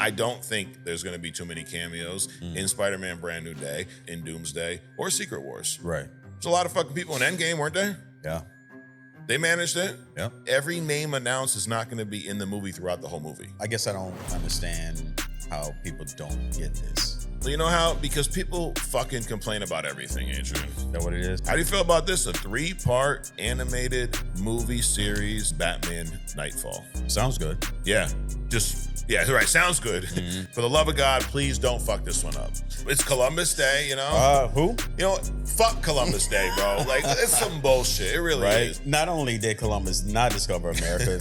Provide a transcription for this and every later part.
I don't think there's going to be too many cameos in Spider-Man Brand New Day, in Doomsday, or Secret Wars. Right. There's a lot of fucking people in Endgame, weren't there? Yeah. They managed it. Yeah. Every name announced is not going to be in the movie throughout the whole movie. I guess I don't understand how people don't get this. You know how? Because people fucking complain about everything, Adrian. Is that what it is? How do you feel about this? A 3-part animated movie series, Batman Knightfall. Sounds good. Yeah. Yeah, right. Sounds good. For the love of God, please don't fuck this one up. It's Columbus Day, you know? Who? You know, fuck Columbus Day, bro. Like, it's some bullshit. It really Right. is. Not only did Columbus not discover America,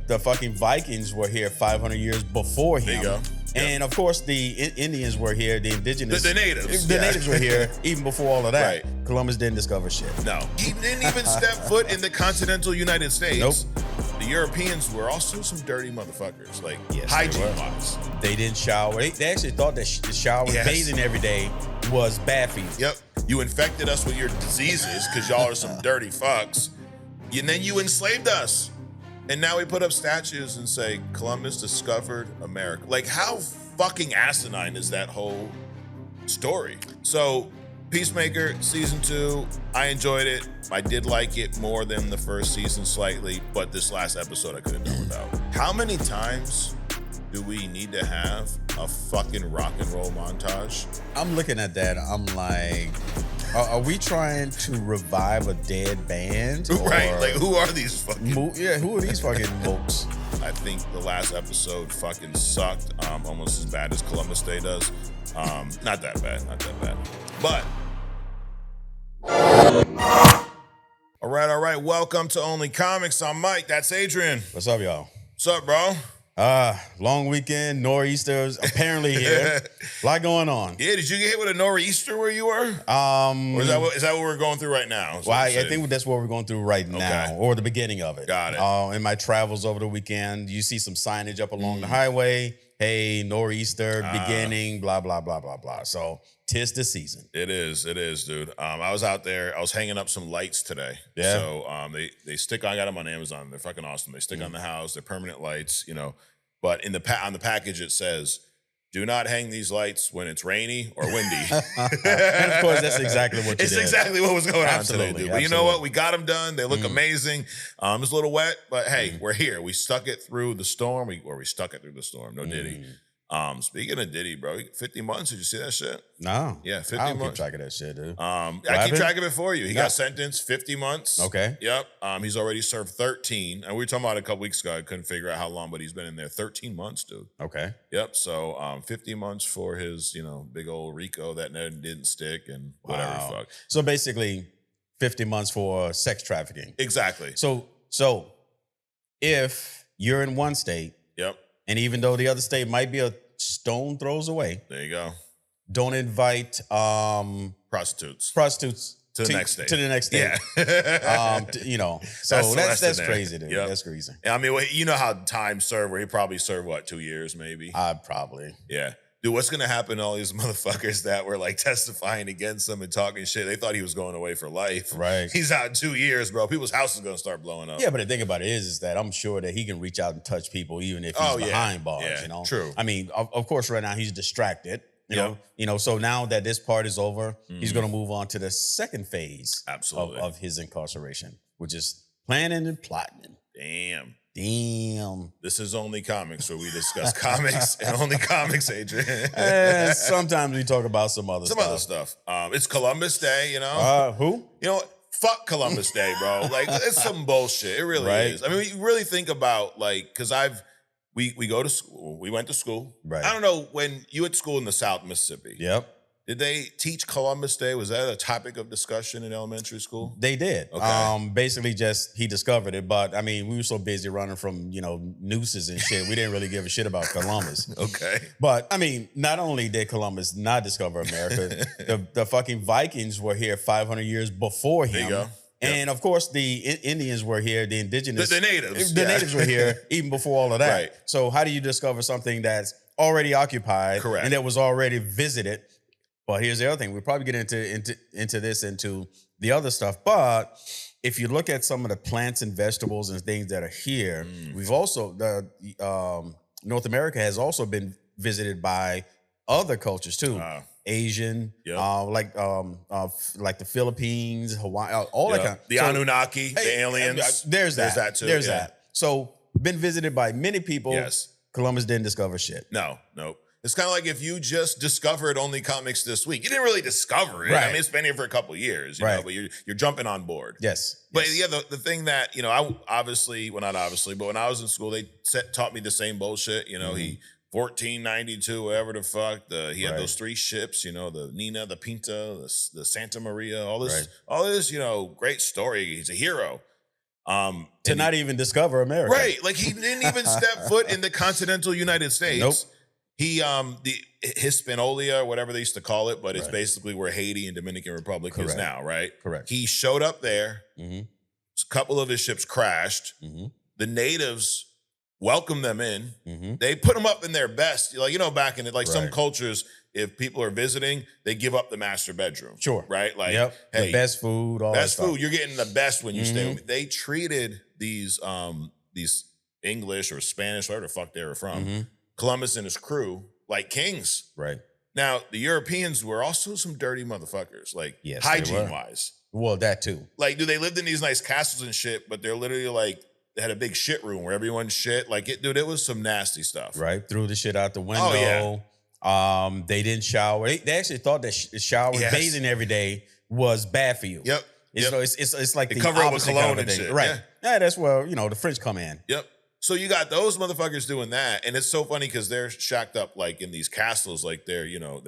the fucking Vikings were here 500 years before him. There you go. And of course, the Indians were here, the indigenous. The natives. The natives were here even before all of that. Right. Columbus didn't discover shit. No. He didn't even step foot in the continental United States. Nope. The Europeans were also some dirty motherfuckers. Like, Yes, hygiene-wise. They didn't shower. They actually thought that the shower, Yes. bathing every day was bad for you. Yep. You infected us with your diseases because y'all are some dirty fucks. And then you enslaved us. And now we put up statues and say, Columbus discovered America. Like, how fucking asinine is that whole story? So, Peacemaker, season 2, I enjoyed it. I did like it more than the first season slightly, but this last episode I could have done without. How many times do we need to have a fucking rock and roll montage? I'm looking at that. I'm like, are we trying to revive a dead band? Right, Or like who are these fucking... who are these fucking folks? I think the last episode fucking sucked, almost as bad as Columbus Day does. Not that bad. But, all right. Welcome to Only Comics. I'm Mike. That's Adrian. What's up, y'all? What's up, bro? Long weekend, nor'easters apparently here. A lot going on. Yeah, did you get hit with a nor'easter where you were? Or is that what we're going through right now? Well, I think that's what we're going through right now, or the beginning of it. Got it. In my travels over the weekend, you see some signage up along the highway. Hey, nor'easter beginning, blah, blah, blah, blah, blah. So, 'tis the season. It is, dude. I was out there. I was hanging up some lights today. Yeah. So they stick on. I got them on Amazon. They're fucking awesome. They stick on the house. They're permanent lights, you know. But on the package it says, "Do not hang these lights when it's rainy or windy." And of course, that's exactly what you It's did. exactly what was going on today, dude. But you know what? We got them done. They look amazing. It's a little wet, but hey, we're here. We stuck it through the storm. We stuck it through the storm. No Diddy. Speaking of Diddy, bro, 50 months. Did you see that shit? No. Yeah, 50 I don't months. keep track of that shit, dude. I keep track of it for you. He got sentenced 50 months. Okay. Yep. He's already served 13. And we were talking about it a couple weeks ago. I couldn't figure out how long, but he's been in there 13 months, dude. Okay. Yep. So 50 months for his, big old Rico that didn't stick and whatever the fuck. So basically, 50 months for sex trafficking. Exactly. So if you're in one state, Yep. and even though the other state might be a stone throws away, There you go. don't invite Prostitutes. to the next state. To the next state. Yeah. So that's in there. crazy, dude. Yep. That's crazy. I mean, you know how time served, where he probably served, 2 years maybe? Probably. Yeah. Dude, what's going to happen to all these motherfuckers that were testifying against him and talking shit? They thought he was going away for life. Right. He's out in 2 years, bro. People's houses going to start blowing up. Yeah, but the thing about it is that I'm sure that he can reach out and touch people even if he's behind bars, Yeah, true. I mean, of course, right now he's distracted. You know. So now that this part is over, he's going to move on to the second phase of his incarceration, which is planning and plotting. Damn. This is Only Comics, where we discuss comics and only comics, Adrian. Sometimes we talk about some other stuff. It's Columbus Day, Who? Fuck Columbus Day, bro. It's some bullshit. It really is. I mean, you really think about, because we go to school. We went to school. Right. I don't know, when you went to school in the South Mississippi. Yep. Did they teach Columbus Day? Was that a topic of discussion in elementary school? They did. Okay. Basically just he discovered it, but I mean, we were so busy running from, nooses and shit. We didn't really give a shit about Columbus. Okay. But I mean, not only did Columbus not discover America, the fucking Vikings were here 500 years before him. There you go. And of course, the Indians were here, the indigenous. The natives. The natives were here even before all of that. Right. So how do you discover something that's already occupied Correct. and that was already visited? But here's the other thing. We'll probably get into the other stuff. But if you look at some of the plants and vegetables and things that are here, we've also, North America has also been visited by other cultures too. Asian, like the Philippines, Hawaii, all that kind. The Anunnaki, the aliens. There's that. That too. There's that. So been visited by many people. Yes. Columbus didn't discover shit. No. It's kind of like if you just discovered only comics this week. You didn't really discover it. Right. I mean, it's been here for a couple of years, you know, but you're jumping on board. Yes. But yeah, the thing that, when I was in school, they taught me the same bullshit. You know, he 1492, whatever the fuck. He had those 3 ships, the Nina, the Pinta, the Santa Maria, all this, great story. He's a hero. To not even discover America. Right. Like he didn't even step foot in the continental United States. Nope. He the Hispaniola, or whatever they used to call it, but it's basically where Haiti and Dominican Republic is now, right? Correct. He showed up there. A couple of his ships crashed. The natives welcomed them in. They put them up in their best. Like, back in it, like some cultures, if people are visiting, they give up the master bedroom. Sure. Right? Like, hey, the best food, all best that stuff. food. You're getting the best when you stay with me. They treated these English or Spanish, whatever the fuck they were from, Columbus and his crew, like kings. Right. Now, the Europeans were also some dirty motherfuckers, like hygiene-wise. Well, that too. Like, they lived in these nice castles and shit, but they're literally like, they had a big shit room where everyone shit. Like, it was some nasty stuff. Right. Threw the shit out the window. Oh, yeah. They didn't shower. They actually thought that showering, bathing every day was bad for you. Yep. It's like they the cover up with opposite cologne kind of and thing. shit. Right. Yeah, that's where, the French come in. Yep. So you got those motherfuckers doing that, and it's so funny because they're shacked up like in these castles, like they're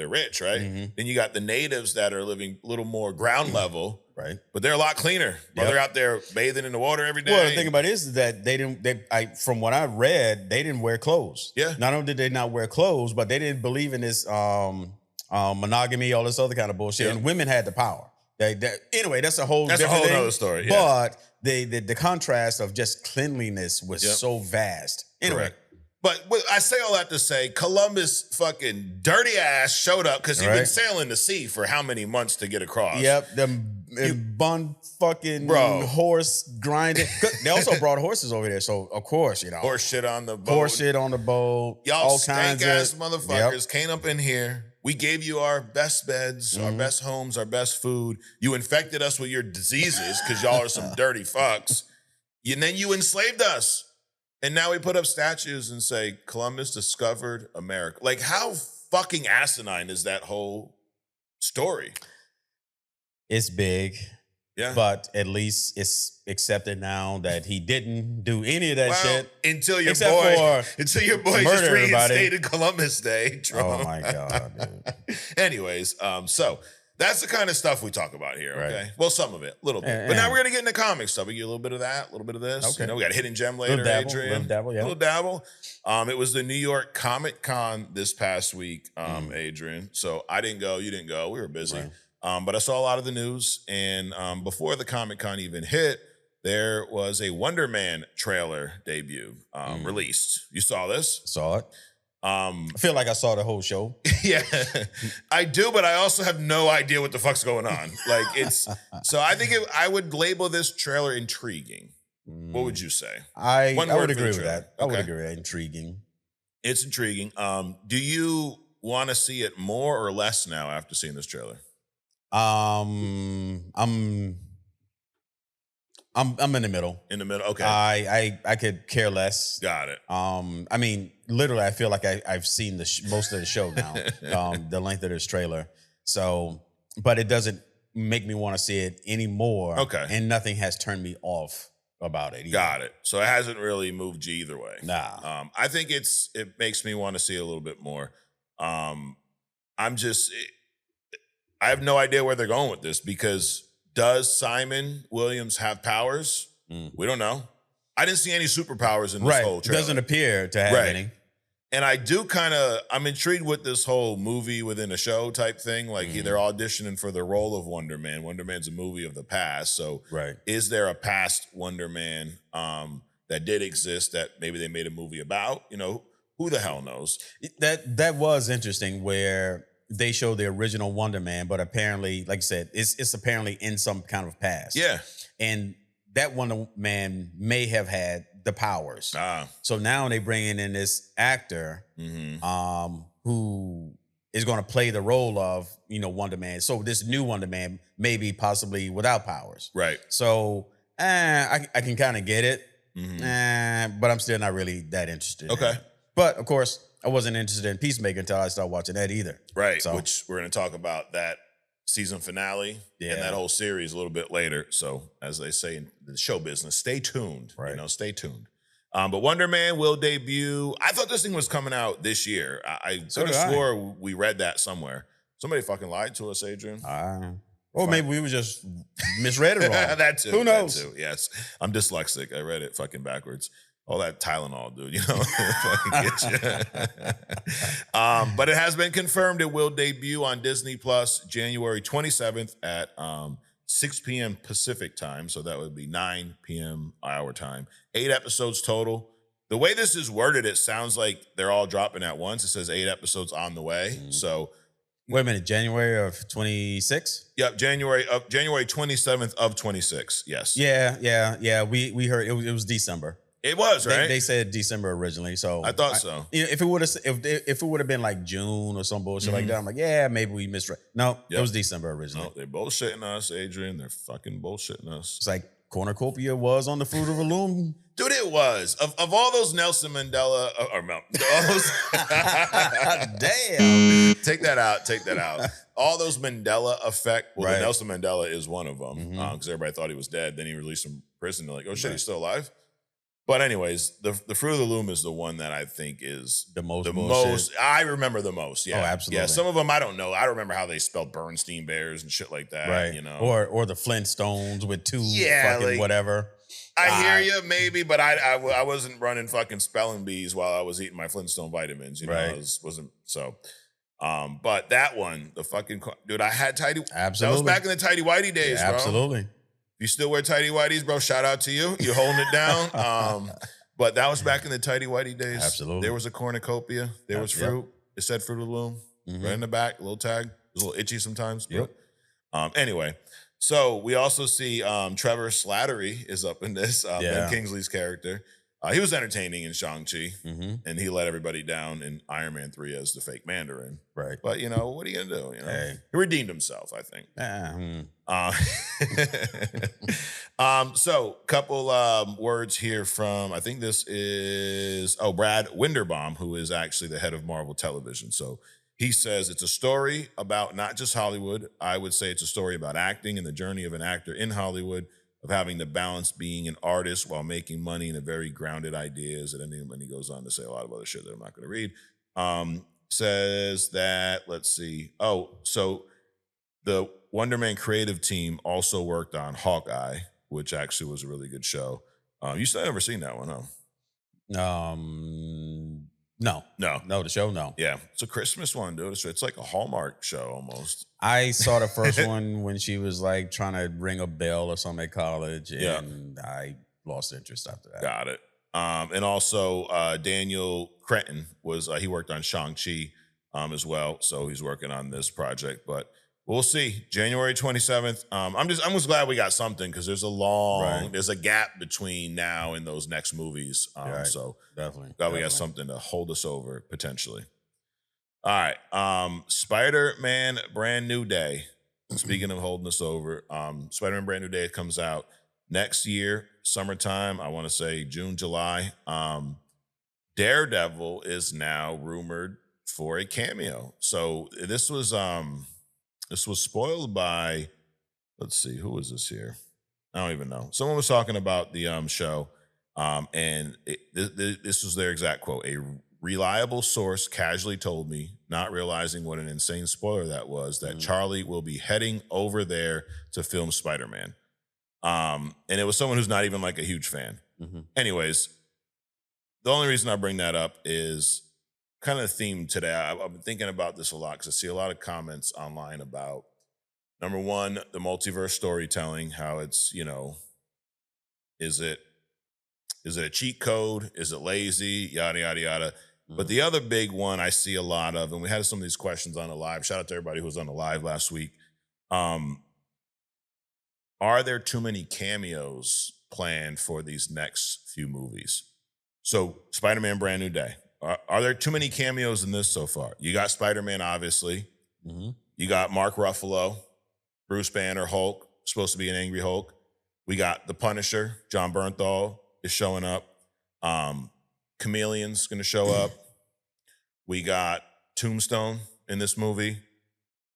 rich, right? Then you got the natives that are living a little more ground level, right? But they're a lot cleaner. But they're out there bathing in the water every day. Well, the thing about it is that from what I read, they didn't wear clothes. Yeah. Not only did they not wear clothes, but they didn't believe in this monogamy, all this other kind of bullshit. And women had the power. Anyway, that's a whole other story. Yeah. But the contrast of just cleanliness was so vast. Anyway. Correct. But I say all that to say, Columbus fucking dirty ass showed up because he'd been sailing the sea for how many months to get across? Yep, bun fucking horse grinding. They also brought horses over there, so of course, horse shit on the boat. Horse shit on the boat. Y'all all stank kinds ass of motherfuckers came up in here. We gave you our best beds, our best homes, our best food. You infected us with your diseases because y'all are some dirty fucks. And then you enslaved us. And now we put up statues and say, Columbus discovered America. Like, how fucking asinine is that whole story? It's big. Yeah. But at least it's accepted now that he didn't do any of that shit. Until your boy just reinstated Columbus Day. Oh my God, dude. Anyways, so that's the kind of stuff we talk about here, okay? Right. Well, some of it, a little bit. But now we're going to get into comic stuff. We get a little bit of that, a little bit of this. Okay. We got a hidden gem later, Adrian. Little dabble. It was the New York Comic Con this past week, Adrian. So I didn't go, you didn't go. We were busy. Right. But I saw a lot of the news. And before the Comic Con even hit, there was a Wonderman trailer debut released. You saw this? Saw it. I feel like I saw the whole show. Yeah, I do, but I also have no idea what the fuck's going on. Like so I think I would label this trailer intriguing. What would you say? I would agree with that. I would agree with that. Intriguing. It's intriguing. Do you want to see it more or less now after seeing this trailer? I'm in the middle. In the middle, okay. I could care less. Got it. I mean, literally, I feel like I've seen most of the show now. The length of this trailer. So, but it doesn't make me want to see it anymore. Okay. And nothing has turned me off about it either. Got it. So it hasn't really moved you either way. Nah. I think it makes me want to see it a little bit more. I have no idea where they're going with this because does Simon Williams have powers? We don't know. I didn't see any superpowers in this whole trailer. Doesn't appear to have any. And I'm intrigued with this whole movie within a show type thing. Like they're auditioning for the role of Wonder Man. Wonder Man's a movie of the past. So is there a past Wonder Man that did exist that maybe they made a movie about? Who the hell knows? That was interesting where they show the original Wonder Man, but apparently, like I said, it's apparently in some kind of past. Yeah. And that Wonder Man may have had the powers. Ah. So now they bringing in this actor who is going to play the role of, Wonderman. So this new Wonderman, maybe possibly without powers. Right. So I can kind of get it, but I'm still not really that interested. Okay. In it. But of course, I wasn't interested in Peacemaker until I started watching that either. Right. So, which we're going to talk about that season finale and that whole series a little bit later. So as they say in the show business, stay tuned. Right. Stay tuned. But Wonder Man will debut. I thought this thing was coming out this year. I could have swore we read that somewhere. Somebody fucking lied to us, Adrian. Or maybe we were just misread it wrong. That too. Who knows? That too. Yes. I'm dyslexic. I read it fucking backwards. All that Tylenol, dude, fucking get you. But it has been confirmed it will debut on Disney Plus January 27th at 6 p.m. Pacific time. So that would be 9 p.m. our time. 8 episodes total. The way this is worded, it sounds like they're all dropping at once. It says 8 episodes on the way. So wait a minute, January of 26? Yep, January 27th of 26. Yes. Yeah. We heard it was December. It was, right? They said December originally, so I thought so. If it would have been like June or some bullshit like that, I'm like, yeah, maybe we misread. No, it was December originally. No, they're bullshitting us, Adrian. They're fucking bullshitting us. It's like cornucopia was on the Fruit of the Loom. Dude, it was. Of all those Nelson Mandela, Damn. Take that out. All those Mandela effect. Well, the Nelson Mandela is one of them because everybody thought he was dead. Then he released from prison. They're like, oh shit, he's still alive. But anyways, the Fruit of the Loom is the one that I think is the most. I remember the most. Yeah, oh, absolutely. Yeah, some of them I don't know. I don't remember how they spelled Bernstein Bears and shit like that. Right. Or the Flintstones with two fucking whatever. I hear you, maybe, but I wasn't running fucking spelling bees while I was eating my Flintstone vitamins. I wasn't so. But that one, the fucking dude, I had tidy. Absolutely, that was back in the tidy whitey days. Yeah, bro. Absolutely. You still wear tidy whities, bro? Shout out to you. You're holding it down. But that was back in the tidy whitey days. Absolutely. There was a cornucopia. There was fruit. Yep. It said Fruit of the Loom. Right in the back, a little tag. It was a little itchy sometimes. But, anyway, so we also see Trevor Slattery is up in this. Ben Kingsley's character. He was entertaining in Shang-Chi, and he let everybody down in Iron Man 3 as the fake Mandarin. Right. But, what are you going to do? He redeemed himself, I think. So couple words here from, I think this is, Brad Winderbaum, who is actually the head of Marvel Television. So he says it's a story about not just Hollywood. I would say it's a story about acting and the journey of an actor in Hollywood, of having to balance being an artist while making money and a very grounded ideas. And then he goes on to say a lot of other shit that I'm not going to read. Says that, let's see. So the Wonderman creative team also worked on Hawkeye, which actually was a really good show. You still never seen that one, huh? No, the show, no. Yeah, it's a Christmas one, dude. It's like a Hallmark show almost. I saw the first one when she was like trying to ring a bell or something at college, and I lost interest after that. Got it. And also Daniel Cretton was he worked on Shang-Chi as well, so he's working on this project. But we'll see. January 27th. I'm just glad we got something because there's there's a gap between now and those next movies. So definitely glad we got something to hold us over potentially. All right. Spider-Man Brand New Day. Speaking of holding us over, Spider-Man Brand New Day comes out next year, summertime. I want to say June, July. Daredevil is now rumored for a cameo. So this was spoiled by, let's see, who is this here? I don't even know. Someone was talking about the show, and this was their exact quote. A reliable source casually told me, not realizing what an insane spoiler that was, that Charlie will be heading over there to film Spider-Man. And it was someone who's not even like a huge fan. Anyways, the only reason I bring that up is kind of the theme today. I've been thinking about this a lot because I see a lot of comments online about, number one, the multiverse storytelling, how it's, is it a cheat code? Is it lazy? Yada, yada, yada. But the other big one I see a lot of, and we had some of these questions on the live. Shout out to everybody who was on the live last week. Are there too many cameos planned for these next few movies. So Spider-Man Brand New Day. Are there too many cameos in this so far? You got Spider-Man, obviously. Mm-hmm. You got Mark Ruffalo, Bruce Banner, Hulk, supposed to be an angry Hulk. We got the Punisher, John Bernthal is showing up. Chameleon's going to show up. We got Tombstone in this movie.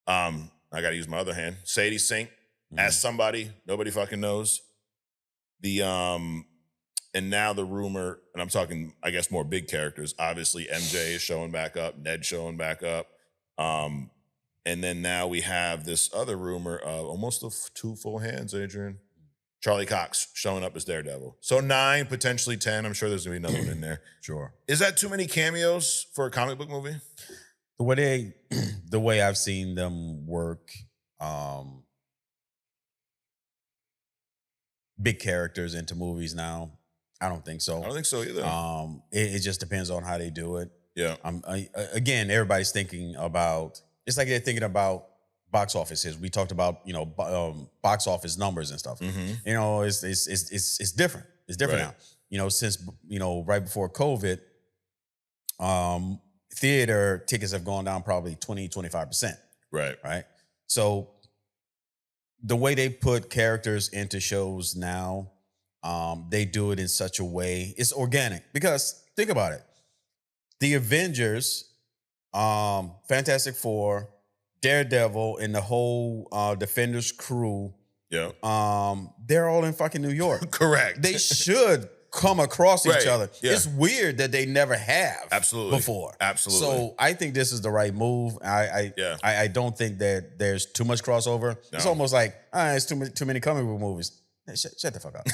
I got to use my other hand. Sadie Sink as somebody nobody fucking knows. And now the rumor, and I'm talking, I guess, more big characters. Obviously, MJ is showing back up. Ned showing back up. And then now we have this other rumor of almost 2 full hands, Adrian. Charlie Cox showing up as Daredevil. So 9, potentially 10. I'm sure there's going to be another one in there. Sure. Is that too many cameos for a comic book movie? The way I've seen them work, big characters into movies now, I don't think so. I don't think so either. It just depends on how they do it. Yeah. Again, everybody's thinking about, it's like they're thinking about box offices. We talked about, box office numbers and stuff. Mm-hmm. It's different. It's different now. Since, right before COVID, theater tickets have gone down probably 20-25%. Right. Right. So the way they put characters into shows now, they do it in such a way, it's organic. Because think about it. The Avengers, Fantastic Four, Daredevil, and the whole Defenders crew, they're all in fucking New York. Correct. They should come across each other. Yeah. It's weird that they never have before. Absolutely. So I think this is the right move. I don't think that there's too much crossover. No. It's almost like, it's too many comic book movies. Hey, shut the fuck up.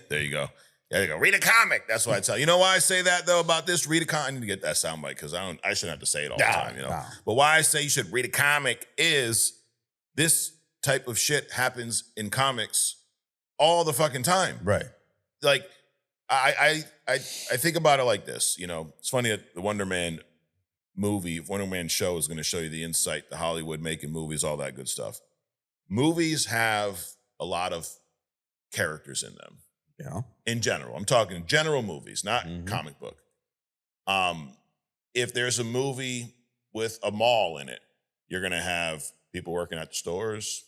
There you go. There you go. Read a comic. That's what I tell you. You know why I say that though about this? Read a comic. I need to get that soundbite because I shouldn't have to say it all the time. But why I say you should read a comic is this type of shit happens in comics all the fucking time. Right. Like I think about it like this. It's funny that the Wonderman show is going to show you the insight to Hollywood making movies, all that good stuff. Movies have a lot of characters in them. Yeah. In general. I'm talking general movies, not comic book. If there's a movie with a mall in it, you're going to have people working at the stores.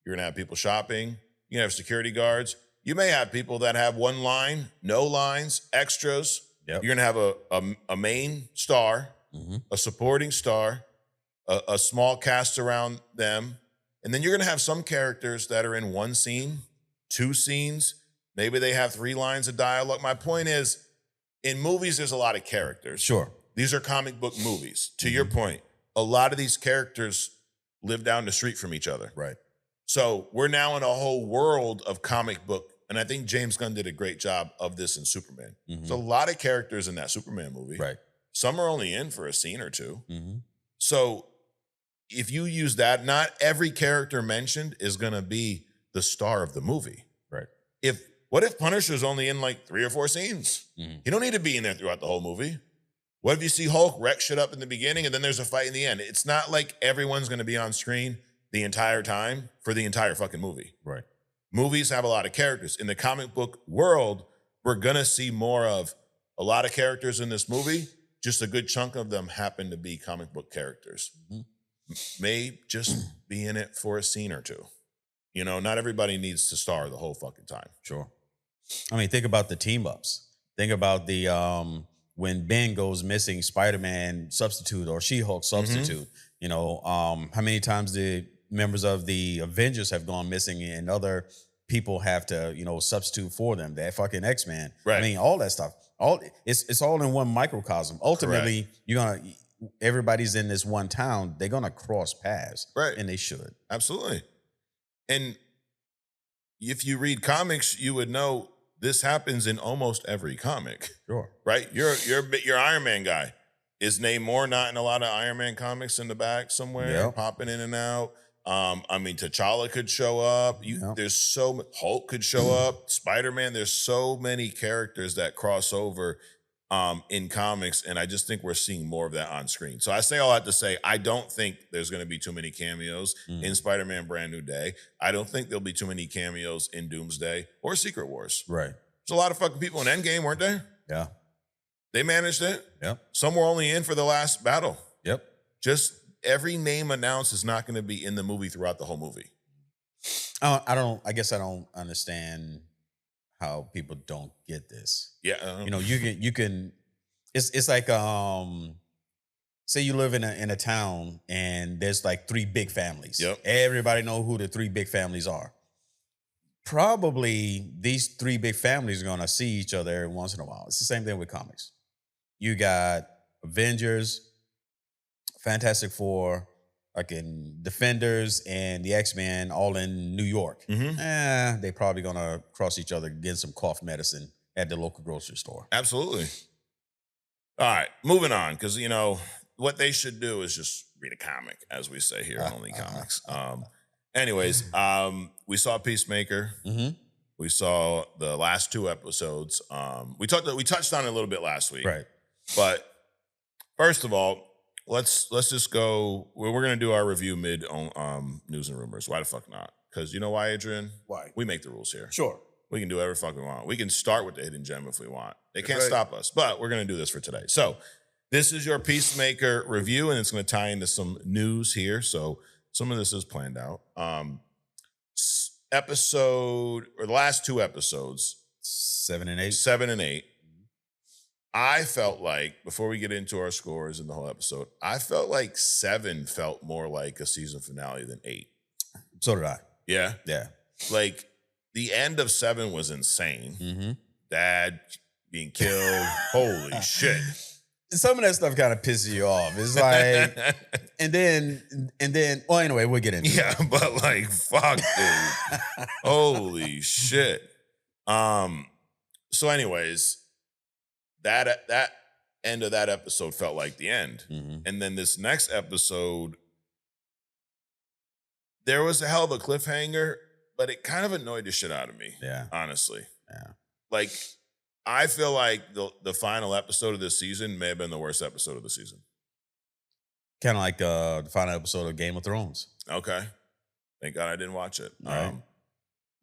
You're going to have people shopping. You're going to have security guards. You may have people that have one line, no lines, extras. Yep. You're going to have a main star, a supporting star, a small cast around them. And then you're going to have some characters that are in one scene, 2 scenes. Maybe they have 3 lines of dialogue. My point is, in movies, there's a lot of characters. Sure. These are comic book movies. To your point, a lot of these characters live down the street from each other. Right. So we're now in a whole world of comic book, and I think James Gunn did a great job of this in Superman. There's a lot of characters in that Superman movie. Right. Some are only in for a scene or 2. So if you use that, not every character mentioned is going to be the star of the movie. Right. What if Punisher's only in like 3 or 4 scenes? He don't need to be in there throughout the whole movie. What if you see Hulk wreck shit up in the beginning and then there's a fight in the end? It's not like everyone's going to be on screen the entire time for the entire fucking movie. Right. Movies have a lot of characters. In the comic book world, we're going to see more of a lot of characters in this movie. Just a good chunk of them happen to be comic book characters. May just be in it for a scene or 2. Not everybody needs to star the whole fucking time. Sure. I mean, think about the team ups. Think about the when Ben goes missing, Spider-Man substitute or She-Hulk substitute. How many times the members of the Avengers have gone missing and other people have to, substitute for them. That fucking X-Men. Right. I mean, all that stuff. It's all in one microcosm. Ultimately, everybody's in this one town. They're gonna cross paths. Right. And they should. Absolutely. And if you read comics, you would know this happens in almost every comic. Sure. Right? Your Iron Man guy. Is Namor not in a lot of Iron Man comics in the back somewhere, popping in and out? T'Challa could show up. There's Hulk could show up. Spider-Man. There's so many characters that cross over. in comics, and I just think we're seeing more of that on screen. So I say all that to say, I don't think there's going to be too many cameos in Spider-Man Brand New Day. I don't think there'll be too many cameos in Doomsday or Secret Wars. Right. There's a lot of fucking people in Endgame, weren't there? Yeah. They managed it. Yep. Some were only in for the last battle. Yep. Just every name announced is not going to be in the movie throughout the whole movie. I guess I don't understand how people don't get this. Yeah. You can it's like say you live in a town and there's like 3 big families. Yep. Everybody know who the 3 big families are. Probably these 3 big families are gonna see each other every once in a while. It's the same thing with comics. You got Avengers, Fantastic Four, like in Defenders and the X-Men all in New York. They probably gonna cross each other, get some cough medicine at the local grocery store. Absolutely. All right, moving on, because what they should do is just read a comic, as we say here on Only Comics. Anyways, we saw Peacemaker. We saw the last 2 episodes. We touched on it a little bit last week, Right. But first of all, let's just go. We're gonna do our review mid on news and rumors. Why the fuck not? Because you know why, Adrian? Why? We make the rules here. Sure. We can do whatever fuck we want. We can start with the hidden gem if we want. They can't right. stop us, but we're going to do this for today. So this is your Peacemaker review, and it's going to tie into some news here. So some of this is planned out. The last 2 episodes, 7 and 8. 7 and 8, I felt like, before we get into our scores in the whole episode, I felt like 7 felt more like a season finale than 8. So did I. Yeah? Yeah. Like, the end of 7 was insane. Dad being killed. Holy shit. Some of that stuff kind of pisses you off. It's like, and then, well, anyway, we'll get into it. Yeah, but like, fuck, dude. Holy shit. So anyways, that end of that episode felt like the end. And then this next episode, there was a hell of a cliffhanger, but it kind of annoyed the shit out of me. Yeah. Honestly. Yeah. Like, I feel like the final episode of this season may have been the worst episode of the season. Kind of like the final episode of Game of Thrones. Okay. Thank God I didn't watch it. All right.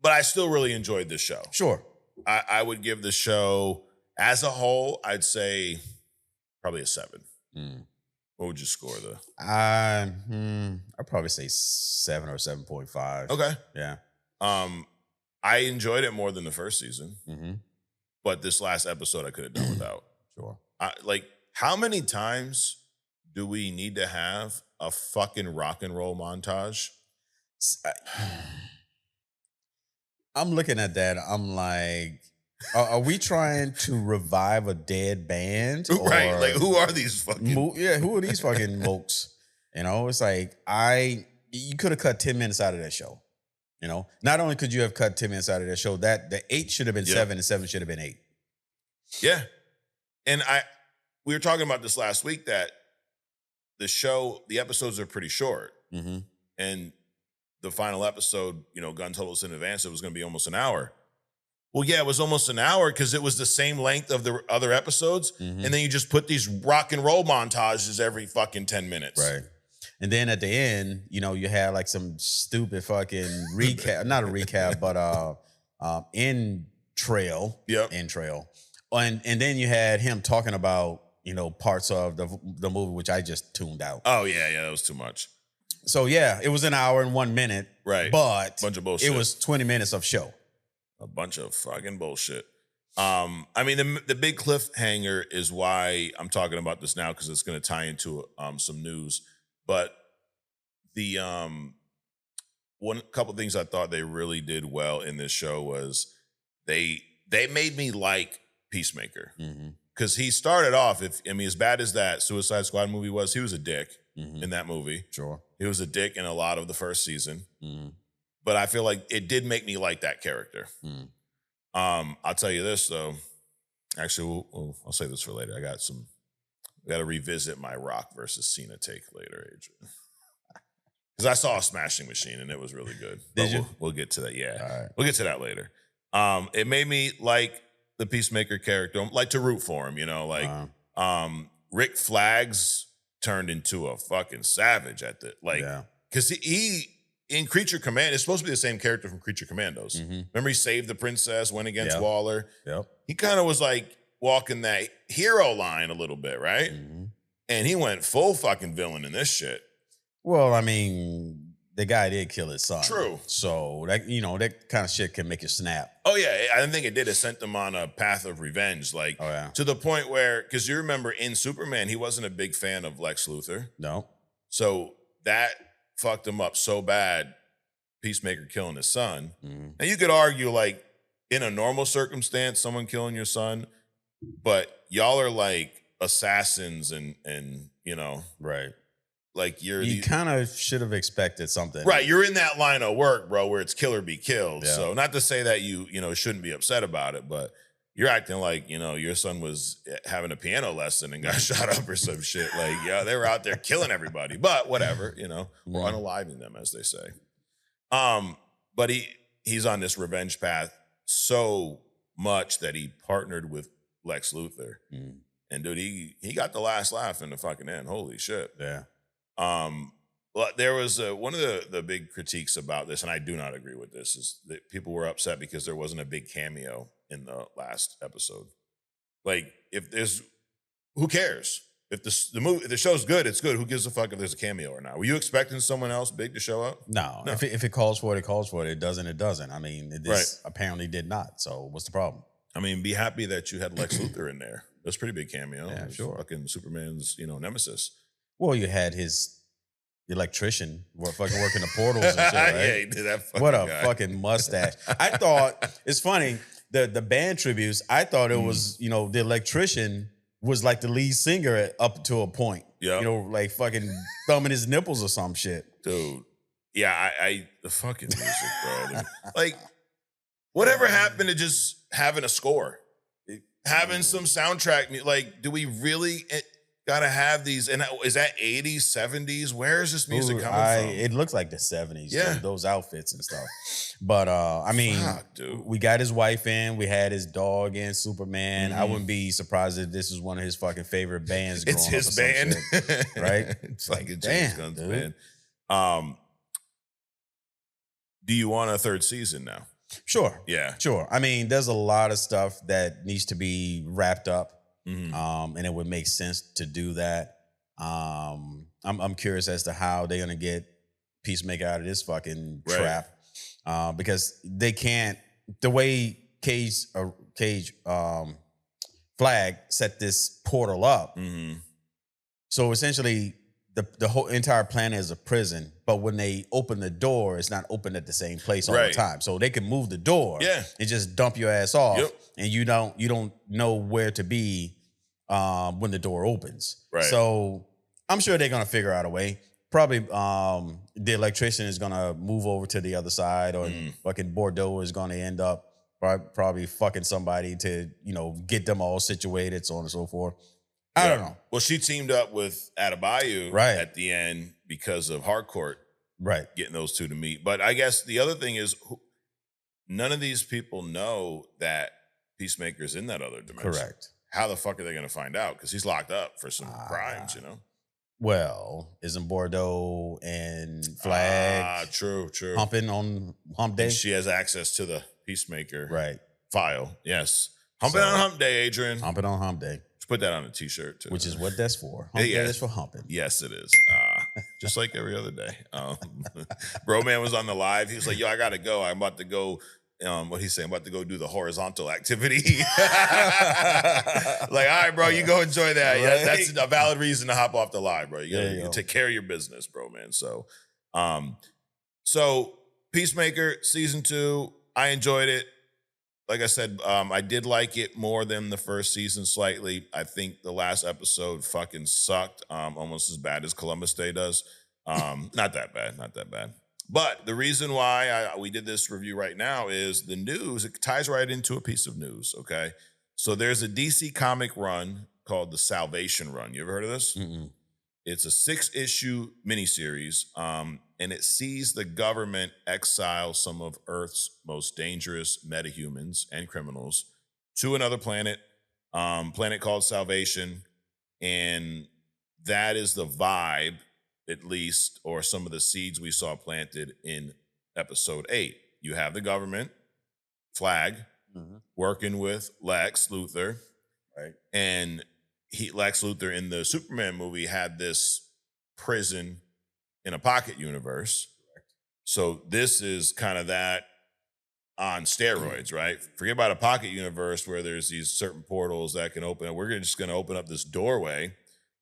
But I still really enjoyed this show. Sure. I would give the show, as a whole, I'd say probably a 7. What would you score I'd probably say 7 or 7.5. Okay. Yeah. I enjoyed it more than the first season. But this last episode I could have done without. Sure. Like, how many times do we need to have a fucking rock and roll montage? I'm looking at that. I'm like, are we trying to revive a dead band? Right. Like, who are these fucking... who are these fucking folks? It's like, you could have cut 10 minutes out of that show. Not only could you have cut 10 minutes out of that show, that the 8 should have been 7 and 7 should have been 8. Yeah. And we were talking about this last week, that the episodes are pretty short. And the final episode, Gunn told us in advance it was going to be almost an hour. Well, yeah, it was almost an hour because it was the same length of the other episodes. And then you just put these rock and roll montages every fucking 10 minutes. Right. And then at the end, you had like some stupid fucking recap, not a recap, but end trail. Yep. End trail. And then you had him talking about, parts of the movie, which I just tuned out. Oh, yeah, that was too much. So, yeah, it was an hour and 1 minute. Right. But bunch of bullshit. It was 20 minutes of show. A bunch of fucking bullshit. I mean, the big cliffhanger is why I'm talking about this now, because it's going to tie into some news. But the couple things I thought they really did well in this show was they made me like Peacemaker, because he started off, as bad as that Suicide Squad movie was, he was a dick in that movie. Sure, he was a dick in a lot of the first season, but I feel like it did make me like that character. I'll tell you this though. Actually, I'll say this for later. I got to revisit my Rock versus Cena take later, Adrian. Because I saw a Smashing Machine and it was really good. Did you? We'll get to that. Yeah. All right. We'll get to that later. It made me like the Peacemaker character, like to root for him, you know, like Rick Flags turned into a fucking savage at the because he in Creature Command, it's supposed to be the same character from Creature Commandos. Remember, he saved the princess, went against Waller. He kind of was like walking that hero line a little bit, right? And he went full fucking villain in this shit. Well, I mean, the guy did kill his son. True. So that, you know, that kind of shit can make you snap. Oh yeah, I think it did. It sent him on a path of revenge, like to the point where, because you remember in Superman, he wasn't a big fan of Lex Luthor. No. So that fucked him up so bad, Peacemaker killing his son. And you could argue, like, in a normal circumstance, someone killing your son, but y'all are like assassins and you know, right. Like you kind of should have expected something. Right. You're in that line of work, bro, where it's kill or be killed. Yeah. So not to say that you know, shouldn't be upset about it, but you're acting like, you know, your son was having a piano lesson and got shot up or some shit. Like, yeah, they were out there killing everybody, but whatever, you know, we're unaliving them, as they say. But he's on this revenge path so much that he partnered with Lex Luthor. And dude, he got the last laugh in the fucking end. Holy shit. Yeah. Well, there was one of the big critiques about this, and I do not agree with this, is that people were upset because there wasn't a big cameo in the last episode. Like, if there's, who cares? If if the show's good, it's good. Who gives a fuck if there's a cameo or not? Were you expecting someone else big to show up? No. If it calls for it, it calls for it. It doesn't, it doesn't. I mean, this apparently did not. So what's the problem? I mean, be happy that you had Lex Luthor in there. That's a pretty big cameo. Yeah, sure. Fucking Superman's, you know, nemesis. Well, you had his electrician fucking working the portals and shit, right? Yeah, he did that fucking What a guy. fucking mustache. I thought, it's funny, the band tributes, I thought it was, you know, the electrician was like the lead singer up to a point. Yeah. You know, like fucking thumbing his nipples or some shit. Dude. Yeah, the fucking music, bro. Like, whatever happened to just having a score? Having some soundtrack, like, do we really gotta have these? And is that 80s, 70s? Where is this music coming from? It looks like the 70s. Yeah. Those outfits and stuff. But I mean, dude. We got his wife in, we had his dog in, Superman. I wouldn't be surprised if this is one of his fucking favorite bands. It's his band, shit, right? It's like a James Gunn's band. Do you want a third season now? Sure. Yeah. Sure. I mean, there's a lot of stuff that needs to be wrapped up. And it would make sense to do that. I'm curious as to how they're gonna get Peacemaker out of this fucking trap. Because they can't, the way Cage Flag set this portal up. So essentially the whole entire planet is a prison, but when they open the door, it's not open at the same place all the time. So they can move the door and just dump your ass off, and you don't know where to be when the door opens. So I'm sure they're gonna figure out a way. Probably the electrician is gonna move over to the other side, or fucking Bordeaux is gonna end up probably fucking somebody to, you know, get them all situated, so on and so forth. I don't know. Well, she teamed up with Adebayo at the end because of Harcourt getting those two to meet. But I guess the other thing is, none of these people know that Peacemaker's in that other dimension. Correct. How the fuck are they going to find out? Because he's locked up for some crimes, you know? Well, isn't Bordeaux and Flag true. humping on hump day? And she has access to the Peacemaker file. Yes. Humping on hump day, Adrian. Humping on hump day. Put that on a t-shirt too. Which is what that's for. Hump day is for humping. Yes, it is. Just like every other day. Bro man was on the live. He was like, yo, I gotta go. I'm about to go. What he's saying, I'm about to go do the horizontal activity. Like, all right, bro, you go enjoy that. Yeah, that's a valid reason to hop off the live, bro. You gotta take care of your business, bro, man. So Peacemaker season 2, I enjoyed it. Like I said, I did like it more than the first season slightly. I think the last episode fucking sucked, almost as bad as Columbus Day does. Not that bad. But the reason why we did this review right now is the news. It ties right into a piece of news, okay? So there's a DC comic run called the Salvation Run. You ever heard of this? It's a 6-issue miniseries, and it sees the government exile some of Earth's most dangerous metahumans and criminals to another planet, planet called Salvation, and that is the vibe, at least, or some of the seeds we saw planted in episode 8. You have the government flag working with Lex Luthor, Right. and Lex Luthor in the Superman movie had this prison in a pocket universe. So this is kind of that on steroids, right? Forget about a pocket universe where there's these certain portals that can open up. We're just going to open up this doorway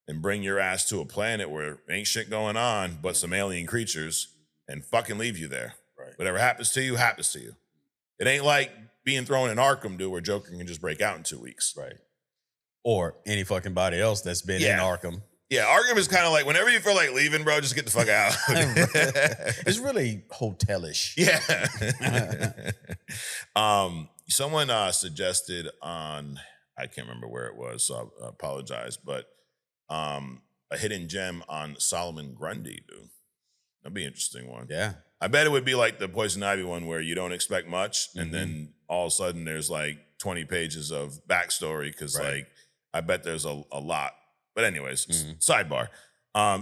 and bring your ass to a planet where ain't shit going on but some alien creatures and fucking leave you there. Right. Whatever happens to you, happens to you. It ain't like being thrown in Arkham, dude, where Joker can just break out in 2 weeks. Right. Or any fucking body else that's been in Arkham. Yeah, Arkham is kind of like whenever you feel like leaving, bro, just get the fuck out. It's really hotelish. Yeah. Someone suggested on, I can't remember where it was, so I apologize, but a hidden gem on Solomon Grundy, dude. That'd be an interesting one. Yeah. I bet it would be like the Poison Ivy one where you don't expect much, and then all of a sudden there's like 20 pages of backstory because like I bet there's a lot. But anyways, sidebar.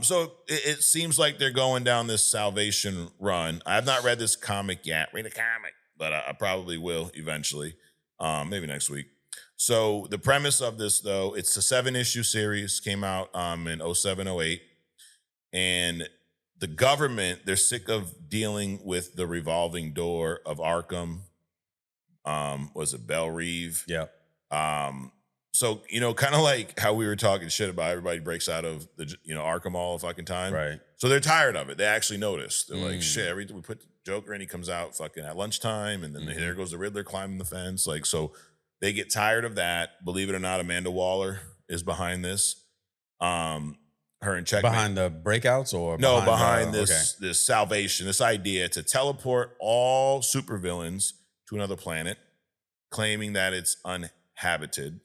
So it seems like they're going down this Salvation run. I have not read this comic yet. Read the comic, but I probably will eventually, maybe next week. So the premise of this, though, it's a 7-issue series, came out in 07, 08. And the government, they're sick of dealing with the revolving door of Arkham. Was it Belle Reve? Yeah. So, kind of like how we were talking shit about everybody breaks out of the, Arkham all the fucking time. Right. So they're tired of it. They actually notice. They're like, shit, every time we put the Joker in, he comes out fucking at lunchtime, and then there goes the Riddler climbing the fence. Like, so they get tired of that. Believe it or not, Amanda Waller is behind this. Her and Checkmate. Behind the breakouts or no, behind this Salvation, this idea to teleport all supervillains to another planet, claiming that it's uninhabited.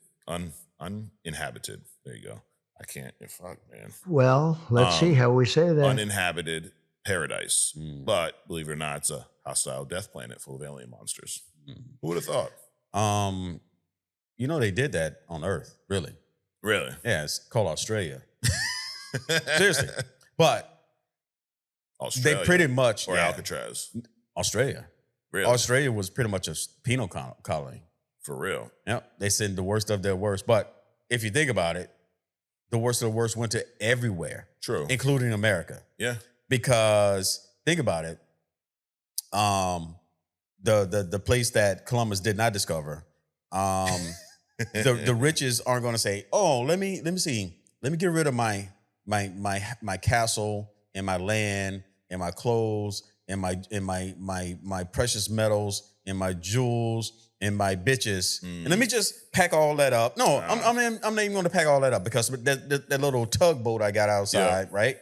Uninhabited. There you go. I can't. Fuck, man. Well, let's see how we say that. Uninhabited paradise. But believe it or not, it's a hostile death planet full of alien monsters. Who would have thought? They did that on Earth, really. Really? Yeah, it's called Australia. Seriously. But Australia, they pretty much or Alcatraz. Australia. Really? Australia was pretty much a penal colony. For real. Yep. They sent the worst of their worst. But if you think about it, the worst of the worst went to everywhere. True. Including America. Yeah. Because think about it. The place that Columbus did not discover, the riches aren't going to say, "Oh, let me see. Let me get rid of my castle and my land and my clothes and my precious metals and my jewels and my bitches, and let me just pack all that up." No, I'm not even going to pack all that up because that little tugboat I got outside, right?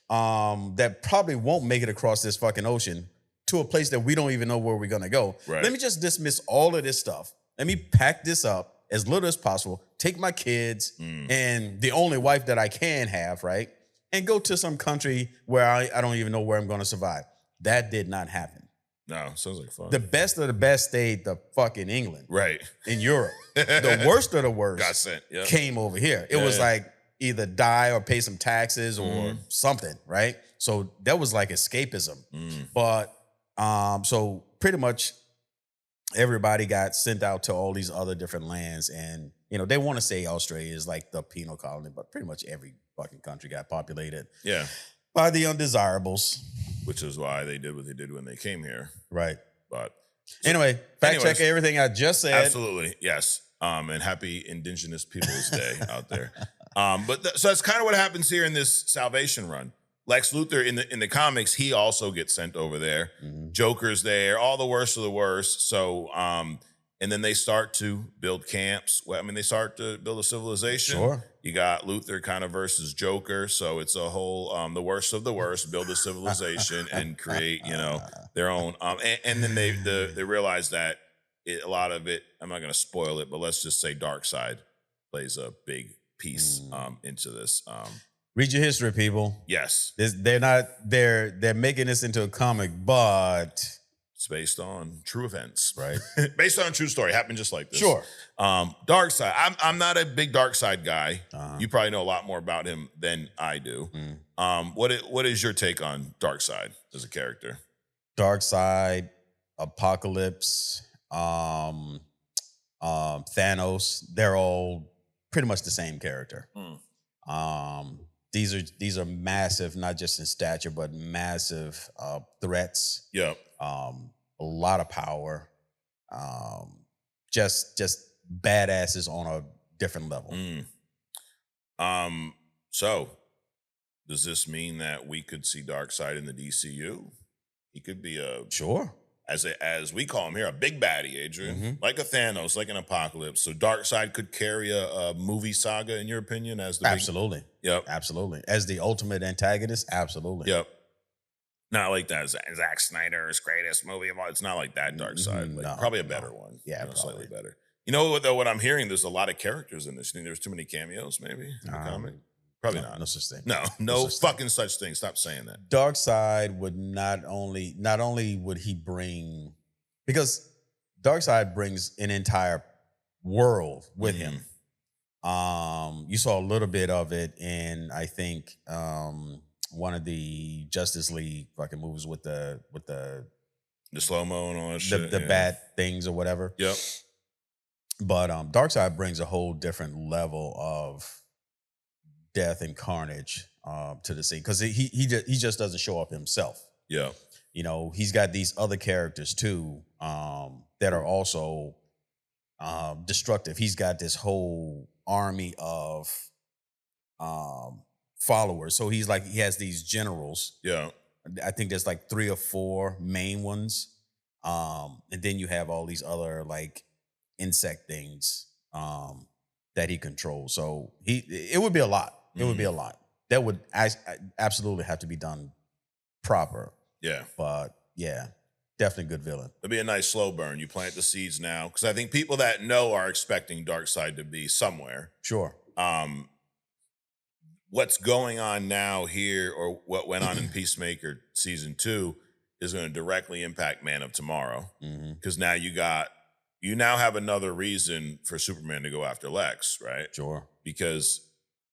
That probably won't make it across this fucking ocean to a place that we don't even know where we're going to go. Right. Let me just dismiss all of this stuff. Let me pack this up as little as possible, take my kids and the only wife that I can have, right? And go to some country where I don't even know where I'm going to survive. That did not happen. No, sounds like fun. The best of the best stayed the fucking England. Right. In Europe. The worst of the worst got sent. Yep. Came over here. It was like either die or pay some taxes or something, right? So that was like escapism. But so pretty much everybody got sent out to all these other different lands, and they want to say Australia is like the penal colony, but pretty much every fucking country got populated. Yeah. By the undesirables. Which is why they did what they did when they came here. Right. But anyway, fact check everything I just said. Absolutely. Yes. And happy Indigenous Peoples Day out there. So that's kind of what happens here in this Salvation run. Lex Luthor in the comics, he also gets sent over there. Joker's there, all the worst of the worst. So and then they start to build camps. Well, I mean, they start to build a civilization. Sure. You got Luthor kind of versus Joker. So it's a whole the worst of the worst, build a civilization and create, their own. And then they realize that a lot of it, I'm not going to spoil it, but let's just say Darkseid plays a big piece into this. Read your history, people. Yes. They're making this into a comic, but It's based on true events, right? Based on a true story, happened just like this. Sure. Darkseid. I'm not a big Darkseid guy. Uh-huh. You probably know a lot more about him than I do. What is your take on Darkseid as a character? Darkseid, Apocalypse, Thanos. They're all pretty much the same character. These are massive, not just in stature, but massive threats. Yep. A lot of power. Just badasses on a different level. So does this mean that we could see Darkseid in the DCU? He could be Sure. As we call him here, a big baddie, Adrian, like a Thanos, like an Apocalypse. So Darkseid could carry a movie saga, in your opinion, as the absolutely, yep, absolutely, as the ultimate antagonist, absolutely, yep. Not like that Zack Snyder's greatest movie of all. It's not like that Darkseid. Like, probably a better one. Yeah, slightly better. You know what? Though, what I'm hearing, there's a lot of characters in this. You think there's too many cameos? Maybe in the comic. Probably not. No such thing. No fucking such thing. Stop saying that. Darkseid would not only would he bring, because Darkseid brings an entire world with him. You saw a little bit of it in, I think, one of the Justice League fucking movies with the slow-mo and all that shit. The bat things or whatever. Yep. But Darkseid brings a whole different level of death and carnage to the scene, because he just doesn't show up himself. Yeah. You know, he's got these other characters too that are also destructive. He's got this whole army of followers. So he has these generals. Yeah. I think there's like 3 or 4 main ones. And then you have all these other like insect things that he controls. So it would be a lot. It would be a lot. That would absolutely have to be done proper. Yeah. But yeah, definitely good villain. It'd be a nice slow burn. You plant the seeds now, because I think people that know are expecting Darkseid to be somewhere. Sure. What's going on now here, or what went on in Peacemaker season 2, is going to directly impact Man of Tomorrow, because now you now have another reason for Superman to go after Lex, right? Sure. Because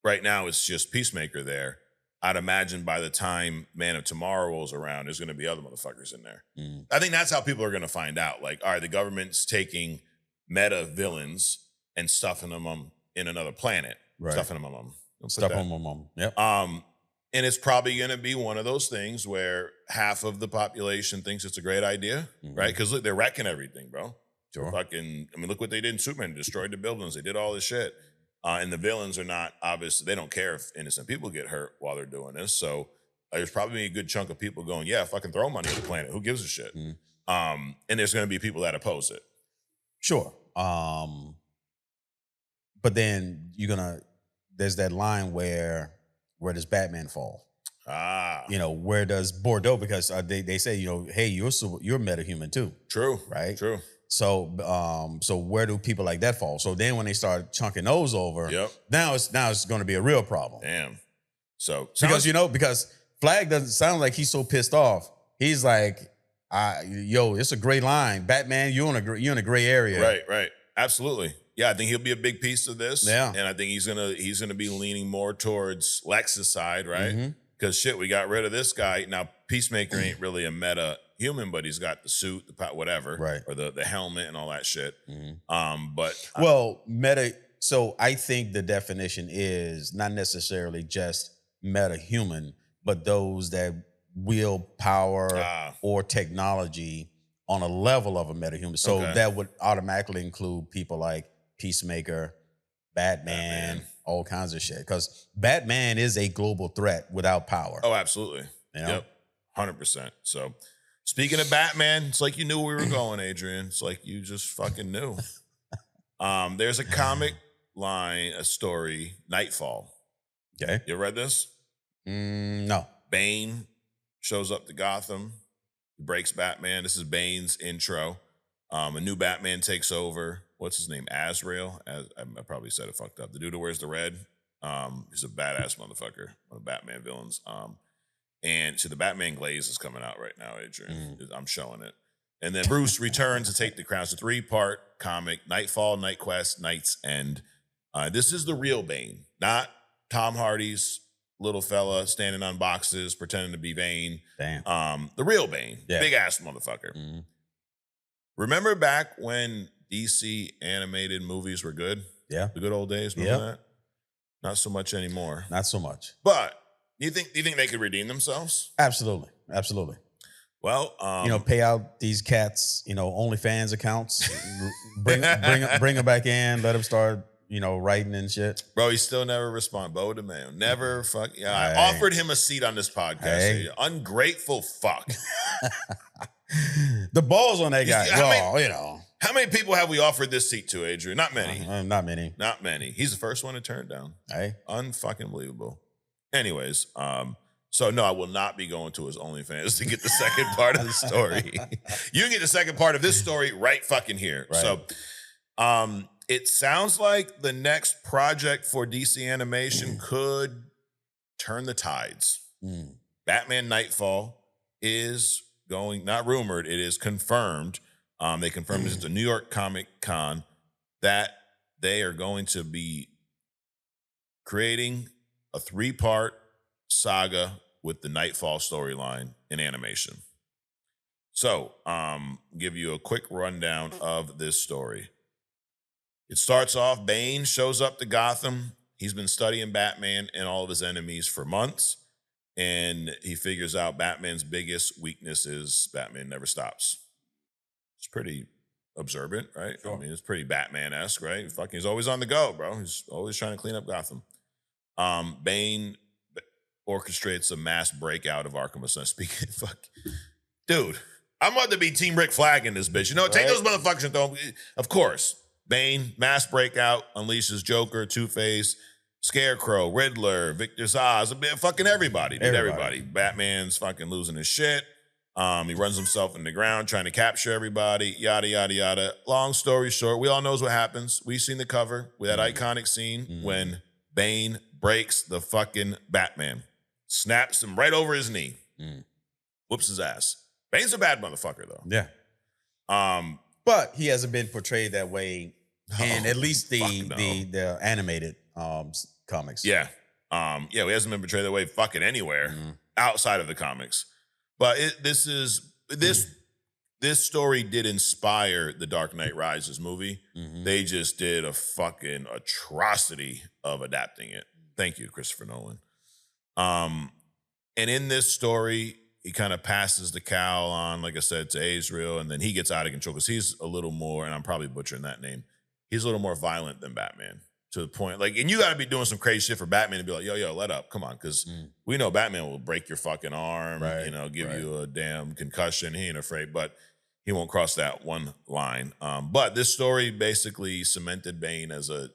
right now it's just Peacemaker there. I'd imagine by the time Man of Tomorrow rolls around, there's going to be other motherfuckers in there. I think that's how people are going to find out. Like, all right, the government's taking meta villains and stuffing them in another planet. Right. Stuffing them. Stuffing them. Yep. And it's probably going to be one of those things where half of the population thinks it's a great idea, right? Because look, they're wrecking everything, bro. Sure. Look what they did in Superman. Destroyed the buildings. They did all this shit. And the villains are not obvious. They don't care if innocent people get hurt while they're doing this. So there's probably a good chunk of people going, yeah, fucking throw money at the planet. Who gives a shit? And there's going to be people that oppose it. Sure. But then there's that line where does Batman fall? You know, where does Bordeaux? Because they say, you know, hey, you're metahuman too. True. Right. True. So where do people like that fall? So then when they start chunking those over, now it's going to be a real problem. Damn. So because Flag doesn't sound like he's so pissed off. He's like, it's a great line. Batman, you're in a gray area. Right. Absolutely. Yeah, I think he'll be a big piece of this. Yeah. And I think he's gonna be leaning more towards Lex's side, right? Because we got rid of this guy. Now Peacemaker ain't really a meta human, but he's got the suit, the whatever, right, or the helmet and all that shit. Meta. So I think the definition is not necessarily just meta human, but those that wield power or technology on a level of a meta human. So that would automatically include people like Peacemaker, Batman, all kinds of shit. Because Batman is a global threat without power. Oh, absolutely. You know? Yep. 100%. So speaking of Batman, it's like you knew we were going, Adrian. It's like you just fucking knew. There's a comic line, a story, Knightfall. Okay. You read this? No. Bane shows up to Gotham. He breaks Batman. This is Bane's intro. A new Batman takes over. What's his name? Azrael. I probably said it fucked up. The dude who wears the red. He's a badass motherfucker. One of the Batman villains. And so the Batman Glaze is coming out right now, Adrian. I'm showing it. And then Bruce returns to take the crown. It's a 3-part comic: Knightfall, Night Quest, Night's End. This is the real Bane, not Tom Hardy's little fella standing on boxes pretending to be Bane. Damn. The real Bane, Yeah. big ass motherfucker. Mm-hmm. Remember back when DC animated movies were good? Yeah. The good old days. Remember that? Not so much anymore. Not so much. But do you think they could redeem themselves? Absolutely. Absolutely. Well, pay out these cats, OnlyFans accounts, bring them back in, let them start, writing and shit. Bro, he still never responded. Bo DeMayo, never fuck. Yeah, I offered him a seat on this podcast. Hey. Ungrateful fuck. The balls on that guy. How many people have we offered this seat to, Adrian? Not many. Not many. Not many. He's the first one to turn it down. Hey. Unfucking believable. Anyways, so no, I will not be going to his OnlyFans to get the second part of the story. You can get the second part of this story right fucking here. Right. So it sounds like the next project for DC Animation could turn the tides. Batman Knightfall is going, not rumored, it is confirmed. They confirmed this at the New York Comic Con that they are going to be creating a 3-part saga with the Knightfall storyline in animation. So, give you a quick rundown of this story. It starts off, Bane shows up to Gotham. He's been studying Batman and all of his enemies for months, and he figures out Batman's biggest weakness is Batman never stops. It's pretty observant, right? Sure. I mean, it's pretty Batman-esque, right? He's always on the go, bro. He's always trying to clean up Gotham. Bane orchestrates a mass breakout of Arkham Asylum. Speaking, dude, I'm about to be Team Rick Flag in this bitch. Take those motherfuckers and throw them. Of course, Bane, mass breakout, unleashes Joker, Two-Face, Scarecrow, Riddler, Victor Zsasz, fucking everybody. Dude, everybody. Batman's fucking losing his shit. He runs himself in the ground trying to capture everybody, yada, yada, yada. Long story short, we all knows what happens. We've seen the cover with that iconic scene when Bane breaks the fucking Batman. Snaps him right over his knee. Whoops his ass. Bane's a bad motherfucker, though. Yeah. But he hasn't been portrayed that way in at least the animated comics. Yeah. He hasn't been portrayed that way fucking anywhere outside of the comics. But this story did inspire the Dark Knight Rises movie. They just did a fucking atrocity of adapting it. Thank you, Christopher Nolan. And in this story, he kind of passes the cowl on, like I said, to Azrael, and then he gets out of control because he's a little more, and I'm probably butchering that name, he's a little more violent than Batman. To the point, and you got to be doing some crazy shit for Batman to be like, yo, let up, come on, because we know Batman will break your fucking arm, give you a damn concussion. He ain't afraid, but he won't cross that one line. But this story basically cemented Bane as a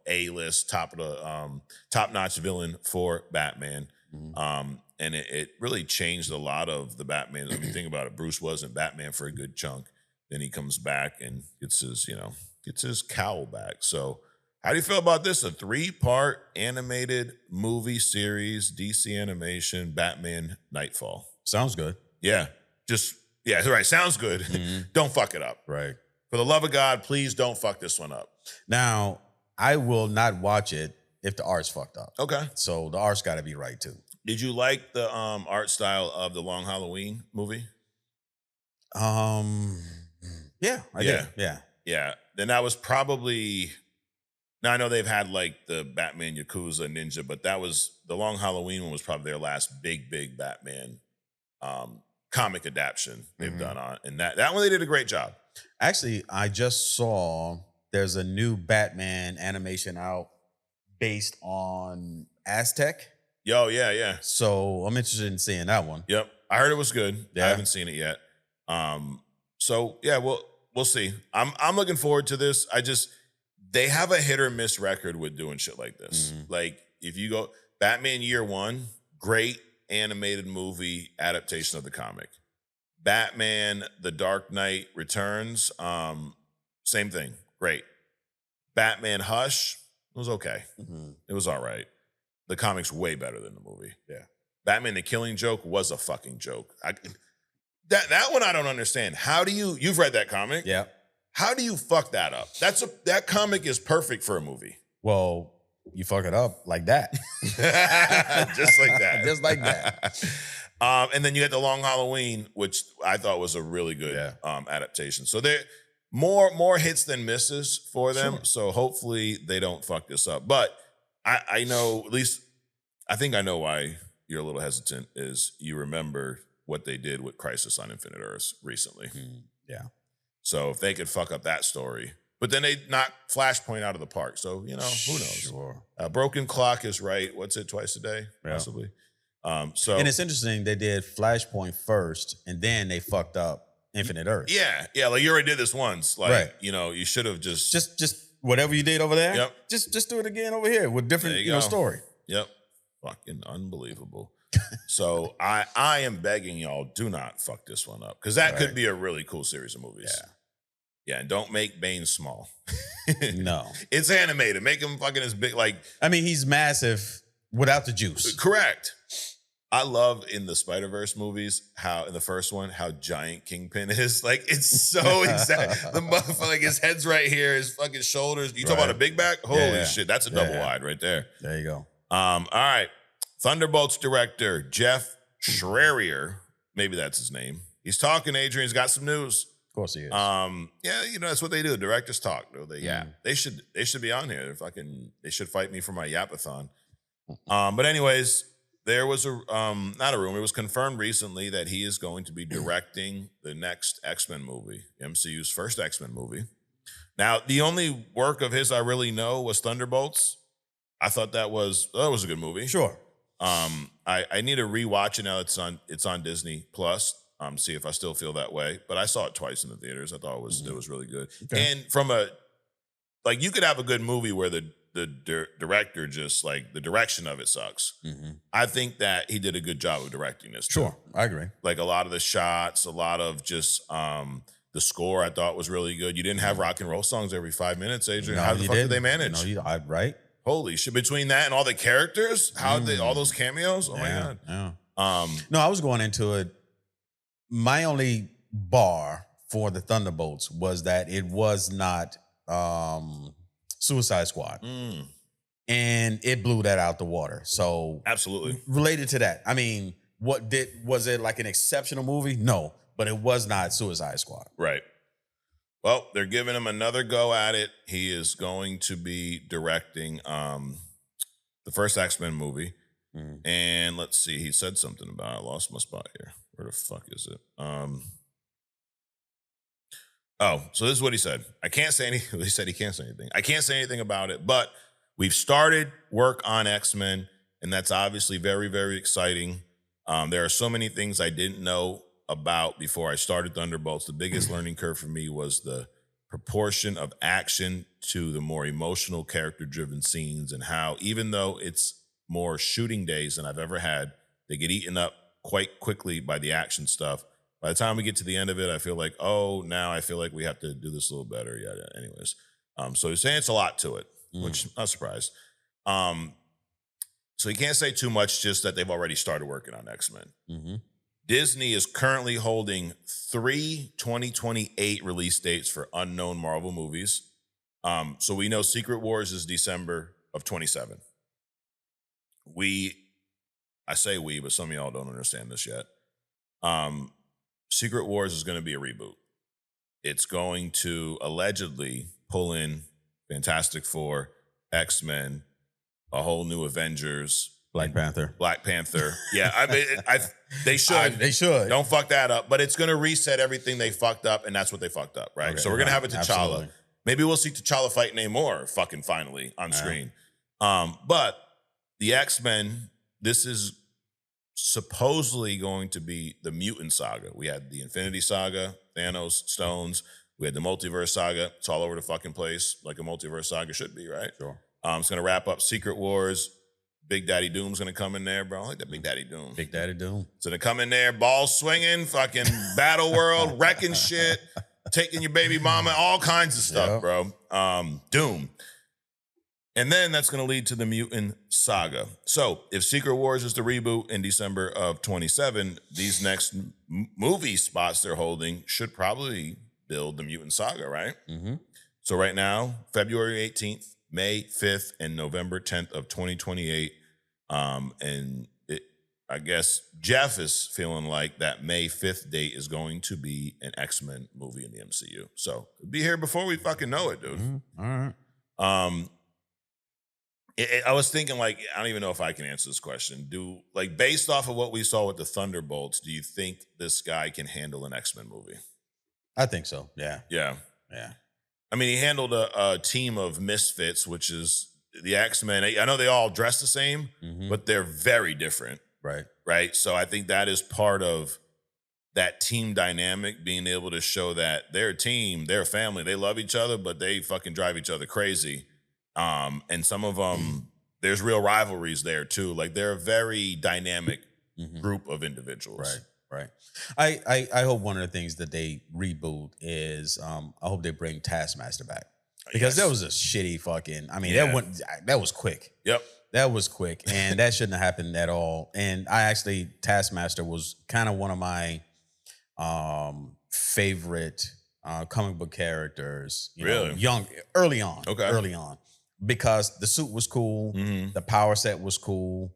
A-list top-notch villain for Batman, and it really changed a lot of the Batman. I mean, think about it. Bruce wasn't Batman for a good chunk. Then he comes back and gets his cowl back. So. How do you feel about this? A 3-part animated movie series, DC animation, Batman Knightfall. Sounds good. Yeah. Right. Sounds good. Don't fuck it up. Right. For the love of God, please don't fuck this one up. Now, I will not watch it if the art's fucked up. Okay. So the art's got to be right, too. Did you like the art style of the Long Halloween movie? Yeah, I did. Yeah. Yeah. Then that was probably... Now, I know they've had the Batman, Yakuza, Ninja, but the Long Halloween one was probably their last big Batman comic adaptation they've done on. And that one, they did a great job. Actually, I just saw there's a new Batman animation out based on Aztec. Yo, yeah. So I'm interested in seeing that one. Yep. I heard it was good. Yeah. I haven't seen it yet. So, yeah, we'll see. I'm looking forward to this. They have a hit or miss record with doing shit like this. If you go Batman Year One, great animated movie adaptation of the comic. Batman The Dark Knight Returns, same thing, great. Batman Hush was okay. It was all right. The comic's way better than the movie. Yeah. Batman The Killing Joke was a fucking joke. That one I don't understand. How do you've read that comic? Yeah. How do you fuck that up? That comic is perfect for a movie. Well, you fuck it up like that. Just like that. Just like that. And then you had The Long Halloween, which I thought was a really good adaptation. So there more hits than misses for them. Sure. So hopefully they don't fuck this up. But I know, at least I think I know why you're a little hesitant, is you remember what they did with Crisis on Infinite Earths recently. Yeah. So if they could fuck up that story, but then they knocked Flashpoint out of the park. So, who knows? Sure. Broken Clock is right. What's it, twice a day, possibly? And it's interesting, they did Flashpoint first, and then they fucked up Infinite Earth. Yeah. Like you already did this once. Like, you should have just whatever you did over there. Yep. Just do it again over here with different, story. Yep. Fucking unbelievable. So I am begging y'all, do not fuck this one up, because that could be a really cool series of movies. Yeah, and don't make Bane small. No, it's animated. Make him fucking as big. Like, I mean, he's massive without the juice. Correct. I love in the Spider-Verse movies how in the first one how giant Kingpin is. Like, it's so exact. The motherfucker, like, his head's right here, his fucking shoulders. You talk about a big back? Holy shit, that's a double wide right there. There you go. All right. Thunderbolts director Jeff Schreier, maybe that's his name. He's talking, Adrian. He's got some news. Of course he is. That's what they do. Directors talk. They should be on here. They should fight me for my yapathon. But anyways, there was not a rumor. It was confirmed recently that he is going to be directing the next X-Men movie, MCU's first X-Men movie. Now, the only work of his I really know was Thunderbolts. I thought that was a good movie. Sure. I need to rewatch it now. It's on Disney Plus. See if I still feel that way. But I saw it twice in the theaters. I thought it was really good. Okay. And from you could have a good movie where the director just, like, the direction of it sucks. I think that he did a good job of directing this. Sure, I agree. Like, a lot of the shots, a lot of just the score I thought was really good. You didn't have rock and roll songs every 5 minutes, Adrian. No, how the fuck did they manage? No, right? Holy shit! Between that and all the characters, all those cameos? Oh my god! Yeah. No, I was going into it. My only bar for the Thunderbolts was that it was not Suicide Squad, and it blew that out the water. So absolutely related to that. I mean, was it like an exceptional movie? No, but it was not Suicide Squad. Right. Well, they're giving him another go at it. He is going to be directing the first X-Men movie. And let's see, he said something about it. I lost my spot here. Where the fuck is it? So this is what he said. I can't say anything. He said he can't say anything. I can't say anything about it, but we've started work on X-Men, and that's obviously very, very exciting. There are so many things I didn't know about before I started Thunderbolts. The biggest learning curve for me was the proportion of action to the more emotional, character-driven scenes, and how, even though it's more shooting days than I've ever had, they get eaten up quite quickly by the action stuff. By the time we get to the end of it, I feel like, now I feel like we have to do this a little better. Yeah. Anyways, so he's saying it's a lot to it, which I'm not surprised. So you can't say too much, just that they've already started working on X-Men. Disney is currently holding 3 2028 release dates for unknown Marvel movies. So we know Secret Wars is December of 27. I say we, but some of y'all don't understand this yet. Secret Wars is going to be a reboot. It's going to allegedly pull in Fantastic Four, X-Men, a whole new Avengers, Black Panther. Yeah, I mean, they should. They should. Don't fuck that up. But it's going to reset everything they fucked up, and that's what they fucked up, right? Okay, so we're going to have a T'Challa. Absolutely. Maybe we'll see T'Challa fight Namor fucking finally on screen. But the X-Men, this is supposedly going to be the mutant saga. We had the Infinity Saga, Thanos, Stones. We had the Multiverse Saga. It's all over the fucking place, like a Multiverse Saga should be, right? Sure. It's going to wrap up Secret Wars. Big Daddy Doom's going to come in there, bro. I like that Big Daddy Doom. Big Daddy Doom. So they come in there, balls swinging, fucking Battle World, wrecking shit, taking your baby mama, all kinds of stuff, bro. Doom. And then that's going to lead to the Mutant Saga. So if Secret Wars is the reboot in December of 27, these next movie spots they're holding should probably build the Mutant Saga, right? Mm-hmm. So right now, February 18th, May 5th, and November 10th of 2028. And I guess Jeff is feeling like that May 5th date is going to be an X-Men movie in the MCU. So it'll be here before we fucking know it, dude. Mm-hmm. All right. I was thinking, like, I don't even know if I can answer this question. Based off of what we saw with the Thunderbolts, do you think this guy can handle an X-Men movie? I think so. Yeah. Yeah. Yeah. I mean, he handled a team of misfits, which is the X-Men. I know they all dress the same, but they're very different. Right. Right. So I think that is part of that team dynamic, being able to show that they're a team, they're a family, they love each other, but they fucking drive each other crazy. And some of them, there's real rivalries there too. Like they're a very dynamic group of individuals. Right. I hope one of the things that they reboot is I hope they bring Taskmaster back. Because that was a shitty fucking, I mean, that was quick. Yep. That was quick. And that shouldn't have happened at all. And Taskmaster was kind of one of my favorite comic book characters. Really? Early on. Okay. Early on. Because the suit was cool. The power set was cool.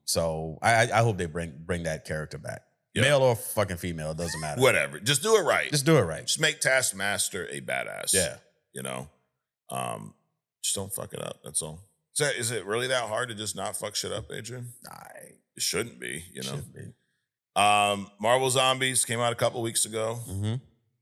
So I hope they bring that character back. Yep. Male or fucking female, it doesn't matter. Whatever. Just do it right. Just do it right. Just make Taskmaster a badass. Yeah. Just don't fuck it up. That's all. Is it really that hard to just not fuck shit up, Adrian? It shouldn't be, Shouldn't be. Marvel Zombies came out a couple weeks ago.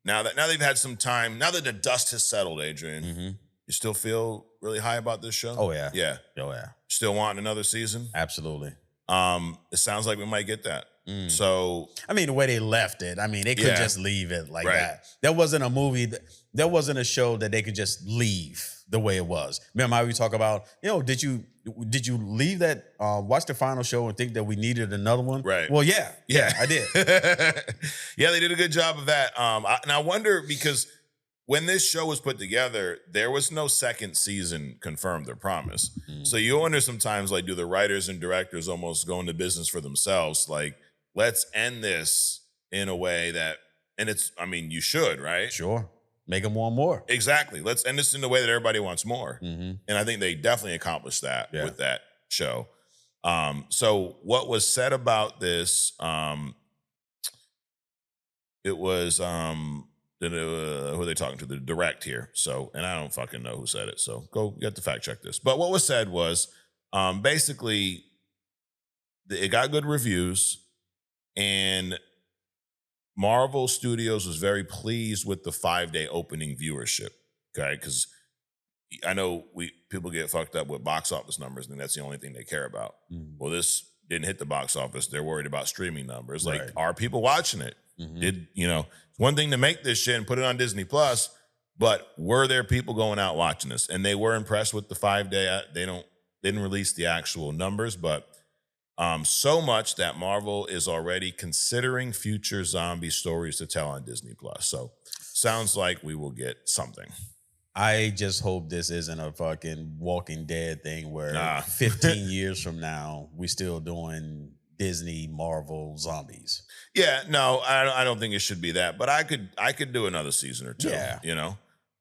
Now they've had some time, now that the dust has settled, Adrian, you still feel really high about this show? Oh, yeah. Yeah. Oh, yeah. Still wanting another season? Absolutely. It sounds like we might get that. So, I mean, the way they left it, I mean, they couldn't just leave it like that. There wasn't a movie, there wasn't a show that they could just leave the way it was. Remember how we talk about, did you leave that, watch the final show and think that we needed another one? Right. Well, yeah, I did. Yeah, they did a good job of that. And I wonder, because when this show was put together, there was no second season confirmed or promised. So you wonder sometimes, like, do the writers and directors almost go into business for themselves? Like, let's end this in a way that, and it's, I mean, you should, right? Sure. Make them want more. Exactly. Let's end this in a way that everybody wants more. And I think they definitely accomplished that with that show. So what was said about this, it was, who are they talking to? The direct here. So, and I don't fucking know who said it. So you have to fact check this. But what was said was, basically, it got good reviews, and Marvel Studios was very pleased with the 5-day opening viewership. Okay, because I know people get fucked up with box office numbers, and that's the only thing they care about. Well, this didn't hit the box office. They're worried about streaming numbers. Like, are people watching it? It's one thing to make this shit and put it on Disney Plus, but were there people going out watching this? And they were impressed with the 5-day. They didn't release the actual numbers, but so much that Marvel is already considering future zombie stories to tell on Disney Plus. So sounds like we will get something. I just hope this isn't a fucking Walking Dead thing where 15 years from now we still doing Disney Marvel zombies. Yeah, no, I don't think it should be that, but I could do another season or two. Yeah.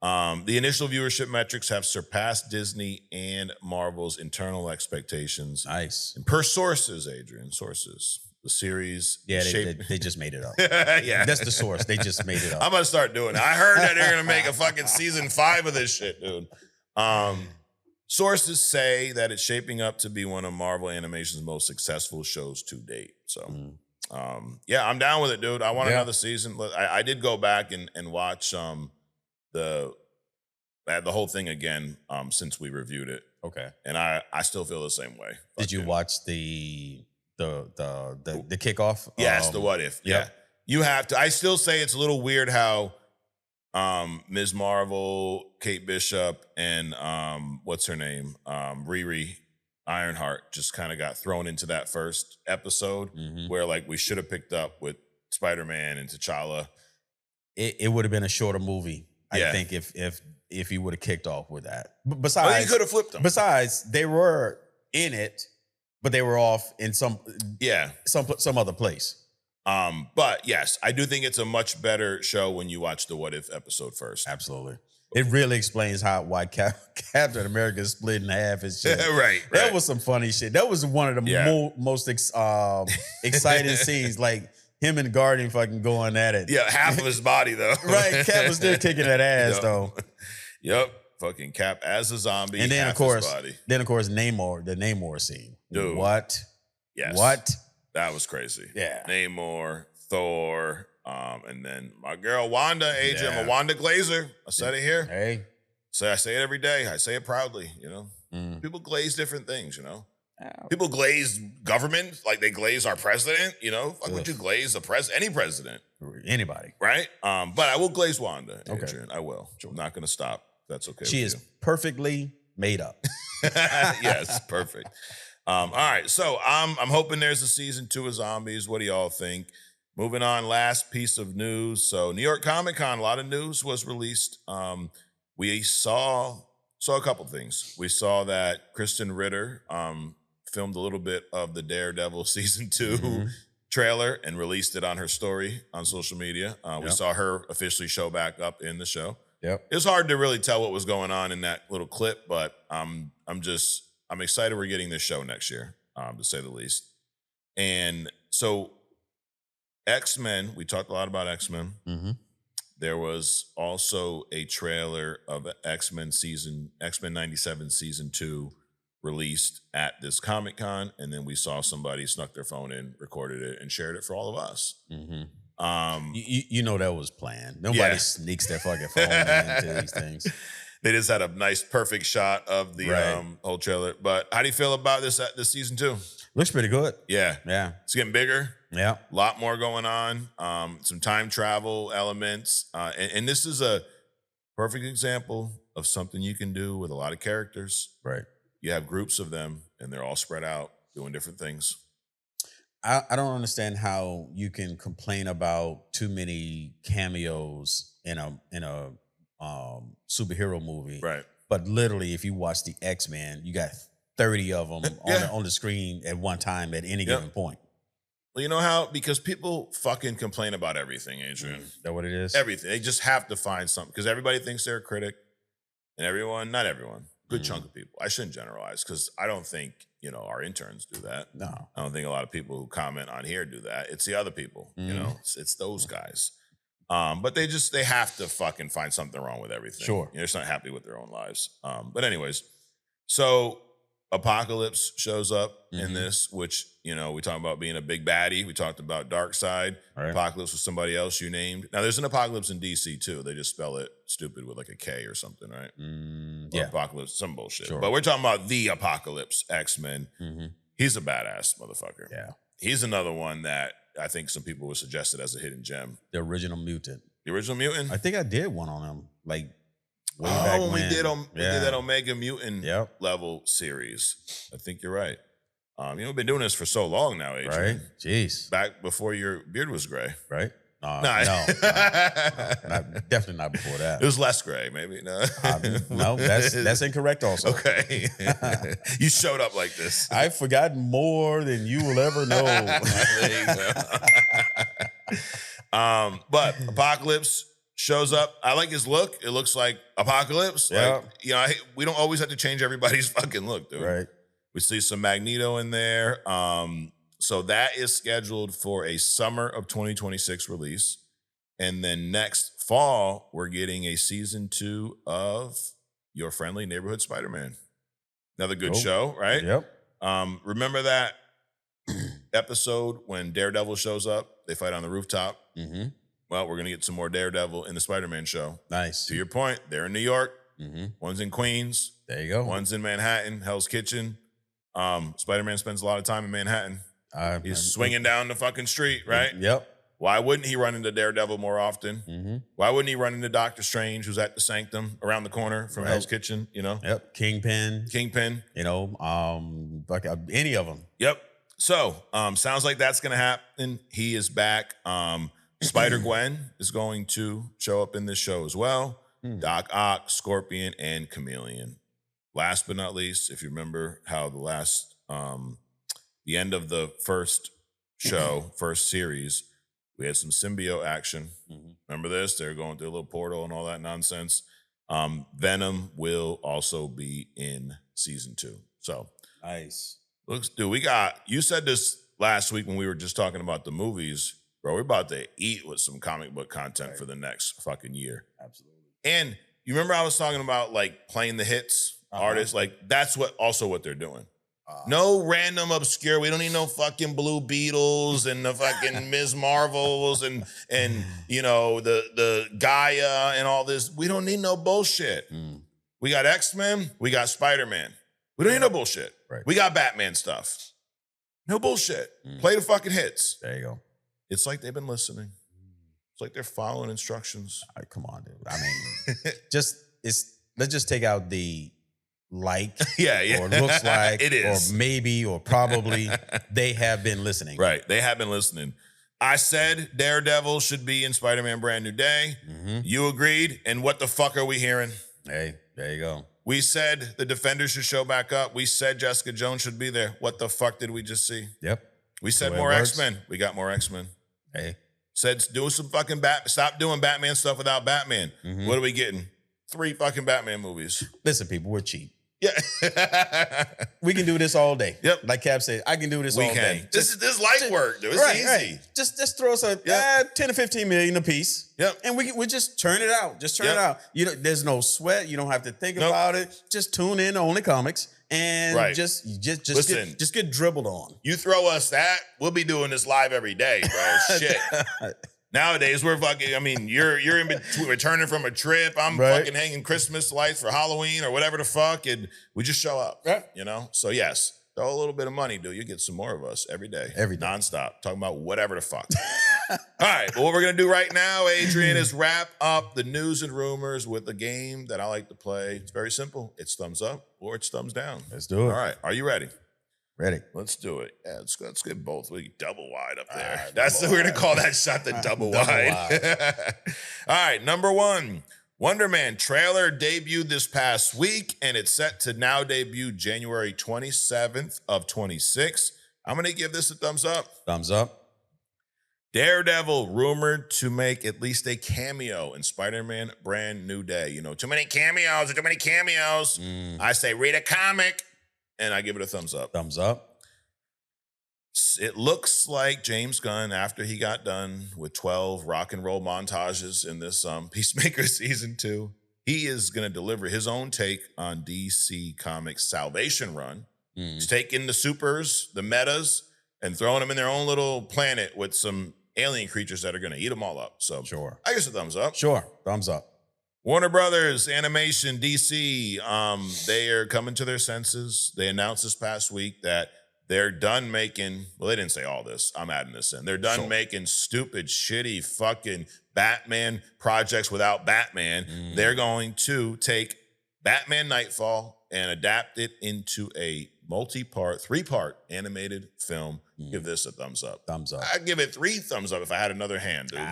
The initial viewership metrics have surpassed Disney and Marvel's internal expectations. Nice. And per sources, Adrian, the series. Yeah, they just made it up. Yeah. That's the source. They just made it up. I'm going to start doing it. I heard that they're going to make a fucking season 5 of this shit, dude. Sources say that it's shaping up to be one of Marvel Animation's most successful shows to date. So, yeah, I'm down with it, dude. I want another season. I did go back and watch the whole thing again since we reviewed it. Okay. And I still feel the same way. Did you watch the kickoff? Yes, the what if. Yeah. You have to. I still say it's a little weird how Ms. Marvel, Kate Bishop, and what's her name? Riri Ironheart just kind of got thrown into that first episode where, like, we should have picked up with Spider-Man and T'Challa. It would have been a shorter movie I think if he would have kicked off with that. But he could have flipped them. Besides, they were in it, but they were off in some other place. But yes, I do think it's a much better show when you watch the What If episode first. Absolutely. It really explains why Captain America is split in half and shit. right. That was some funny shit. That was one of the most exciting scenes. Like him and Guardian fucking going at it. Yeah, half of his body though. Right. Cap was still kicking that ass though. Yep. Fucking Cap as a zombie. And then half of course, his body. the Namor scene. Dude. What? Yes. What? That was crazy. Yeah. Namor, Thor. And then my girl Wanda, Adrian, I'm a Wanda Glazer. I said it here. Hey. So I say it every day. I say it proudly, you know. People glaze different things, you know. People glaze government, like they glaze our president, you know. Why would you glaze any president? Anybody. Right? But I will glaze Wanda, Adrian. Okay. I will. I'm not gonna stop. That's okay. She is perfectly made up. Yes, perfect. All right. So I'm hoping there's a season 2 of Zombies. What do y'all think? Moving on, last piece of news. So New York Comic Con, a lot of news was released. We saw a couple things. We saw that Kristen Ritter filmed a little bit of the Daredevil season 2 trailer and released it on her story on social media. We saw her officially show back up in the show. Yep. It's hard to really tell what was going on in that little clip, but I'm excited we're getting this show next year, to say the least. And so X-Men, we talked a lot about X-Men. There was also a trailer of X-Men 97 season 2 released at this Comic-Con, and then we saw somebody snuck their phone in, recorded it, and shared it for all of us. You know that was planned. Nobody sneaks their fucking phone into these things. They just had a nice, perfect shot of the whole trailer. But how do you feel about this season 2? Looks pretty good. Yeah. It's getting bigger. Yeah. A lot more going on. Some time travel elements. And this is a perfect example of something you can do with a lot of characters. Right. You have groups of them, and they're all spread out doing different things. I don't understand how you can complain about too many cameos in a superhero movie. Right. But literally, if you watch the X-Men, you got 30 of them on the screen at one time at any given point. Well, you know how? Because people fucking complain about everything, Adrian. Is that what it is? Everything. They just have to find something. Because everybody thinks they're a critic. And not everyone. Good chunk of people. I shouldn't generalize because I don't think, our interns do that. No. I don't think a lot of people who comment on here do that. It's the other people, it's those guys. But they have to fucking find something wrong with everything. Sure. They're just not happy with their own lives. But anyways, so Apocalypse shows up in this, which, we talked about being a big baddie. We talked about Darkseid. Right. Apocalypse was somebody else you named. Now, there's an Apocalypse in DC, too. They just spell it stupid with like a K or something, right? Or Apocalypse, some bullshit. Sure. But we're talking about the Apocalypse, X-Men. He's a badass motherfucker. Yeah. He's another one that I think some people would suggest it as a hidden gem. The original mutant. The original mutant? I think I did one on him, like way back when. We did that Omega Mutant level series. I think you're right. We've been doing this for so long now, Adrian. Right? Jeez. Back before your beard was gray. Right? No, definitely not before that. It was less gray, maybe. No, no, that's incorrect also. Okay. You showed up like this. I've forgotten more than you will ever know. But Apocalypse shows up. I like his look. It looks like Apocalypse. Yeah. Like, we don't always have to change everybody's fucking look, dude. Right. We see some Magneto in there. So that is scheduled for a summer of 2026 release. And then next fall, we're getting a season 2 of Your Friendly Neighborhood Spider-Man. Another good show, right? Yep. Remember that episode when Daredevil shows up? They fight on the rooftop. Well, we're going to get some more Daredevil in the Spider-Man show. Nice. To your point, they're in New York. One's in Queens. There you go. One's in Manhattan, Hell's Kitchen. Spider-Man spends a lot of time in Manhattan. He's swinging down the fucking street, right? Yep. Why wouldn't he run into Daredevil more often? Why wouldn't he run into Doctor Strange, who's at the Sanctum around the corner from Hell's Kitchen? Yep. Kingpin. Like any of them. Yep. So sounds like that's gonna happen. He is back. Spider-Gwen is going to show up in this show as well. Doc Ock, Scorpion, and Chameleon. Last but not least, if you remember how the end of the first show, first series, we had some symbiote action. Remember this? They're going through a little portal and all that nonsense. Venom will also be in season 2. So nice. Dude, you said this last week when we were just talking about the movies, bro. We're about to eat with some comic book content for the next fucking year. Absolutely. And you remember I was talking about like playing the hits artists? Like that's what they're doing. No random obscure. We don't need no fucking Blue Beetles and the fucking Ms. Marvels and you know the Gaia and all this. We don't need no bullshit. We got X-Men. We got Spider-Man. We don't need no bullshit. Right. We got Batman stuff. No bullshit. Play the fucking hits. There you go. It's like they've been listening. It's like they're following instructions. All right, come on, dude. I mean, let's just take out the yeah, or looks like, it is, or maybe, or probably. They have been listening, right? They have been listening. I said Daredevil should be in Spider-Man: Brand New Day. You agreed, and what the fuck are we hearing? Hey, there you go. We said the Defenders should show back up. We said Jessica Jones should be there. What the fuck did we just see? Yep. We said more X-Men. We got more X-Men. Hey. Said do some fucking stop doing Batman stuff without Batman. What are we getting? 3 fucking Batman movies. Listen, people, we're cheap. Yeah. We can do this all day. Yep. Like Cap said, I can do this all day. This is light work, dude. It's easy. Right. Just throw us 10 to 15 million a piece. Yep. And we just turn it out. Just turn it out. There's no sweat. You don't have to think about it. Just tune in to Only Comics and just Listen, get dribbled on. You throw us that, we'll be doing this live every day, bro. Shit. Nowadays, we're fucking, I mean, you're in between, returning from a trip. I'm fucking hanging Christmas lights for Halloween or whatever the fuck, and we just show up, you know? So, yes, throw a little bit of money, dude. You get some more of us every day. Nonstop. Talking about whatever the fuck. All right, but what we're going to do right now, Adrian, is wrap up the news and rumors with a game that I like to play. It's very simple. It's thumbs up or it's thumbs down. Let's do it. All right, are you ready? Ready. Let's do it. Yeah, let's get both. We double wide up there. We're gonna call that shot the double wide. All right, number 1. Wonderman trailer debuted this past week, and it's set to now debut January 27th of 26. I'm gonna give this a thumbs up. Thumbs up. Daredevil rumored to make at least a cameo in Spider-Man: Brand New Day. You know, too many cameos. I say read a comic. And I give it a thumbs up. Thumbs up. It looks like James Gunn, after he got done with 12 rock and roll montages in this Peacemaker season 2, he is going to deliver his own take on DC Comics' Salvation run. He's taking the supers, the metas, and throwing them in their own little planet with some alien creatures that are going to eat them all up. So sure, I guess a thumbs up. Sure, thumbs up. Warner Brothers, Animation, DC, they are coming to their senses. They announced this past week that they're done making, well, they didn't say all this. I'm adding this in. They're done making stupid, shitty, fucking Batman projects without Batman. They're going to take Batman Knightfall and adapt it into a multi-part, 3-part animated film. Give this a thumbs up. Thumbs up. I'd give it 3 thumbs up if I had another hand, dude.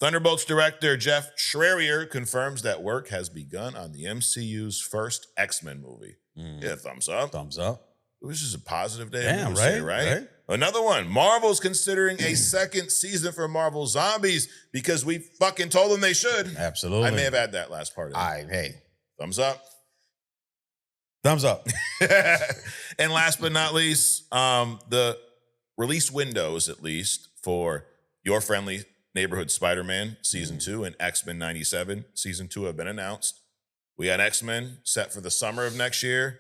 Thunderbolts director Jeff Schreier confirms that work has begun on the MCU's first X-Men movie. Yeah, thumbs up. Thumbs up. It was just a positive day. Damn, right? Another one. Marvel's considering a second season for Marvel Zombies because we fucking told them they should. Absolutely. I may have had that last part. Hey. Thumbs up. Thumbs up. And last but not least, the release windows, at least, for Your Friendly Neighborhood Spider-Man Season 2 and X-Men 97 Season 2 have been announced. We got X-Men set for the summer of next year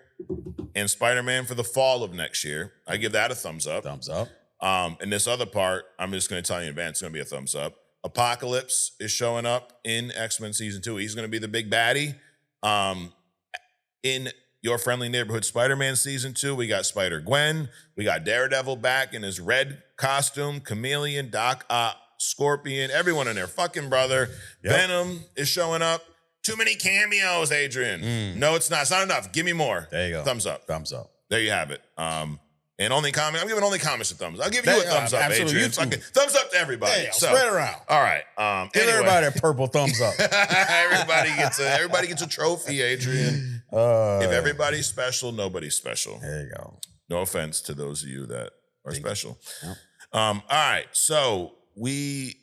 and Spider-Man for the fall of next year. I give that a thumbs up. Thumbs up. And this other part, I'm just going to tell you in advance, it's going to be a thumbs up. Apocalypse is showing up in X-Men Season 2. He's going to be the big baddie. In Your Friendly Neighborhood Spider-Man Season 2, we got Spider-Gwen. We got Daredevil back in his red costume. Chameleon, Doc Ock, Scorpion, everyone in their fucking brother. Yep. Venom is showing up. Too many cameos, Adrian. No, it's not. It's not enough. Give me more. There you go. Thumbs up. Thumbs up. There you have it. And only comment, I'm giving only comments a thumbs up. I'll give you a thumbs up, absolutely. Adrian. Thumbs up to everybody. Yeah, spread it around. All right. Give everybody a purple thumbs up. everybody gets a trophy, Adrian. If everybody's special, nobody's special. There you go. No offense to those of you that are special. Yep. All right. So we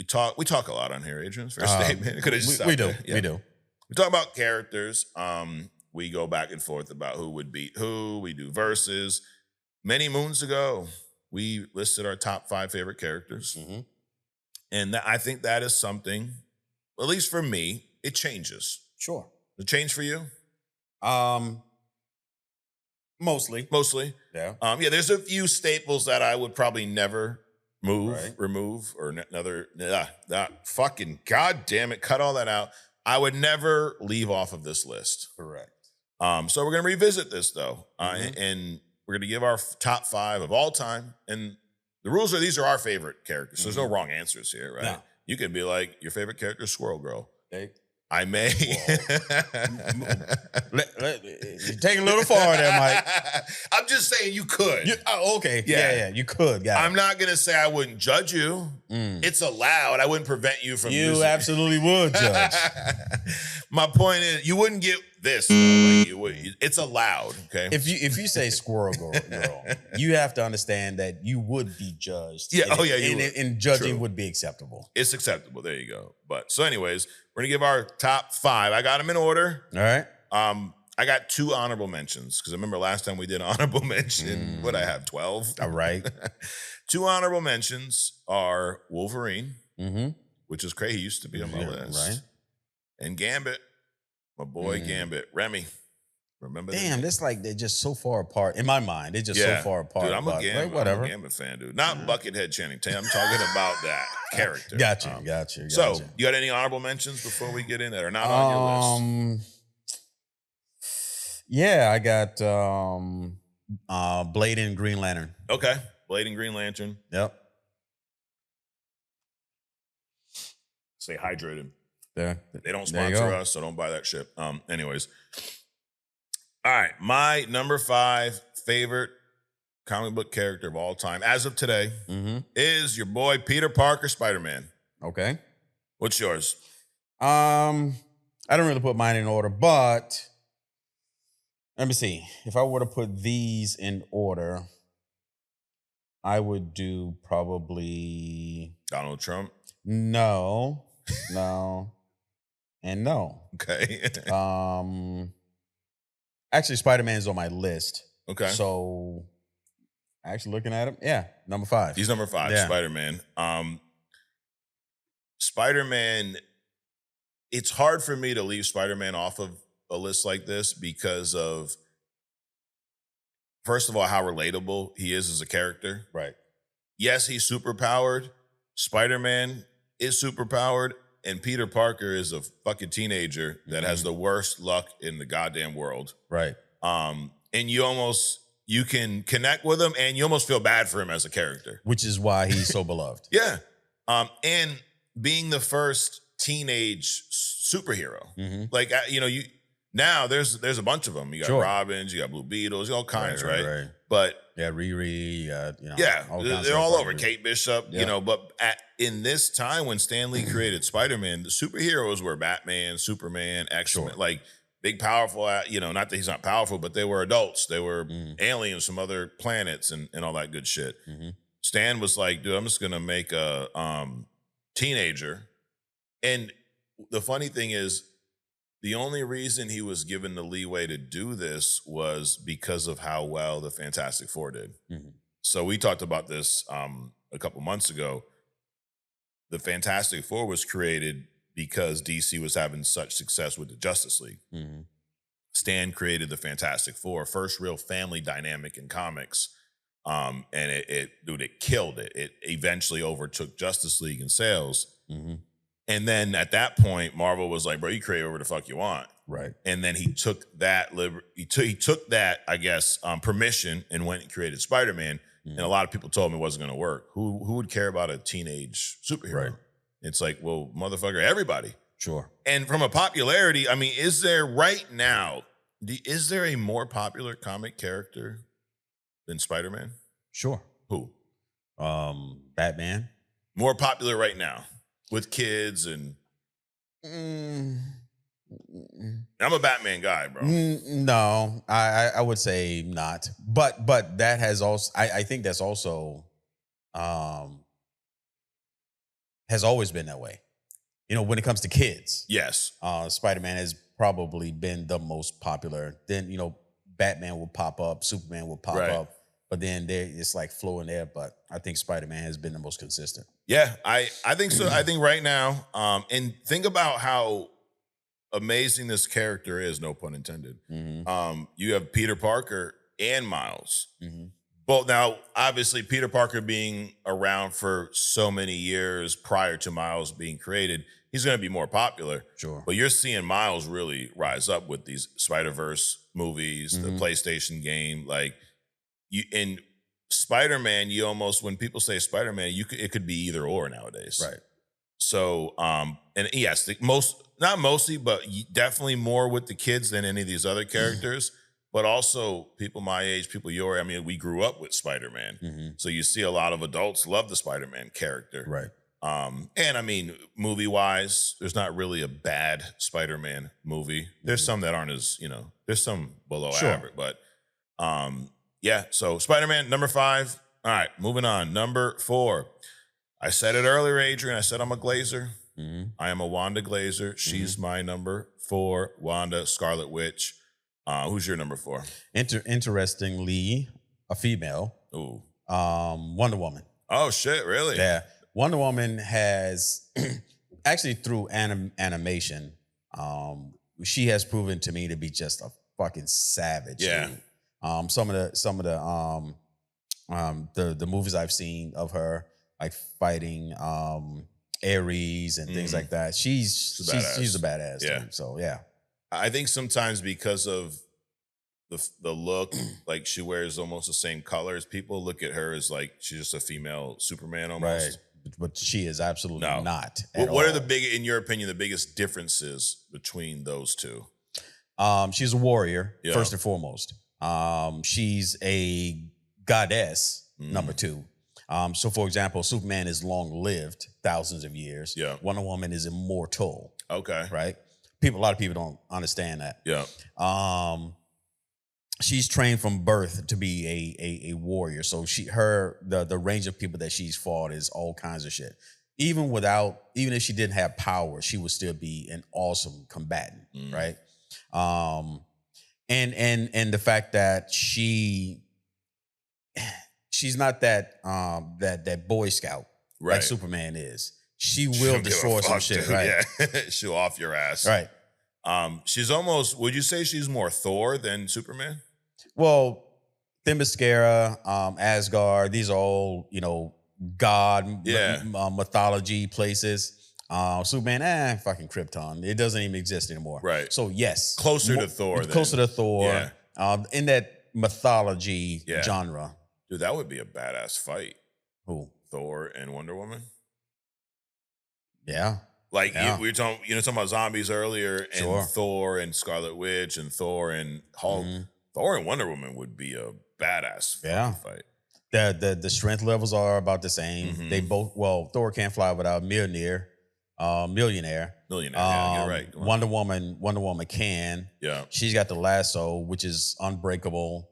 talk a lot on here, Adrian. Fair statement. We do. We talk about characters. We go back and forth about who would beat who. We do verses. Many moons ago, we listed our top 5 favorite characters. Mm-hmm. And I think that is something, at least for me, it changes. Sure. It changed for you? Mostly. Yeah. There's a few staples that I would probably never remove, or fucking goddamn it, cut all that out. I would never leave off of this list. Correct. So we're going to revisit this, though. Mm-hmm. And we're going to give our top 5 of all time. And the rules are these are our favorite characters. So there's no wrong answers here, right? No. You could be like, your favorite character is Squirrel Girl. I may. You're taking a little far there, Mike. I'm just saying you could. Okay. Yeah, you could. I'm not going to say I wouldn't judge you. It's allowed. I wouldn't prevent you from You absolutely would judge. My point is, you wouldn't get this. It's allowed, okay? If you say Squirrel Girl, you have to understand that you would be judged. Yeah. And judging would be acceptable. It's acceptable. There you go. But so anyways, we're going to give our top 5. I got them in order. All right. I got 2 honorable mentions because I remember last time we did an honorable mention. What I have, 12? All right. 2 honorable mentions are Wolverine, which is crazy. He used to be on my list. Right. And Gambit, my boy Gambit. Remy. Remember that? Damn, that's like they're just so far apart. In my mind, they're just so far apart. Dude, I'm a Gambit fan, dude. Not Buckethead Channing Tatum. I'm talking about that character. Got you. So, you got any honorable mentions before we get in that are not on your list? Yeah, I got Blade and Green Lantern. Okay. Blade and Green Lantern. Yep. Stay hydrated. There. They don't sponsor us, so don't buy that shit. Anyways. All right. My number 5 favorite comic book character of all time, as of today, is your boy Peter Parker, Spider-Man. Okay. What's yours? I don't really put mine in order, but let me see. If I were to put these in order, I would do probably Donald Trump. No, and no. Okay. Actually, Spider-Man's on my list. Okay. So, actually looking at him, yeah, number 5. He's number 5, yeah. Spider-Man. Spider-Man, it's hard for me to leave Spider-Man off of a list like this because of, first of all, how relatable he is as a character. Right. Yes, he's superpowered. Spider-Man is superpowered. And Peter Parker is a fucking teenager that has the worst luck in the goddamn world. Right. And you can connect with him and you almost feel bad for him as a character. Which is why he's so beloved. Yeah. And being the first teenage superhero. Like, now there's a bunch of them. You got Robins, you got Blue Beetles, all kinds, right? But yeah, Riri, they're all over. Kate Bishop, but in this time when Stan Lee created Spider-Man, the superheroes were Batman, Superman, X-Men, like big, powerful, not that he's not powerful, but they were adults. They were aliens from other planets and all that good shit. Stan was like, dude, I'm just going to make a teenager. And the funny thing is, the only reason he was given the leeway to do this was because of how well the Fantastic Four did. So we talked about this a couple months ago. The Fantastic Four was created because DC was having such success with the Justice League. Stan created the Fantastic Four, first real family dynamic in comics. And it killed it. It eventually overtook Justice League in sales. And then at that point, Marvel was like, bro, you create whatever the fuck you want. Right. And then he took that, I guess, permission and went and created Spider-Man. And a lot of people told him it wasn't going to work. Who would care about a teenage superhero? Right. It's like, well, motherfucker, everybody. Sure. And from a popularity, I mean, is there right now, is there a more popular comic character than Spider-Man? Sure. Who? Batman. More popular right now with kids and. I'm a Batman guy, bro. No, I would say not. But that has also I think that's also has always been that way. You know, when it comes to kids. Yes. Spider-Man has probably been the most popular. Then, you know, Batman will pop up, Superman will pop up, but then it's like flowing there. But I think Spider-Man has been the most consistent. Yeah, I think so. I think right now, and think about how amazing this character is, no pun intended. You have Peter Parker and Miles. Well, now, obviously, Peter Parker being around for so many years prior to Miles being created, he's going to be more popular. Sure. But you're seeing Miles really rise up with these Spider-Verse movies, the PlayStation game. Like, in Spider-Man, you almost, when people say Spider-Man, it could be either or nowadays. Right. So, and yes, not mostly, but definitely more with the kids than any of these other characters. But also people my age, people your age. I mean, we grew up with Spider-Man. So you see a lot of adults love the Spider-Man character. Right. And I mean, movie-wise, there's not really a bad Spider-Man movie. There's some that aren't as, there's some below average. But yeah, so Spider-Man, number 5. All right, moving on. Number 4. I said it earlier, Adrian. I said I'm a Glazer. I am a Wanda Glazer. She's my number 4. Wanda, Scarlet Witch. Who's your number 4? Interestingly, a female. Ooh. Wonder Woman. Oh, shit, really? Yeah. Wonder Woman has, actually through animation, she has proven to me to be just a fucking savage. Yeah. Dude. Some of the movies I've seen of her, like fighting Ares and things like that. She's a badass. Yeah. Dude. So yeah. I think sometimes because of the look, like she wears almost the same colors, people look at her as like she's just a female Superman almost. Right. But she is absolutely not. What are in your opinion, the biggest differences between those two? She's a warrior, first and foremost. She's a goddess, number 2. So for example, Superman is long-lived, thousands of years. Yeah. Wonder Woman is immortal. Okay. Right? A lot of people don't understand that. Yeah. She's trained from birth to be a warrior. So the range of people that she's fought is all kinds of shit. Even if she didn't have power, she would still be an awesome combatant, right? And the fact that she's not that Boy Scout like Superman is. She will destroy some shit, right? Yeah. She'll off your ass. Right. She's almost, would you say she's more Thor than Superman? Well, Themyscira, Asgard, these are all, God mythology places. Superman, fucking Krypton. It doesn't even exist anymore. Right. So yes. Closer to Thor. Closer to Thor. Yeah. In that mythology genre. Dude, that would be a badass fight. Who? Thor and Wonder Woman. Yeah. Like we were talking about zombies earlier, and Thor and Scarlet Witch and Thor and Hulk. Thor and Wonder Woman would be a badass fight. The strength levels are about the same. They both, Thor can't fly without millionaire. Yeah, you're right. Wonder Woman can. Yeah. She's got the lasso, which is unbreakable.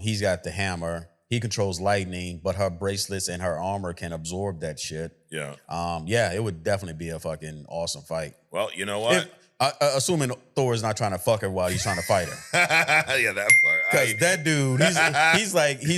He's got the hammer. He controls lightning, but her bracelets and her armor can absorb that shit. Yeah. It would definitely be a fucking awesome fight. Well, you know what? Assuming Thor is not trying to fuck her while he's trying to fight her. Yeah, that part. Because that dude, he's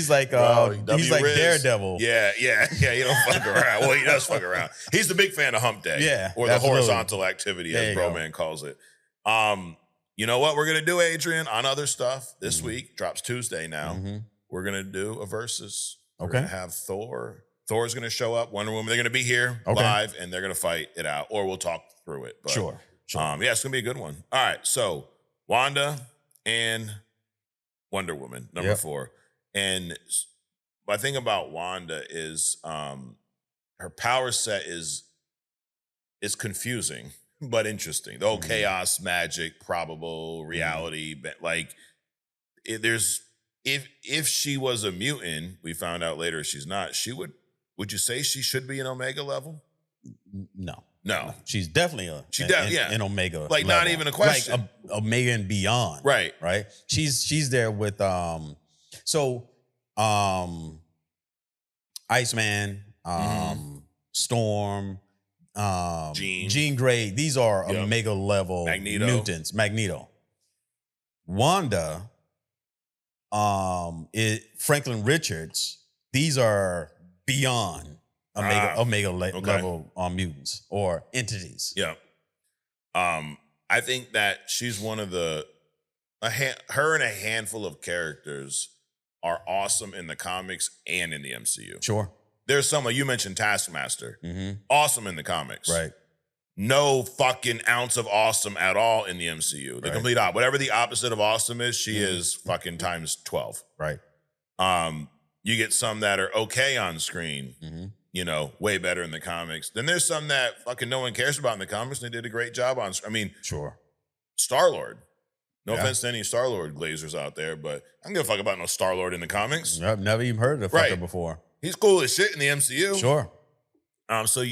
like Daredevil. Yeah. He don't fuck around. Well, he does fuck around. He's the big fan of hump day. Yeah, or the absolutely. horizontal activity, as Bro-Man calls it. You know what we're gonna do, Adrian? On other stuff this week, drops Tuesday now. We're gonna do a versus. We're gonna have Thor. Thor's gonna show up. Wonder Woman. They're gonna be here live, and they're gonna fight it out, or we'll talk through it. But, Sure. It's gonna be a good one. All right, so Wanda and Wonder Woman, number 4. And my thing about Wanda is her power set is confusing but interesting. The whole chaos, magic, probable, reality, but like there's if she was a mutant, we found out later she's not. Would you say she should be an Omega level? No. She's definitely an Omega. Like level. not even a question. Like Omega and beyond. Right. She's there with Iceman, Storm, Jean Grey. These are Omega level mutants. Magneto. Wanda, Franklin Richards. These are beyond Omega level mutants or entities. Yeah. I think that she's one of her and a handful of characters are awesome in the comics and in the MCU. Sure. There's some, you mentioned Taskmaster. Awesome in the comics. Right. No fucking ounce of awesome at all in the MCU. The complete opposite. Whatever the opposite of awesome is, she is fucking times 12. Right. You get some that are okay on screen, way better in the comics. Then there's some that fucking no one cares about in the comics, and they did a great job on screen. I mean, sure. Star-Lord. No offense to any Star-Lord glazers out there, but I don't give a fuck about no Star-Lord in the comics. I've never even heard of the fucker before. He's cool as shit in the MCU. Sure. So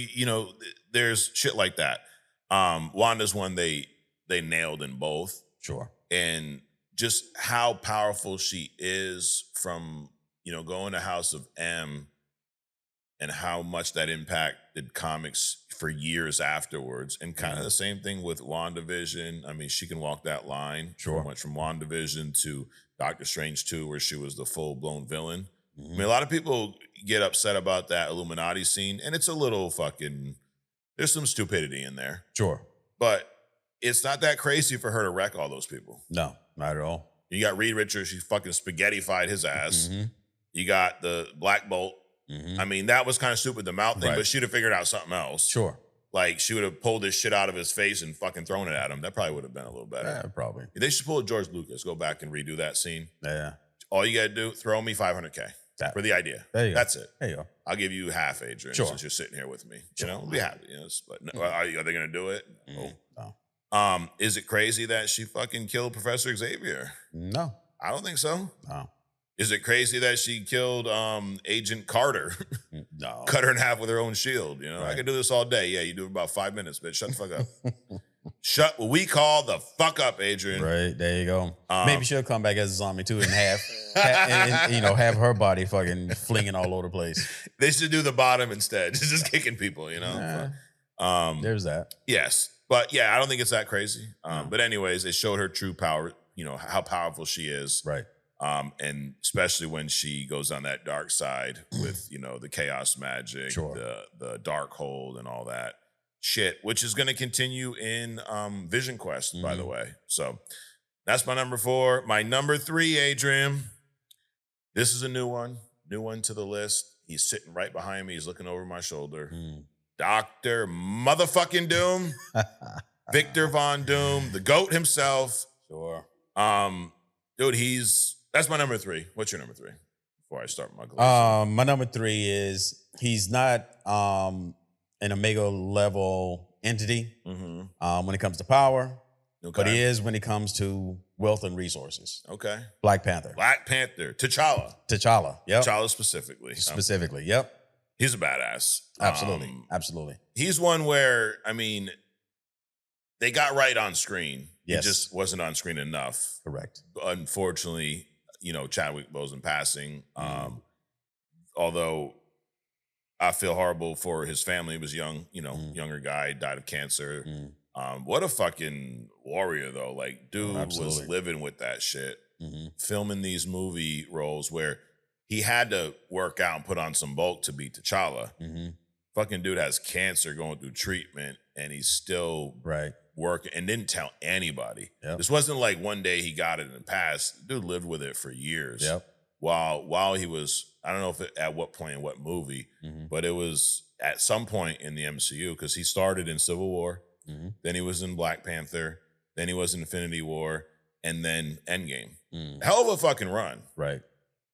there's shit like that. Wanda's one they nailed in both. Sure. And just how powerful she is from, going to House of M and how much that impacted comics for years afterwards. And kind of the same thing with WandaVision. I mean, she can walk that line. Sure. Went from WandaVision to Doctor Strange 2, where she was the full-blown villain. I mean, a lot of people get upset about that Illuminati scene, and it's a little fucking, there's some stupidity in there. Sure. But it's not that crazy for her to wreck all those people. No, not at all. You got Reed Richards, she fucking spaghettified his ass. You got the Black Bolt. I mean, that was kind of stupid, the mouth thing, but she'd have figured out something else. Sure. Like, she would have pulled this shit out of his face and fucking thrown it at him. That probably would have been a little better. Yeah, probably. They should pull George Lucas, go back and redo that scene. Yeah. All you got to do, throw me $500K for the idea. There you go. That's it. There you go. I'll give you half, Adrian, since you're sitting here with me. We'll be happy. But are they going to do it? No. Is it crazy that she fucking killed Professor Xavier? No. I don't think so. No. Is it crazy that she killed Agent Carter? No. Cut her in half with her own shield. I could do this all day. Yeah, you do it about 5 minutes, bitch. Shut the fuck up. Shut what we call the fuck up, Adrian. Right, there you go. Maybe she'll come back as a zombie too and have her body fucking flinging all over the place. They should do the bottom instead. Just kicking people, There's that. Yes. But yeah, I don't think it's that crazy. But anyways, it showed her true power, how powerful she is. Right. And especially when she goes on that dark side with, the chaos magic, the dark hold and all that shit, which is going to continue in Vision Quest, by the way. So that's my number 4. My number 3, Adrian. This is a new one to the list. He's sitting right behind me. He's looking over my shoulder. Dr. Motherfucking Doom. Victor Von Doom, the GOAT himself. Sure. Dude, that's my number 3. What's your number 3? Before I start my glass. My number 3 is he's not an Omega level entity when it comes to power, but he is when it comes to wealth and resources. Okay. Black Panther. T'Challa. Yep. T'Challa specifically. Yep. He's a badass. Absolutely. He's one where, they got right on screen. Yes. He just wasn't on screen enough. Correct. Unfortunately, Chadwick Boseman passing. Although I feel horrible for his family. He was young, younger guy, died of cancer. What a fucking warrior, though. Like, dude was living with that shit. Filming these movie roles where he had to work out and put on some bulk to beat T'Challa. Fucking dude has cancer, going through treatment, and he's still working and didn't tell anybody. This wasn't like one day he got it and passed. Dude lived with it for years. While he was, I don't know at what point in what movie, but it was at some point in the MCU, because he started in Civil War, then he was in Black Panther, then he was in Infinity War, and then Endgame. Hell of a fucking run. Right.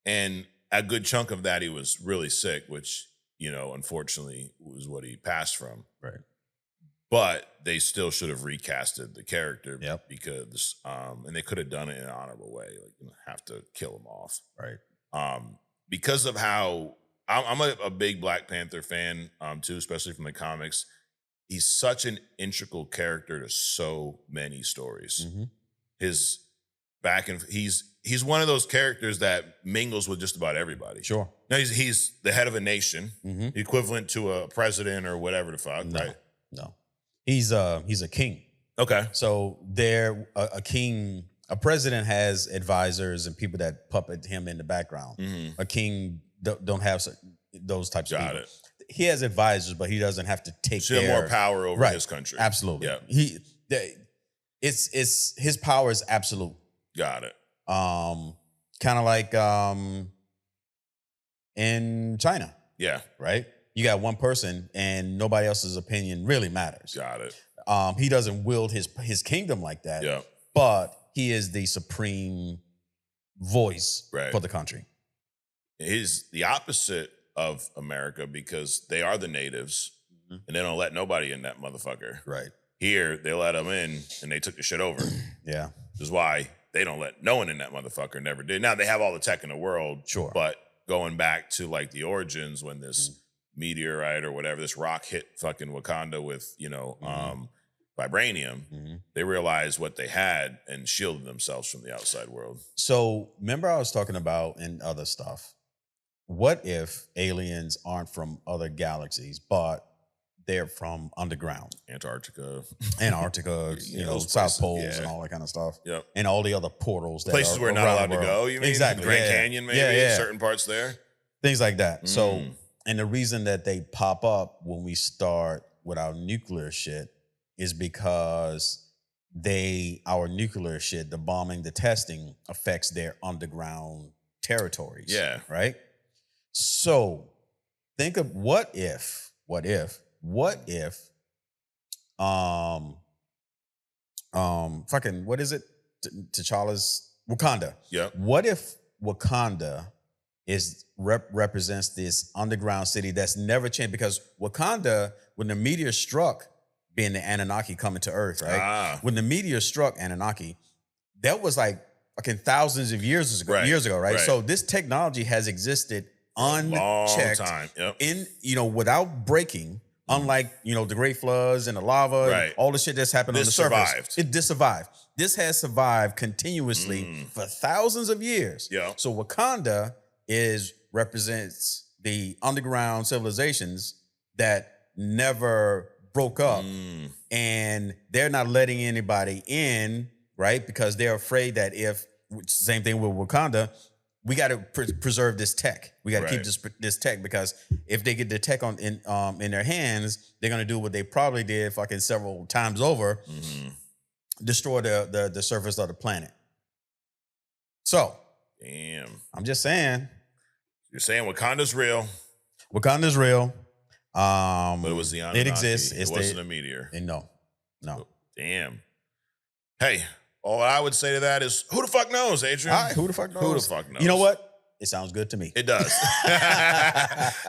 And a good chunk of that he was really sick, which, unfortunately was what he passed from. Right. But they still should have recasted the character because, and they could have done it in an honorable way. Like, you don't have to kill him off, right? Because of how I'm a big Black Panther fan, too, especially from the comics. He's such an integral character to so many stories. Mm-hmm. His he's one of those characters that mingles with just about everybody. Sure. Now he's the head of a nation, equivalent to a president or whatever the fuck, right? No. He's a king. Okay. So a president has advisors and people that puppet him in the background. Mm-hmm. A king don't have those types of people. Got it. He has advisors, but he doesn't have to take so more power over his country. Absolutely. Yeah. It's his power is absolute. Got it. Kind of like in China. Yeah. Right? You got one person and nobody else's opinion really matters. Got it. He doesn't wield his kingdom like that. Yeah. But he is the supreme voice right. for the country. He's the opposite of America because they are the natives and they don't let nobody in that motherfucker. Right. Here, they let them in and they took the shit over. Yeah. Which is why they don't let no one in that motherfucker, never did. Now, they have all the tech in the world. Sure. But going back to like the origins when this meteorite or whatever, this rock hit fucking Wakanda with, vibranium, they realized what they had and shielded themselves from the outside world. So remember I was talking about in other stuff, what if aliens aren't from other galaxies, but they're from underground? Antarctica, South Poles and all that kind of stuff. Yep. And all the other portals that places we're not allowed to go, you mean? Exactly. Grand Canyon, maybe, certain parts there. Things like that. So, and the reason that they pop up when we start with our nuclear shit is because our nuclear shit, the bombing, the testing affects their underground territories. Yeah. Right? So think of what if what is it? T'Challa's Wakanda. Yeah. What if Wakanda represents this underground city that's never changed? Because Wakanda, when the meteor struck, being the Anunnaki coming to Earth, right? When the meteor struck Anunnaki, that was like fucking thousands of years ago, right? So this technology has existed unchecked, long time. Yep. without breaking. Unlike the Great Floods and the lava, and all the shit that's happened on the surface, this survived. This has survived continuously for thousands of years. Yeah. So Wakanda represents the underground civilizations that never broke up, and they're not letting anybody in, right? Because they're afraid that same thing with Wakanda, we got to preserve this tech. We got to keep this tech, because if they get the tech in their hands, they're gonna do what they probably did fucking several times over, destroy the surface of the planet. So, damn, I'm just saying. You're saying Wakanda's real. Wakanda's real. But it was the Anunnaki. It exists. It wasn't a meteor. And no. Damn. Hey, all I would say to that is, who the fuck knows, Adrian? All right, who the fuck knows? Who the fuck knows? You know what? It sounds good to me. It does.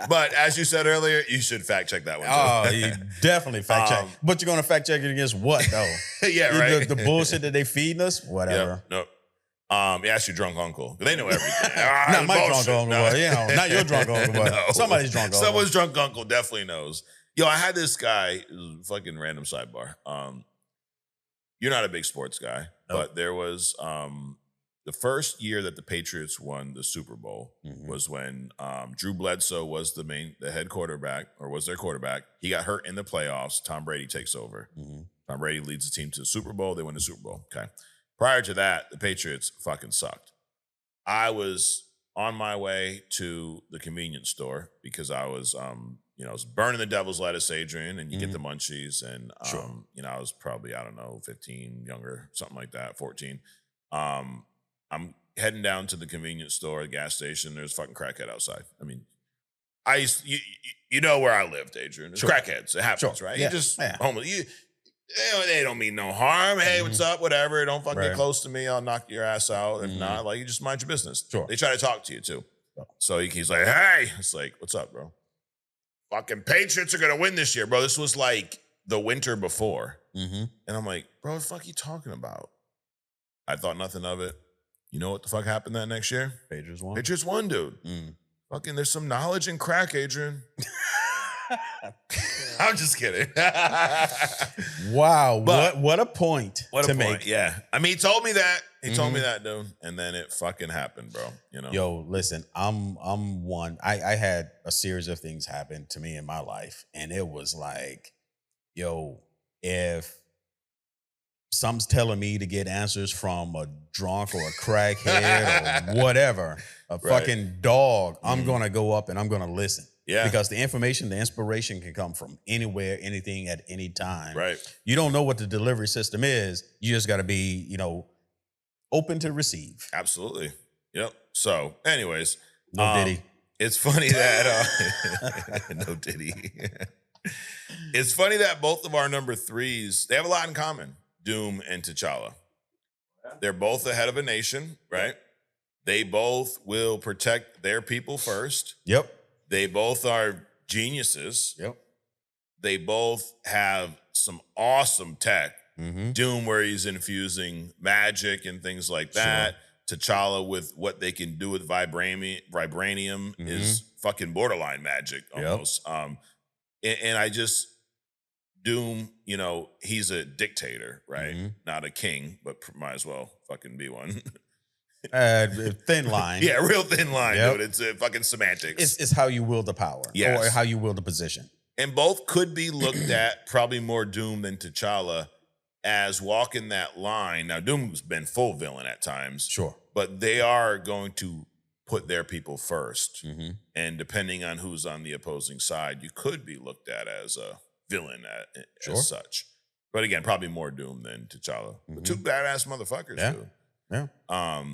But as you said earlier, you should fact check that one too. Oh, you definitely fact check. But you're going to fact check it against what, though? Yeah, right. The bullshit that they feeding us? Whatever. Yep. Nope. Ask your drunk uncle. They know everything. Not my drunk uncle, but, not your drunk uncle, but No. somebody's drunk uncle. Someone's drunk uncle definitely knows. Yo, I had this guy, fucking random sidebar. You're not a big sports guy, but there was the first year that the Patriots won the Super Bowl was when Drew Bledsoe was the head quarterback, or was their quarterback. He got hurt in the playoffs. Tom Brady takes over. Tom Brady leads the team to the Super Bowl. They win the Super Bowl. Okay. Prior to that, the Patriots fucking sucked. I was on my way to the convenience store because I was, I was burning the devil's lettuce, Adrian, and you get the munchies. And, I was probably, 15, younger, something like that, 14. I'm heading down to the convenience store, the gas station. There's a fucking crackhead outside. I mean, you know where I lived, Adrian. There's crackheads. It happens, right? Yeah. You just homeless. They don't mean no harm. Hey, what's up? Whatever. Don't fucking get close to me. I'll knock your ass out. If not, you just mind your business. Sure. They try to talk to you too. So he's like, hey. It's like, what's up, bro? Fucking Patriots are going to win this year, bro. This was like the winter before. Mm-hmm. And I'm like, bro, what the fuck are you talking about? I thought nothing of it. You know what the fuck happened that next year? Patriots won. Patriots won, dude. Mm. Fucking, there's some knowledge in crack, Adrian. I'm just kidding. Wow, But- what a point What to a point. make. Yeah. I mean, he told me that. He told me that, dude. And then it fucking happened, bro. You know? Yo, listen, I'm one. I had a series of things happen to me in my life, and it was like, yo, if someone's telling me to get answers from a drunk or a crackhead or whatever, a fucking dog, I'm gonna go up and I'm gonna listen. Yeah. Because the information, the inspiration can come from anywhere, anything at any time. Right. You don't know what the delivery system is. You just got to be, open to receive. Absolutely. Yep. So, anyways. No Diddy. It's funny that no Diddy. It's funny that both of our number threes, they have a lot in common. Doom and T'Challa. They're both the head of a nation, right? They both will protect their people first. Yep. They both are geniuses. Yep. They both have some awesome tech. Mm-hmm. Doom, where he's infusing magic and things like that. T'Challa with what they can do with vibranium is fucking borderline magic almost. And I just, Doom, he's a dictator, right? Mm-hmm. Not a king, but might as well fucking be one. Thin line. Yeah, real thin line, Yep. dude. It's fucking semantics. It's how you wield the power. Yes. Or how you wield the position. And both could be looked at, probably more Doom than T'Challa, as walking that line. Now, Doom's been full villain at times. Sure. But they are going to put their people first. Mm-hmm. And depending on who's on the opposing side, you could be looked at as a villain as such. But again, probably more Doom than T'Challa. But two badass motherfuckers, dude. Yeah. All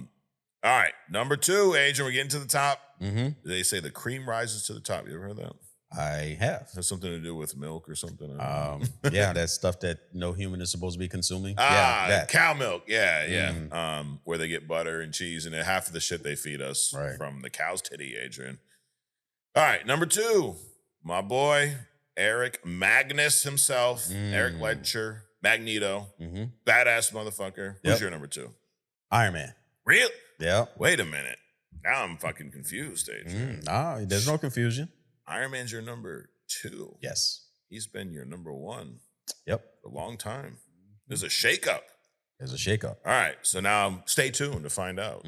right, number 2, Adrian, we're getting to the top. Mm-hmm. They say the cream rises to the top. You ever heard that? I have. Has something to do with milk or something? Yeah, that stuff that no human is supposed to be consuming. That. Cow milk. Yeah. Where they get butter and cheese, and half of the shit they feed us from the cow's titty, Adrian. All right, number 2, my boy, Eric Magnus himself, Eric Ledger, Magneto, badass motherfucker. Who's your number 2? Iron Man. Real? Yeah. Wait a minute. Now I'm fucking confused, Adrian. No, there's no confusion. Iron Man's your number 2. Yes. He's been your number 1. Yep. For a long time. There's a shakeup. There's a shakeup. All right. So now stay tuned to find out.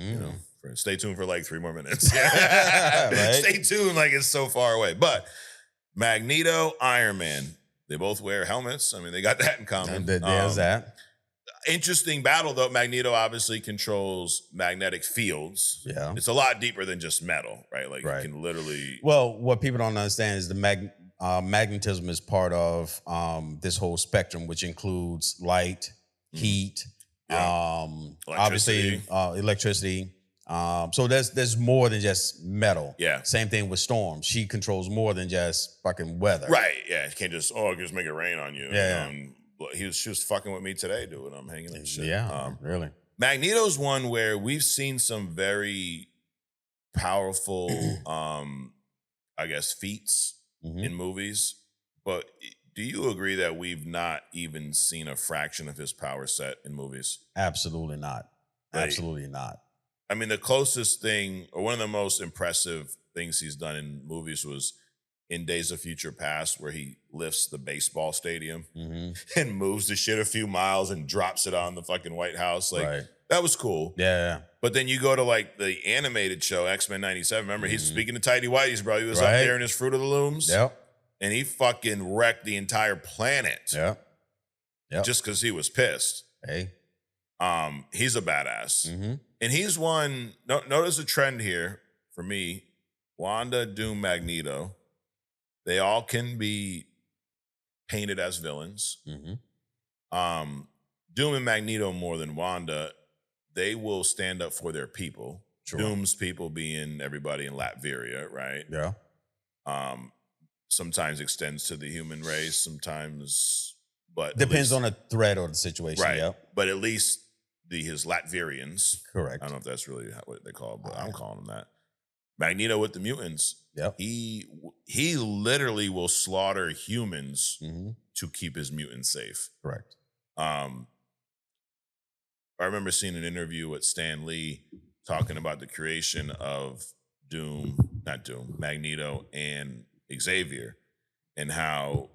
Stay tuned for like 3 more minutes. Right? Stay tuned like it's so far away. But Magneto, Iron Man, they both wear helmets. I mean, they got that in common. There's that. Interesting battle, though. Magneto obviously controls magnetic fields. Yeah. It's a lot deeper than just metal, right? Like you can literally... Well, what people don't understand is the magnetism is part of this whole spectrum, which includes light, heat, obviously electricity. So there's more than just metal. Yeah. Same thing with Storm. She controls more than just fucking weather. Right. Yeah. You can't just make it rain on you. Yeah. She was fucking with me today, dude. I'm hanging and shit. Yeah. Really. Magneto's one where we've seen some very powerful, I guess, feats in movies. But do you agree that we've not even seen a fraction of his power set in movies? Absolutely not. Absolutely not. I mean, the closest thing, or one of the most impressive things he's done in movies was in Days of Future Past, where he lifts the baseball stadium and moves the shit a few miles and drops it on the fucking White House. Like, that was cool. Yeah. But then you go to like the animated show, X-Men 97. Remember, he's speaking to Tidy Whities, bro. He was up there in his Fruit of the Looms. Yep. And he fucking wrecked the entire planet. Yep. Just because he was pissed. Hey. He's a badass. And he's one, notice a trend here for me. Wanda, Doom, Magneto. They all can be painted as villains. Doom and Magneto more than Wanda, they will stand up for their people. Sure. Doom's people being everybody in Latveria, right? Yeah. Sometimes extends to the human race, sometimes, but depends on the threat or the situation. Right. Yep. But at least his Latvians. Correct. I don't know if that's really what they call it, but I'm calling them that. Magneto with the mutants. Yep. He literally will slaughter humans Mm-hmm. to keep his mutants safe. Correct. I remember seeing an interview with Stan Lee talking about the creation of Magneto and Xavier, and how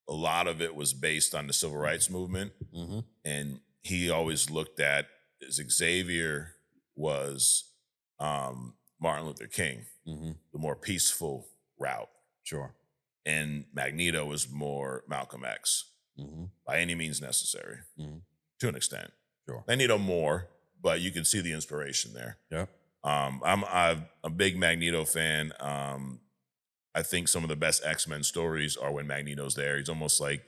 a lot of it was based on the civil rights movement. Mm-hmm. And he always looked at Xavier was Martin Luther King, Mm-hmm. the more peaceful route. Sure. And Magneto was more Malcolm X, Mm-hmm. by any means necessary, Mm-hmm. to an extent. Sure. Magneto more, but you can see the inspiration there. Yep. I'm a big Magneto fan. I think some of the best X-Men stories are when Magneto's there. He's almost like,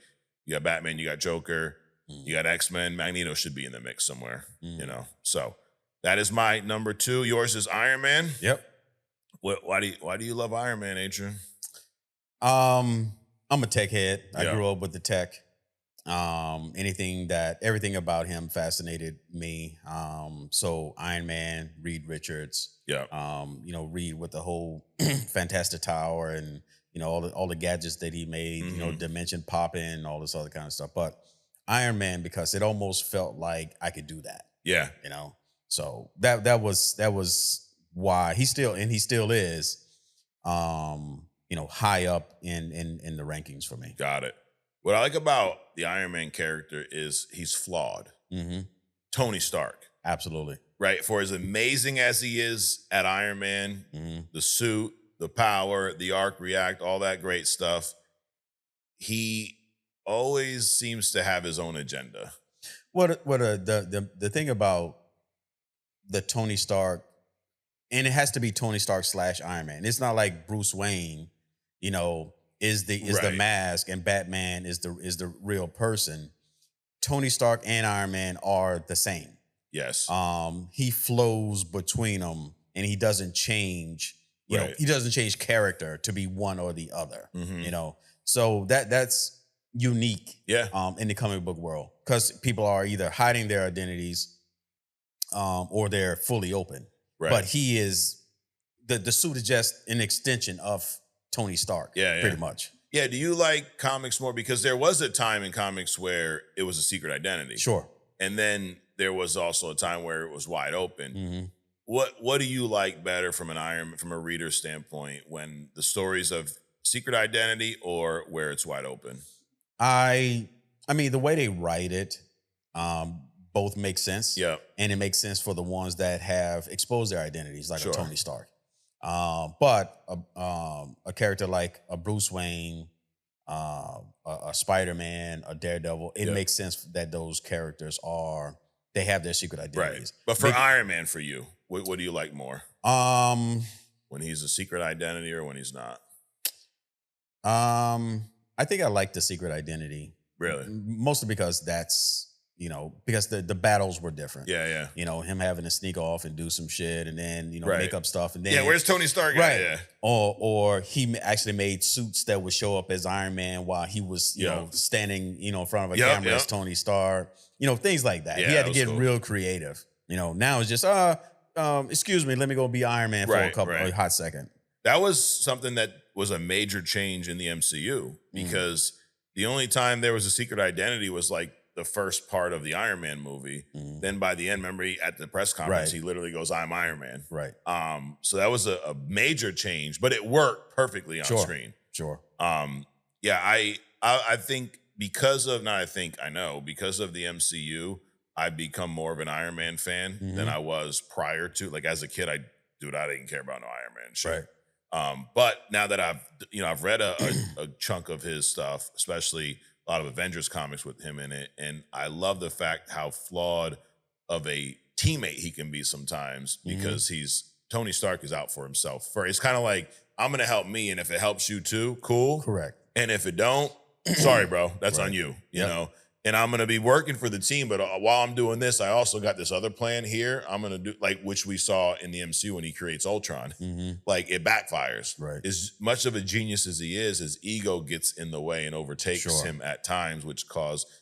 you got Batman, you got Joker, you got X-Men. Magneto should be in the mix somewhere, you know. So that is my number 2. Yours is Iron Man. Yep. Why do you love Iron Man, Adrian? I'm a tech head. I Yeah. grew up with the tech. Everything about him fascinated me. So Iron Man, Reed Richards, Yeah. Reed with the whole Fantastic Tower and, all the gadgets that he made, dimension popping, all this other kind of stuff. But Iron Man, because it almost felt like I could do that, Yeah. So that was why he still is, high up in the rankings for me. Got it. What I like about the Iron Man character is he's flawed. Mm-hmm. Tony Stark. Absolutely. Right? For as amazing as he is at Iron Man, Mm-hmm. the suit, the power, the arc react, all that great stuff, he always seems to have his own agenda. The thing about the Tony Stark, and it has to be Tony Stark / Iron Man. It's not like Bruce Wayne, is the Right. mask and Batman is the real person. Tony Stark and Iron Man are the same. Yes. He flows between them, and he doesn't change. Right. He doesn't change character to be one or the other. Mhm. So that's unique. Yeah. In the comic book world, because people are either hiding their identities, or they're fully open. Right. But he is the suit is just an extension of Tony Stark. Yeah. Pretty much. Yeah. Do you like comics more? Because there was a time in comics where it was a secret identity. Sure. And then there was also a time where it was wide open. Mm-hmm. What do you like better from a reader standpoint, when the stories of secret identity or where it's wide open? I mean, the way they write it, both make sense. Yeah. And it makes sense for the ones that have exposed their identities, like Sure. a Tony Stark. But a character like a Bruce Wayne, a Spider-Man, a Daredevil, it Yeah. makes sense that those characters they have their secret identities. Right. But for Iron Man, for you, what do you like more? When he's a secret identity or when he's not? I think I like the secret identity. Really? Mostly because because the battles were different. Yeah. Him having to sneak off and do some shit and then, Right. make up stuff. And then, Yeah, where's Tony Stark? Right. Yeah. Or he actually made suits that would show up as Iron Man while he was, standing, in front of a camera as Tony Stark. Things like that. Yeah, He had that to was get cool. real creative. Now it's just, excuse me, let me go be Iron Man for a hot second. That was something that was a major change in the MCU, because the only time there was a secret identity was like the first part of the Iron Man movie. Then by the end, remember at the press conference, he literally goes, "I'm Iron Man." Right. So that was a major change, but it worked perfectly on screen. Sure. I think because of because of the MCU, I've become more of an Iron Man fan than I was prior to. Like as a kid, I didn't care about no Iron Man shit. Right. But now that I've read a chunk of his stuff, especially a lot of Avengers comics with him in it, and I love the fact how flawed of a teammate he can be sometimes, because Tony Stark is out for himself. It's kind of like, I'm gonna help me, and if it helps you too, cool. Correct. And if it don't, sorry, bro, that's on you. You know. And I'm gonna be working for the team, but while I'm doing this, I also got this other plan here. I'm gonna do which we saw in the MCU when he creates Ultron. Like it backfires. Right. As much of a genius as he is, his ego gets in the way and overtakes him at times, which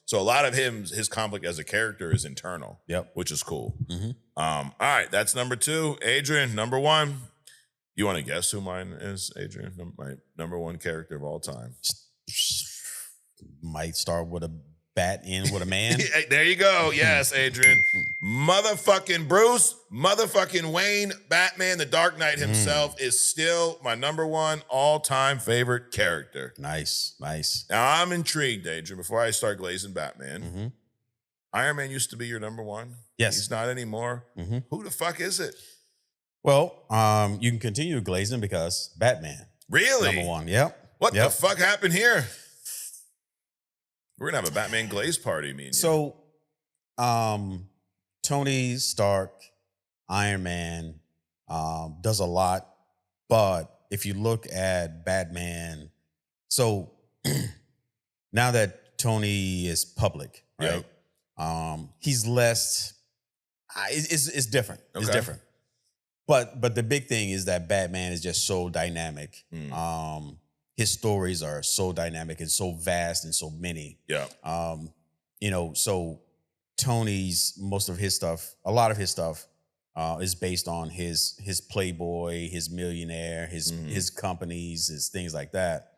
so a lot of his conflict as a character is internal. Yep. Which is cool. All right, that's number 2. Adrian, number 1. You want to guess who mine is, Adrian? My number one character of all time. Might start with a bat, end with a man. There you go. Yes, Adrian. Motherfucking Bruce, motherfucking Wayne, Batman, the Dark Knight himself is still my number one all-time favorite character. Nice. Now, I'm intrigued, Adrian, before I start glazing Batman. Iron Man used to be your number one. Yes. He's not anymore. Who the fuck is it? Well, you can continue glazing because Batman. Really? Number one, yep. What the fuck happened here? We're going to have a Batman glaze party, me and you. So, Tony Stark, Iron Man, does a lot. But if you look at Batman, so now that Tony is public, right? He's less, it's different. Okay. It's different. But the big thing is that Batman is just so dynamic. His stories are so dynamic and so vast and so many. Yeah. So Tony's, most of his stuff, a lot of his stuff is based on his Playboy, his millionaire, his companies, his things like that.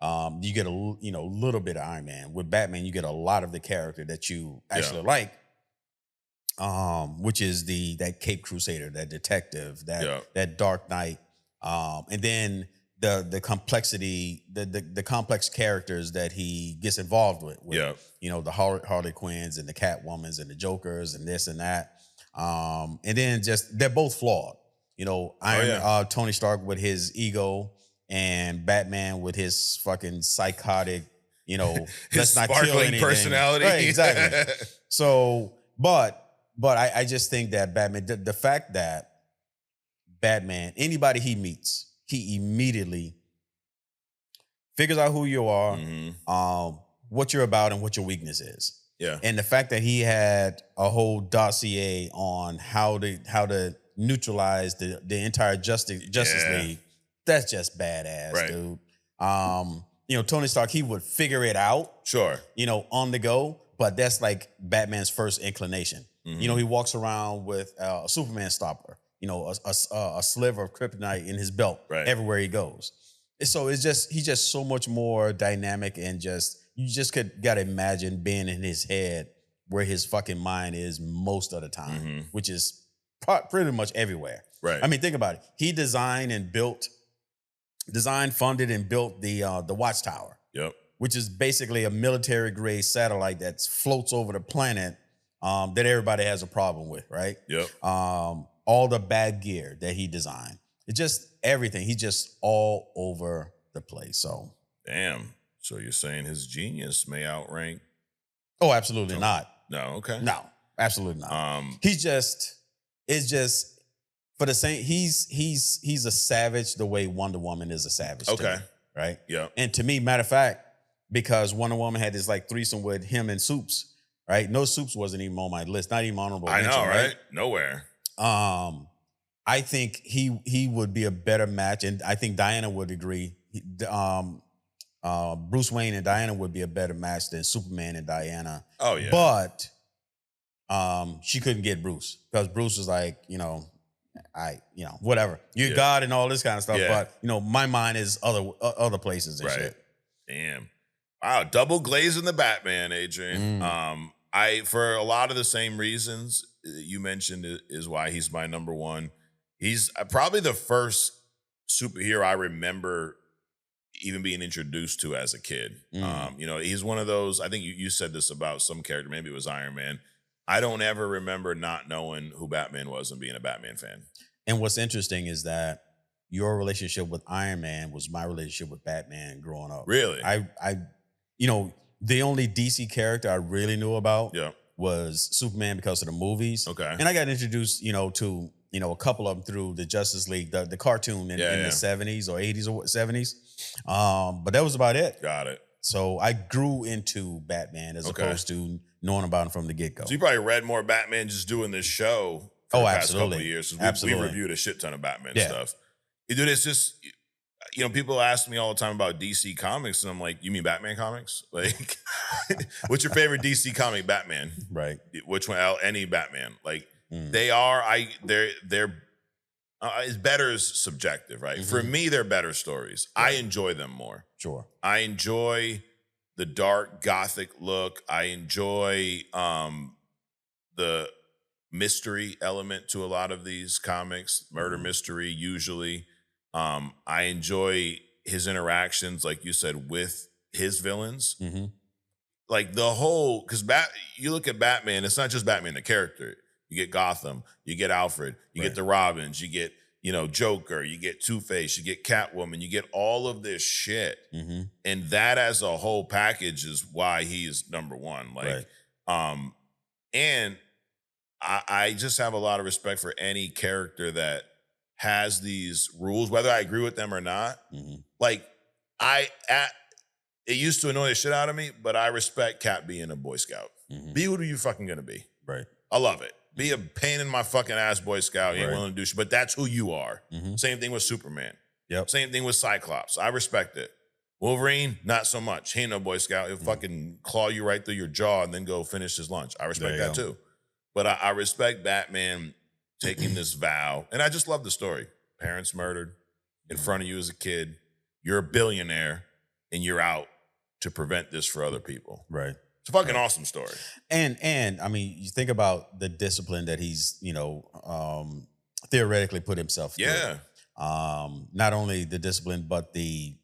You get a little bit of Iron Man. With Batman, you get a lot of the character that you actually like. Which is that Cape Crusader, that detective, that Dark Knight, and then the complexity, the complex characters that he gets involved with. The Harley Quinns and the Catwomans and the Jokers and this and that, and then just they're both flawed. Tony Stark with his ego and Batman with his fucking psychotic, his sparkling personality. Right, exactly. So, But I just think that Batman, the fact that Batman, anybody he meets, he immediately figures out who you are, what you're about, and what your weakness is. Yeah. And the fact that he had a whole dossier on how to neutralize the entire Justice League, that's just badass, dude. Tony Stark, he would figure it out. Sure. On the go, but that's like Batman's first inclination. He walks around with a Superman stopper, a sliver of kryptonite in his belt everywhere he goes. So he's just so much more dynamic and you just gotta imagine being in his head where his fucking mind is most of the time, which is pretty much everywhere. Right. I mean, think about it. He designed, funded, and built the Watchtower. Yep. Which is basically a military grade satellite that floats over the planet. That everybody has a problem with, right? Yep. All the bad gear that he designed. It's just everything. He's just all over the place. So, damn. So you're saying his genius may outrank? Oh, absolutely not. No. Okay. No, absolutely not. It's just for the same. He's a savage the way Wonder Woman is a savage. Okay. To me, right. Yeah. And to me, matter of fact, because Wonder Woman had this like threesome with him and Soups. Right, no, Soups wasn't even on my list, not even honorable mention. I know, right? Nowhere. I think he would be a better match, and I think Diana would agree. Bruce Wayne and Diana would be a better match than Superman and Diana. Oh yeah, but she couldn't get Bruce because Bruce was like, whatever, you're God and all this kind of stuff. Yeah. But my mind is other places and shit. Damn, wow, double glazing the Batman, Adrian. For a lot of the same reasons you mentioned is why he's my number one. He's probably the first superhero I remember even being introduced to as a kid. He's one of those, I think you said this about some character, maybe it was Iron Man. I don't ever remember not knowing who Batman was and being a Batman fan. And what's interesting is that your relationship with Iron Man was my relationship with Batman growing up. Really? The only DC character I really knew about was Superman because of the movies. Okay. And I got introduced, to, a couple of them through the Justice League, the cartoon in the 70s or 80s or 70s. But that was about it. Got it. So I grew into Batman as opposed to knowing about him from the get-go. So you probably read more Batman just doing this show for the past couple of years. We reviewed a shit ton of Batman stuff. Dude, it's just... people ask me all the time about DC Comics, and I'm like, you mean Batman comics? Like, what's your favorite DC comic? Batman. Right. Which one? Any Batman. Like, they're It's better is subjective, right? For me, they're better stories. I enjoy them more. Sure. I enjoy the dark gothic look. I enjoy the mystery element to a lot of these comics, murder mystery usually. I enjoy his interactions, like you said, with his villains. Like the whole, because you look at Batman, it's not just Batman the character. You get Gotham, you get Alfred, you get the Robins, you get, Joker, you get Two-Face, you get Catwoman, you get all of this shit. And that as a whole package is why he is number one. Like, and I just have a lot of respect for any character that has these rules, whether I agree with them or not. Like, it used to annoy the shit out of me, but I respect Cap being a Boy Scout. Be who you fucking gonna be. Right. I love it. Be a pain in my fucking ass Boy Scout. You ain't willing to do shit, but that's who you are. Same thing with Superman. Yep. Same thing with Cyclops. I respect it. Wolverine, not so much. He ain't no Boy Scout. He'll fucking claw you right through your jaw and then go finish his lunch. I respect that too. But I respect Batman taking this vow. And I just love the story. Parents murdered in front of you as a kid. You're a billionaire and you're out to prevent this for other people. Right. It's a fucking awesome story. And I mean, you think about the discipline that he's, theoretically put himself through. Yeah. Not only the discipline, but that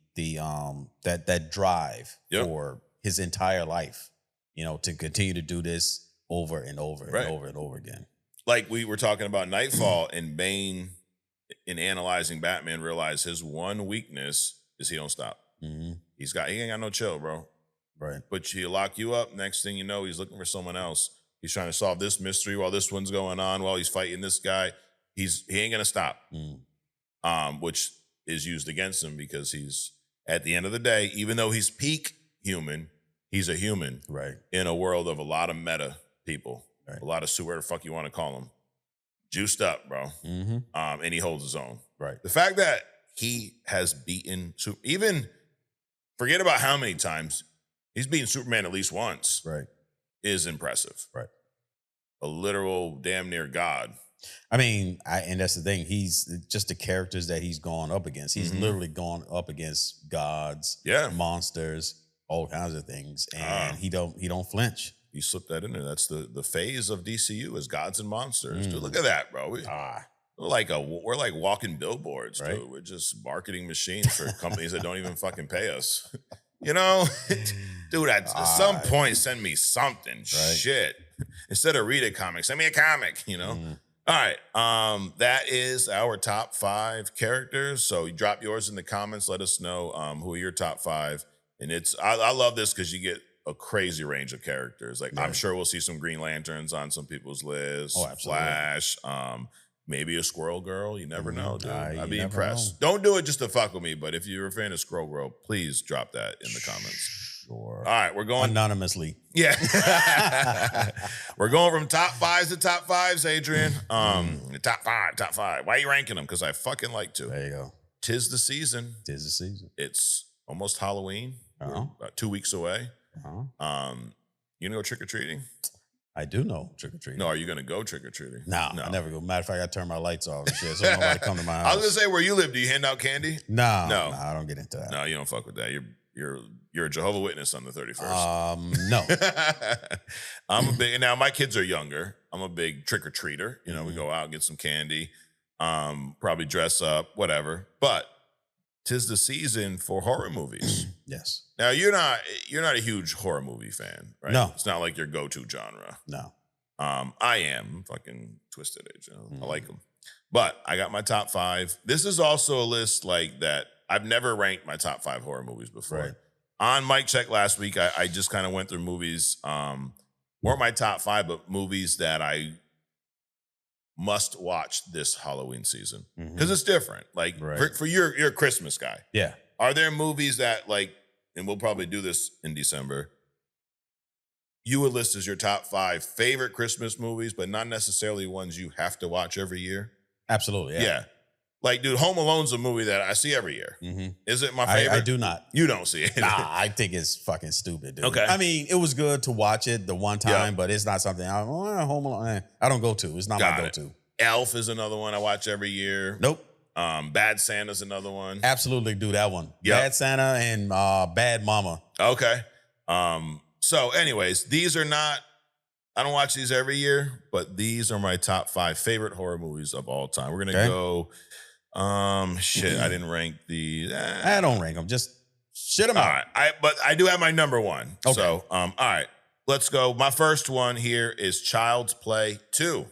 drive for his entire life, to continue to do this over and over and over and over again. Like we were talking about Knightfall, and Bane, in analyzing Batman, realized his one weakness is he don't stop. He ain't got no chill, bro. Right. But he'll lock you up. Next thing you know, he's looking for someone else. He's trying to solve this mystery while this one's going on, while he's fighting this guy. He ain't gonna stop. Which is used against him because he's, at the end of the day, even though he's peak human, he's a human. Right. In a world of a lot of meta people. Right. A lot of whatever the fuck you want to call them. Juiced up, bro. And he holds his own. Right. The fact that he has beaten even forget about how many times he's beaten Superman at least once. Right. Is impressive. Right. A literal damn near god. I mean, and that's the thing. He's just the characters that he's gone up against. He's literally gone up against gods, monsters, all kinds of things, and he don't flinch. You slipped that in there. That's the phase of DCU is gods and monsters. Dude, look at that, bro. We're like walking billboards, right? Dude. We're just marketing machines for companies that don't even fucking pay us. Dude, at some point, send me something. Right. Shit. Instead of read a comic, send me a comic, All right. That is our top 5 characters. So you drop yours in the comments. Let us know who are your top 5. And I love this because you get a crazy range of characters. Like I'm sure we'll see some Green Lanterns on some people's lists. Oh, absolutely. Flash, maybe a Squirrel Girl. You never know, dude. I'd be impressed. Don't do it just to fuck with me, but if you're a fan of Squirrel Girl, please drop that in the comments. Sure. All right, we're going anonymously. Yeah. We're going from top 5s to top 5s, Adrian. Top 5. Why are you ranking them? Because I fucking like to. There you go. 'Tis the season. It's almost Halloween. We're about 2 weeks away. You gonna go trick-or-treating? I do know trick-or-treating. No, are you gonna go trick-or-treating? No, I never go. Matter of fact, I turn my lights off and shit, so nobody come to my house. I was gonna say, where you live, do you hand out candy? No, I don't get into that. No, you don't fuck with that. You're a Jehovah's Witness on the 31st. No. I'm a big, now my kids are younger. I'm a big trick-or-treater. We go out and get some candy, probably dress up, whatever. But 'tis the season for horror movies. Yes. Now you're not a huge horror movie fan, right? No. It's not like your go-to genre. No. I am. I'm fucking twisted age. I like them. But I got my top 5. This is also a list like that. I've never ranked my top 5 horror movies before. Right. On Mike Check last week, I just kind of went through movies, weren't my top 5, but movies that I must watch this Halloween season. Because it's different. Like for you're a Christmas guy. Yeah. Are there movies that and we'll probably do this in December, you would list as your top 5 favorite Christmas movies, but not necessarily ones you have to watch every year? Absolutely, yeah. Like, dude, Home Alone's a movie that I see every year. Is it my favorite? I do not. You don't see it? Nah, I think it's fucking stupid, dude. Okay. I mean, it was good to watch it the one time, but it's not something Home Alone. I don't go to. It's not my go-to. Elf is another one I watch every year. Nope. Bad Santa's another one. Absolutely do that one. Yep. Bad Santa and Bad Mama. Okay. So anyways, these are not, I don't watch these every year, but these are my top 5 favorite horror movies of all time. We're going to go, I didn't rank these. I don't rank them. Just shit them out. All right. But I do have my number one. Okay. So, all right, let's go. My first one here is Child's Play 2.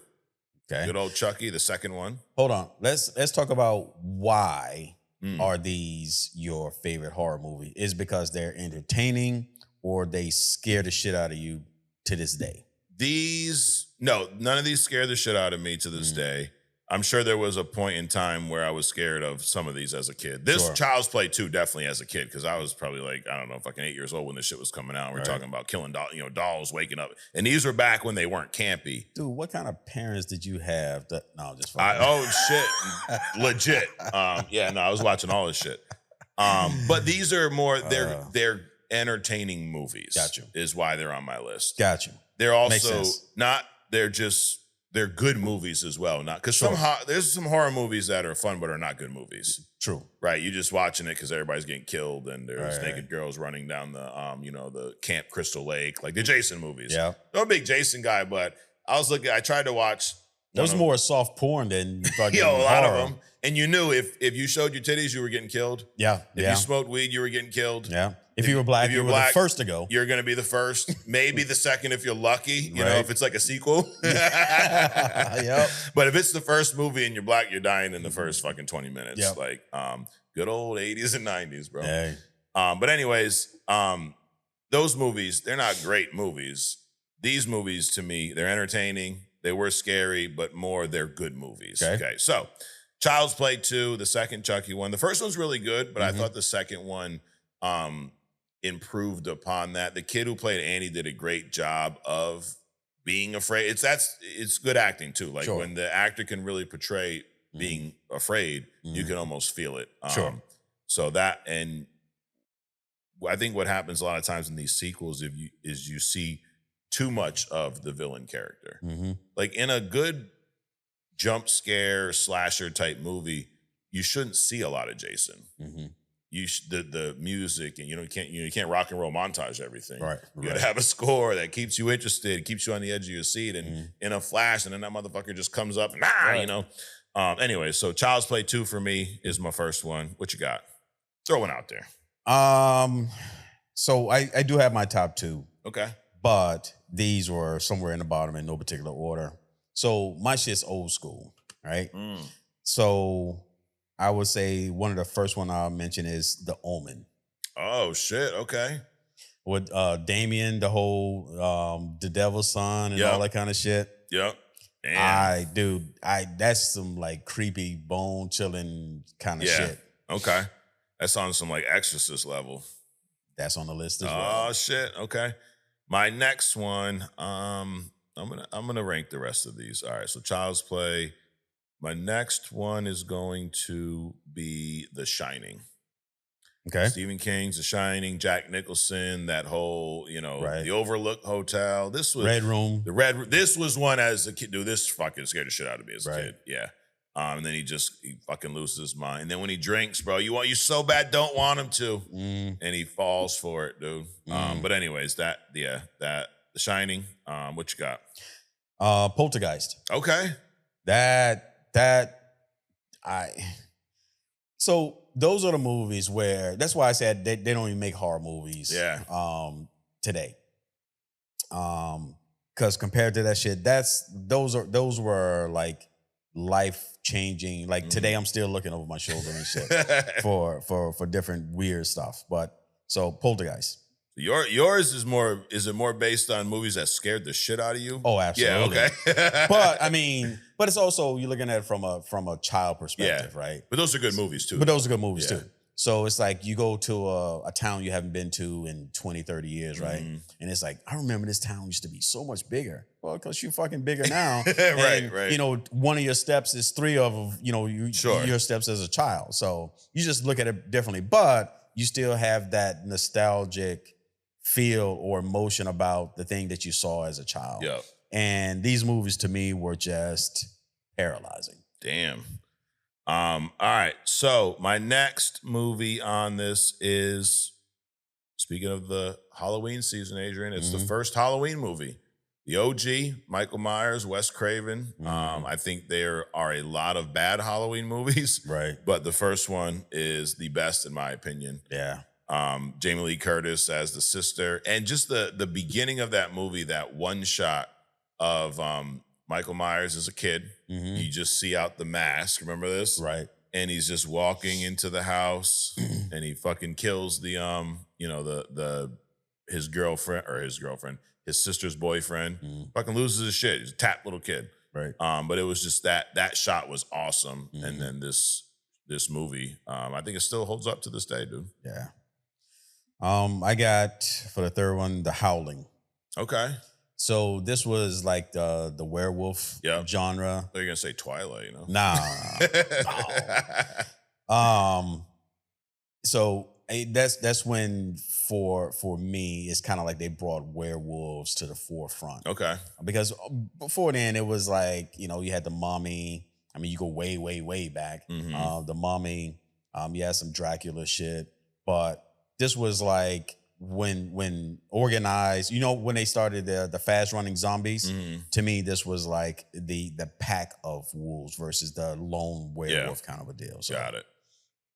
Okay. Good old Chucky, the second one. Hold on. Let's talk about why are these your favorite horror movie? Is it because they're entertaining or they scare the shit out of you to this day? None of these scare the shit out of me to this day. I'm sure there was a point in time where I was scared of some of these as a kid. This Child's Play 2 definitely as a kid, because I was probably like, I don't know, fucking 8 years old when this shit was coming out. We're talking about killing dolls waking up. And these were back when they weren't campy. Dude, what kind of parents did you have? No, just shit. Legit. I was watching all this shit. But these are more, they're entertaining movies. Got you. Is why they're on my list. Got you. They're also they're good movies as well. Not because there's some horror movies that are fun but are not good movies. True. Right. You're just watching it because everybody's getting killed and there's naked girls running down the the Camp Crystal Lake, like the Jason movies. Yeah. I'm a big Jason guy, but I tried to watch. There's more soft porn than fucking a lot horror. of them. And you knew if you showed your titties, you were getting killed. Yeah. If you smoked weed, you were getting killed. Yeah. If you were black, you were the first to go. You're going to be the first, maybe the second if you're lucky, you know, if it's like a sequel. Yep. But if it's the first movie and you're black, you're dying in the first fucking 20 minutes. Yep. Like good old 80s and 90s, bro. Hey. But anyways, those movies, they're not great movies. These movies, to me, they're entertaining. They were scary, but they're good movies. Okay. So Child's Play 2, the second Chucky one. The first one's really good, but I thought the second one improved upon that. The kid who played Andy did a great job of being afraid. It's good acting too. Like when the actor can really portray being afraid, you can almost feel it. So that, and I think what happens a lot of times in these sequels is you see too much of the villain character. Like in a good jump scare slasher type movie, you shouldn't see a lot of Jason. The music, and you can't rock and roll montage everything. Right. You gotta have a score that keeps you interested, keeps you on the edge of your seat, and in a flash, and then that motherfucker just comes up and Anyway, so Child's Play 2 for me is my first one. What you got? Throw one out there. So I do have my top 2. Okay. But these were somewhere in the bottom in no particular order. So my shit's old school, right? So I would say one of the first one I'll mention is The Omen. Oh shit! Okay. With Damien, the whole the Devil's Son and all that kind of shit. Yep. Damn. That's some like creepy bone chilling kind of shit. Okay. That's on some like Exorcist level. That's on the list as well. Oh shit! Okay. My next one, I'm gonna rank the rest of these. All right, so Child's Play. My next one is going to be The Shining. Okay. Stephen King's The Shining, Jack Nicholson, that whole, the Overlook Hotel. This was Red Room. This was one as a kid. Dude, this fucking scared the shit out of me as a kid. Yeah. And then he fucking loses his mind. And then when he drinks, bro, you so bad don't want him to. And he falls for it, dude. But anyways, The Shining. What you got? Poltergeist. Okay. So those are the movies where, that's why I said they don't even make horror movies today. Because compared to that shit, those were like life-changing. Like today I'm still looking over my shoulder and shit for different weird stuff. But so Poltergeist. Yours is more based on movies that scared the shit out of you? Oh, absolutely. Yeah, okay. But it's also, you're looking at it from a child perspective, right? But those are good movies too. Too. So it's like you go to a town you haven't been to in 20, 30 years, right? And it's like, I remember this town used to be so much bigger. Well, because you're fucking bigger now. Right. One of your steps is 3 of, your steps as a child. So you just look at it differently. But you still have that nostalgic feel or emotion about the thing that you saw as a child. Yeah. And these movies to me were just paralyzing. Damn. All right. So my next movie on this is, speaking of the Halloween season, Adrian, it's the first Halloween movie. The OG, Michael Myers, Wes Craven. I think there are a lot of bad Halloween movies. Right. But the first one is the best, in my opinion. Yeah. Jamie Lee Curtis as the sister. And just the beginning of that movie, that one shot of Michael Myers as a kid. You just see out the mask. Remember this? Right. And he's just walking into the house and he fucking kills the his sister's boyfriend. Fucking loses his shit. He's a tap little kid. Right. But it was just that shot was awesome. And then this movie, I think it still holds up to this day, dude. Yeah. I got for the third one, The Howling. Okay. So this was like the werewolf genre. They're gonna say Twilight, you know? Nah. No. So that's when for me it's kind of like they brought werewolves to the forefront. Okay. Because before then it was like, you had the Mummy. I mean, you go way, way, way back. The Mummy. You had some Dracula shit, but this was like when organized, when they started the fast running zombies. To me, this was like the pack of wolves versus the lone werewolf kind of a deal. So. Got it.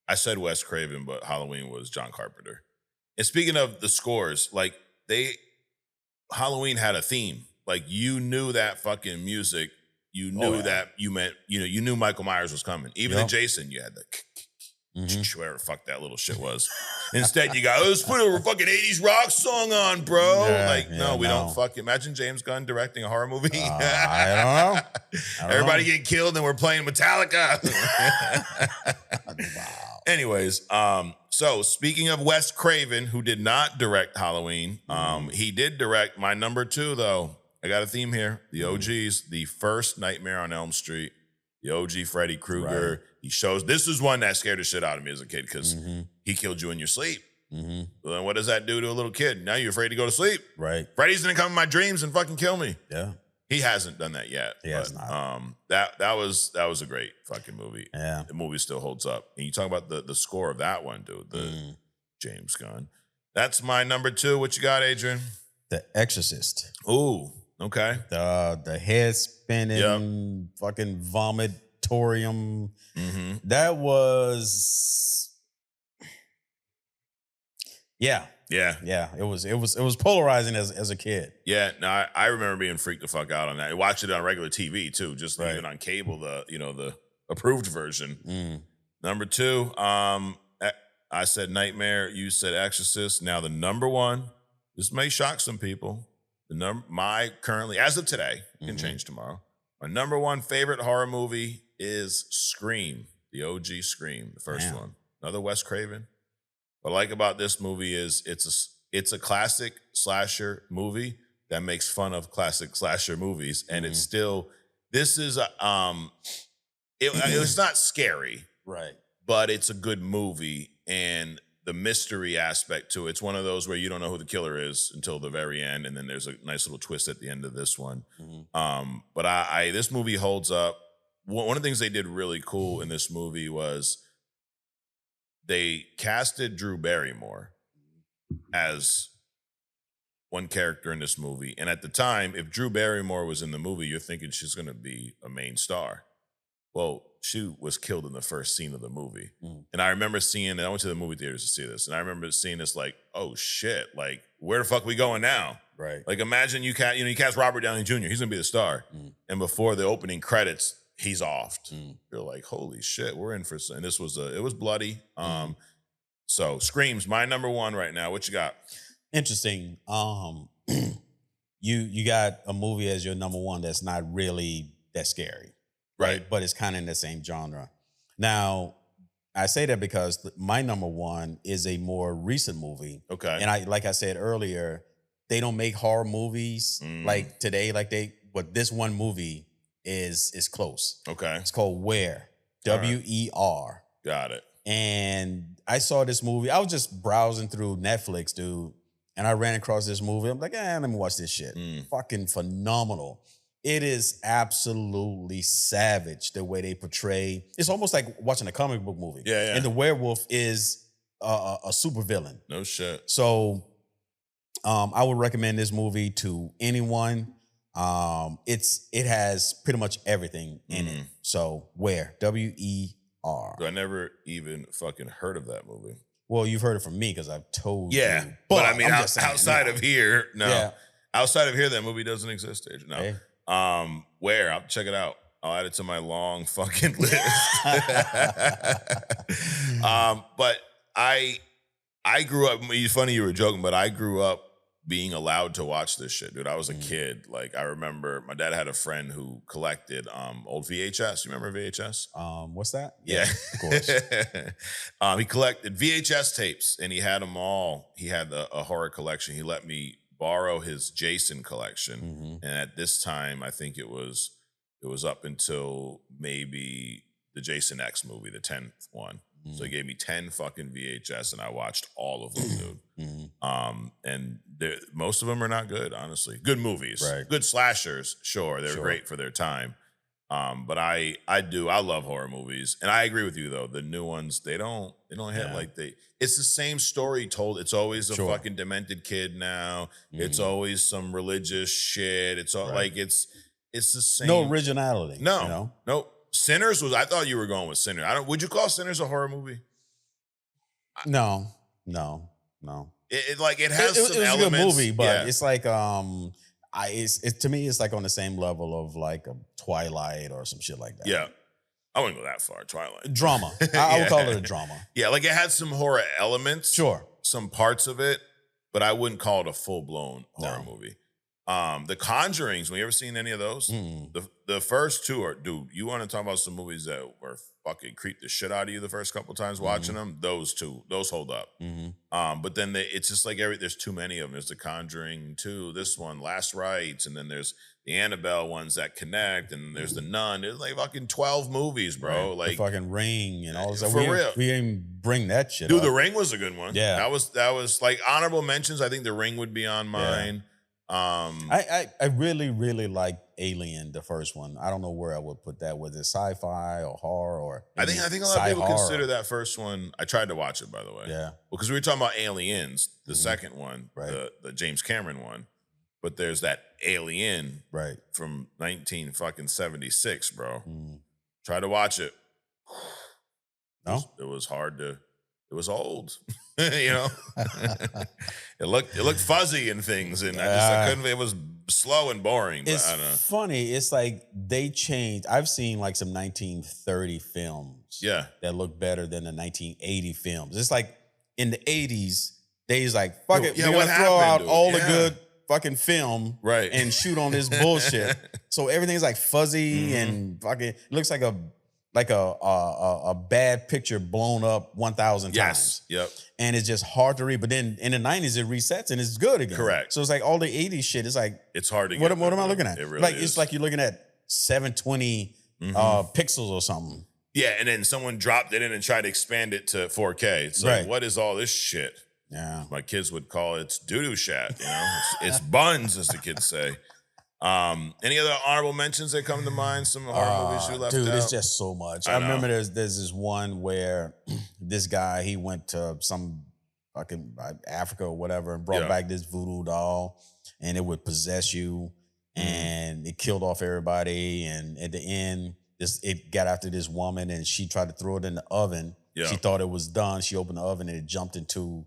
I said Wes Craven, but Halloween was John Carpenter. And speaking of the scores, like Halloween had a theme. Like you knew that fucking music. You knew that you knew Michael Myers was coming. Even in Jason, you had the whatever the fuck that little shit was. Instead, you got, let's put a fucking 80s rock song on, bro. We don't fucking imagine James Gunn directing a horror movie. I don't know. Everybody getting killed and we're playing Metallica. Wow. Anyways, so speaking of Wes Craven, who did not direct Halloween, he did direct my number 2, though. I got a theme here. The OGs, the first Nightmare on Elm Street, the OG Freddy Krueger. Right. He shows, this is one that scared the shit out of me as a kid because he killed you in your sleep. Well, then what does that do to a little kid? Now you're afraid to go to sleep. Right. Freddy's gonna come in my dreams and fucking kill me. Yeah. He hasn't done that yet. He has not. That was a great fucking movie. Yeah. The movie still holds up. And you talk about the score of that one, dude. The James Gunn. That's my number 2. What you got, Adrian? The Exorcist. Ooh, okay. The head spinning, fucking vomitorium. That was, yeah. It was polarizing as a kid. Yeah, no, I remember being freaked the fuck out on that. I watched it on regular TV too, just even on cable, the approved version. Number 2, I said Nightmare. You said Exorcist. Now the number 1. This may shock some people. My currently, as of today, can change tomorrow. My number 1 favorite horror movie is Scream, the OG Scream, the first one. Another Wes Craven. What I like about this movie is it's a classic slasher movie that makes fun of classic slasher movies, and it's still, this is it's not scary, right? But it's a good movie, and the mystery aspect to it's one of those where you don't know who the killer is until the very end, and then there's a nice little twist at the end of this one. But this movie holds up. One of the things they did really cool in this movie was they casted Drew Barrymore as one character in this movie. And at the time, if Drew Barrymore was in the movie, you're thinking she's going to be a main star. Well, she was killed in the first scene of the movie. And I remember seeing, I went to the movie theaters to see this, and I remember seeing this like, oh shit, like where the fuck we going now? Right. Like imagine you cast Robert Downey Jr., he's going to be the star. And before the opening credits, he's offed. You're like, holy shit, we're in for some. And this was it was bloody. So Scream's my number 1 right now. What you got? Interesting. You got a movie as your number 1 that's not really that scary, right? But it's kind of in the same genre. Now, I say that because my number 1 is a more recent movie. Okay. And like I said earlier, they don't make horror movies like today, but this one movie is close. Okay. It's called Where. W-E-R. Got it. And I saw this movie. I was just browsing through Netflix, dude, and I ran across this movie. I'm like, let me watch this shit. Fucking phenomenal. It is absolutely savage the way they portray. It's almost like watching a comic book movie. Yeah. And the werewolf is a supervillain. No shit. So I would recommend this movie to anyone. It has pretty much everything in it. So WER, WER. I never even fucking heard of that movie. Well, you've heard it from me because I've told you. But I mean, I'm just saying, outside of here, no. Yeah. Outside of here, that movie doesn't exist, Adrian. No. Hey. WER? I'll check it out. I'll add it to my long fucking list. But I grew up. It's funny you were joking, but I grew up being allowed to watch this shit, dude. I was a kid. Like, I remember my dad had a friend who collected old VHS. You remember VHS? What's that? Yeah, of course. He collected VHS tapes, and he had them all. He had a horror collection. He let me borrow his Jason collection, and at this time, I think it was up until maybe the Jason X movie, the 10th one. So he gave me 10 fucking VHS, and I watched all of them, dude. And most of them are not good, honestly. Good movies, Right. Good slashers, sure, they're great for their time. But I love horror movies, and I agree with you though. The new ones, they don't hit like it's the same story told. It's always a fucking demented kid now. It's always some religious shit. It's all like it's the same. No originality. No, you know? Nope. Sinners was. I thought you were going with Sinners. Would you call Sinners a horror movie? No. It has some it was elements. a good movie, but it's like to me it's like on the same level of like a Twilight or some shit like that. Yeah, I wouldn't go that far. Twilight drama. I would call it a drama. Yeah, like it had some horror elements. Sure, some parts of it, but I wouldn't call it a full blown horror movie. The Conjurings. Have you ever seen any of those? The first two are, dude. You want to talk about some movies that were fucking creep the shit out of you the first couple times watching them? Those two, those hold up. But then it's just like there's too many of them. There's The Conjuring 2, this one, Last Rites, and then there's the Annabelle ones that connect, and there's the Nun. There's like fucking 12 movies, bro. Right. Like the fucking Ring and all this stuff. For real, we didn't bring that shit. Dude, up. The Ring was a good one. Yeah, that was like honorable mentions. I think The Ring would be on mine. Yeah. I really, really like Alien, the first one. I don't know where I would put that. Was it sci-fi or horror or I think a lot of people consider that first one. I tried to watch it, by the way. Yeah. Because we were talking about Aliens, the second one, right. the James Cameron one. But there's that Alien from 1976, bro. Try to watch it. No? It was hard to. It was old, you know. It looked fuzzy and things, and I couldn't. It was slow and boring. But it's I don't know. Funny. It's like they changed. I've seen like some 1930 films, that look better than the 1980 films. It's like in the 80s, they's like, fuck it, we're gonna throw out all the good fucking film, and shoot on this bullshit. So everything's like fuzzy and fucking. It looks like a bad picture blown up 1,000 times. Yep. And it's just hard to read. But then in the 90s, it resets and it's good again. Correct. So it's like all the 80s shit. It's like it's hard to what get. What am I looking at? It really like is. It's like you're looking at 720 pixels or something. Yeah, and then someone dropped it in and tried to expand it to 4K. It's like, what is all this shit? Yeah. My kids would call it doo-doo shat, you know? It's buns, as the kids say. Any other honorable mentions that come to mind? Some horror movies you left out? Dude, it's just so much. I remember there's this one where this guy, he went to some fucking Africa or whatever and brought back this voodoo doll, and it would possess you, and it killed off everybody. And at the end, it got after this woman, and she tried to throw it in the oven. Yeah. She thought it was done. She opened the oven, and it jumped into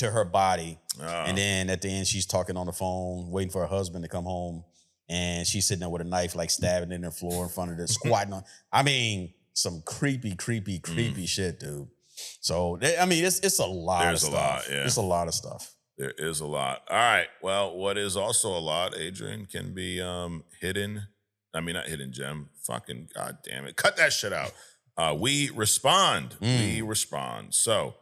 her body. And then at the end, she's talking on the phone, waiting for her husband to come home. And she's sitting there with a knife, like stabbing in the floor in front of the squatting on. I mean, some creepy shit, dude. So, I mean, it's a lot of stuff. There's a lot, yeah. It's a lot of stuff. There is a lot. All right. Well, what is also a lot, Adrian, can be hidden. I mean, not hidden gem. Fucking goddamn it. Cut that shit out. We respond. We respond. So,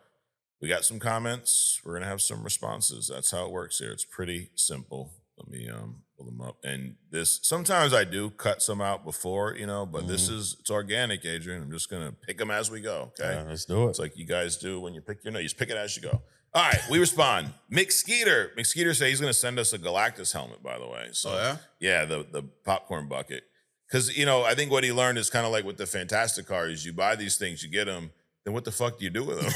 we got some comments. We're going to have some responses. That's how it works here. It's pretty simple. Let me pull them up. And this, sometimes I do cut some out before, you know, but it's organic, Adrian. I'm just going to pick them as we go, okay? Yeah, let's do it. It's like you guys do when you pick your notes. You just pick it as you go. All right, we respond. Mick Skeeter said he's going to send us a Galactus helmet, by the way. So, yeah, the popcorn bucket. Because, I think what he learned is kind of like with the Fantastic cars. You buy these things, you get them, then what the fuck do you do with them?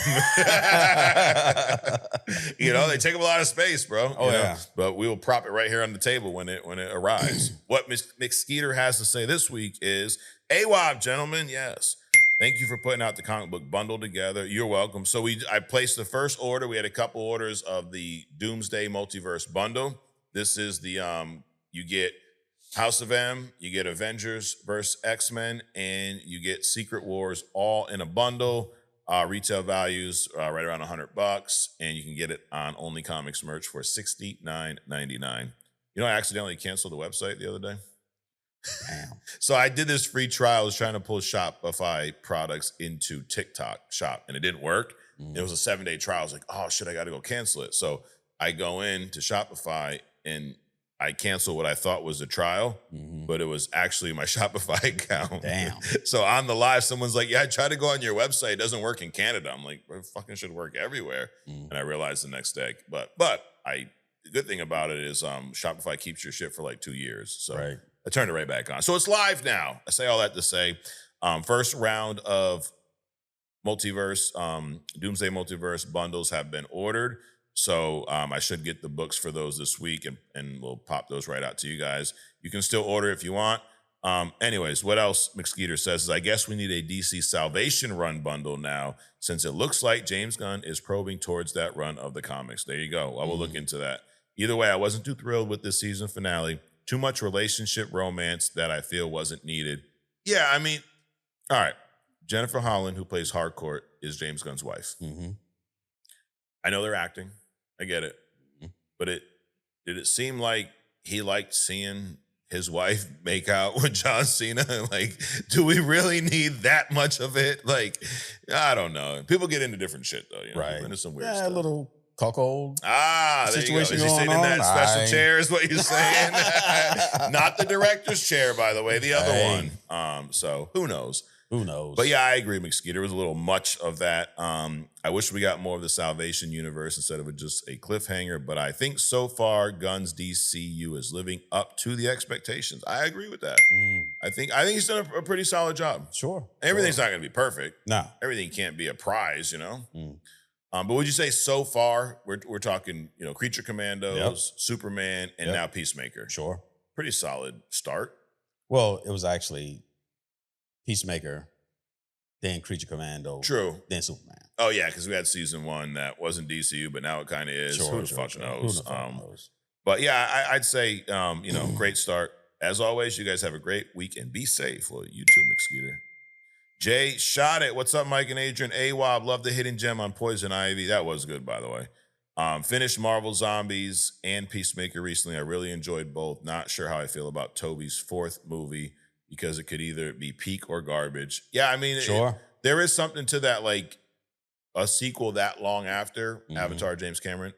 They take up a lot of space, bro. Yeah. But we will prop it right here on the table when it arrives. What Mick Skeeter has to say this week is, AWOB, gentlemen, yes. Thank you for putting out the comic book bundle together. You're welcome. So I placed the first order. We had a couple orders of the Doomsday Multiverse Bundle. This is the, you get House of M, you get Avengers vs. X-Men, and you get Secret Wars all in a bundle. Retail values right around $100, and you can get it on Only Comics merch for $69.99. I accidentally canceled the website the other day. Damn. So I did this free trial. I was trying to pull Shopify products into TikTok Shop, and it didn't work. It was a 7-day trial. I was like, oh, shit, I got to go cancel it. So I go in to Shopify, and I cancel what I thought was a trial, but it was actually my Shopify account. Damn. So on the live, someone's like, yeah, I tried to go on your website. It doesn't work in Canada. I'm like, well, it fucking should work everywhere. And I realized the next day. But the good thing about it is Shopify keeps your shit for like 2 years. So I turned it right back on. So it's live now. I say all that to say, first round of Multiverse, Doomsday Multiverse bundles have been ordered. So I should get the books for those this week, and we'll pop those right out to you guys. You can still order if you want. Anyways, what else McSkeeter says is, I guess we need a DC Salvation run bundle now, since it looks like James Gunn is probing towards that run of the comics. There you go. I will look into that. Either way, I wasn't too thrilled with this season finale. Too much relationship romance that I feel wasn't needed. Yeah, I mean, all right. Jennifer Holland, who plays Harcourt, is James Gunn's wife. I know they're acting. I get it. But did it seem like he liked seeing his wife make out with John Cena? Like, do we really need that much of it? Like, I don't know. People get into different shit, though. Right. Into some weird stuff. A little cuckold situation. Is he sitting in that special chair is what you're saying? Not the director's chair, by the way, the other one. So who knows? Who knows? But yeah, I agree, McSkeeter. There was a little much of that. I wish we got more of the Salvation universe instead of just a cliffhanger. But I think so far, Gunn's DCU is living up to the expectations. I agree with that. I think he's done a pretty solid job. Sure. Everything's not going to be perfect. No. Everything can't be a prize, But would you say so far, we're talking, Creature Commandos, Superman, and now Peacemaker? Sure. Pretty solid start. Well, it was actually Peacemaker, then Creature Commando, then Superman. Oh, yeah, because we had season 1 that wasn't DCU, but now it kind of is. Who the fuck knows? But yeah, I'd say, great start. As always, you guys have a great week and be safe. Well, you too, McSkeeter. Jay shot it. What's up, Mike and Adrian? AWOB, love the hidden gem on Poison Ivy. That was good, by the way. Finished Marvel Zombies and Peacemaker recently. I really enjoyed both. Not sure how I feel about Toby's 4th movie, because it could either be peak or garbage. Yeah, I mean, there is something to that, like a sequel that long after Avatar, James Cameron.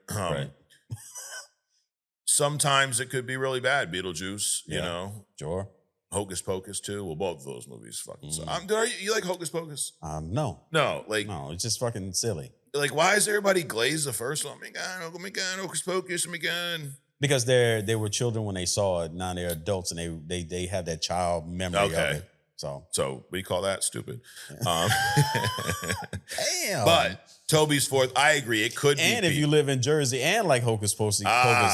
Sometimes it could be really bad. Beetlejuice, you know. Sure. Hocus Pocus too. Well, both of those movies fucking suck. You like Hocus Pocus? No. No, it's just fucking silly. Like, why is everybody glazed the first one? Oh my God, Hocus Pocus, oh my God. Because they were children when they saw it. Now they're adults and they have that child memory of it. So we call that stupid. Damn. But Toby's 4th, I agree. It could be. And if you live in Jersey and like Hocus Pocus,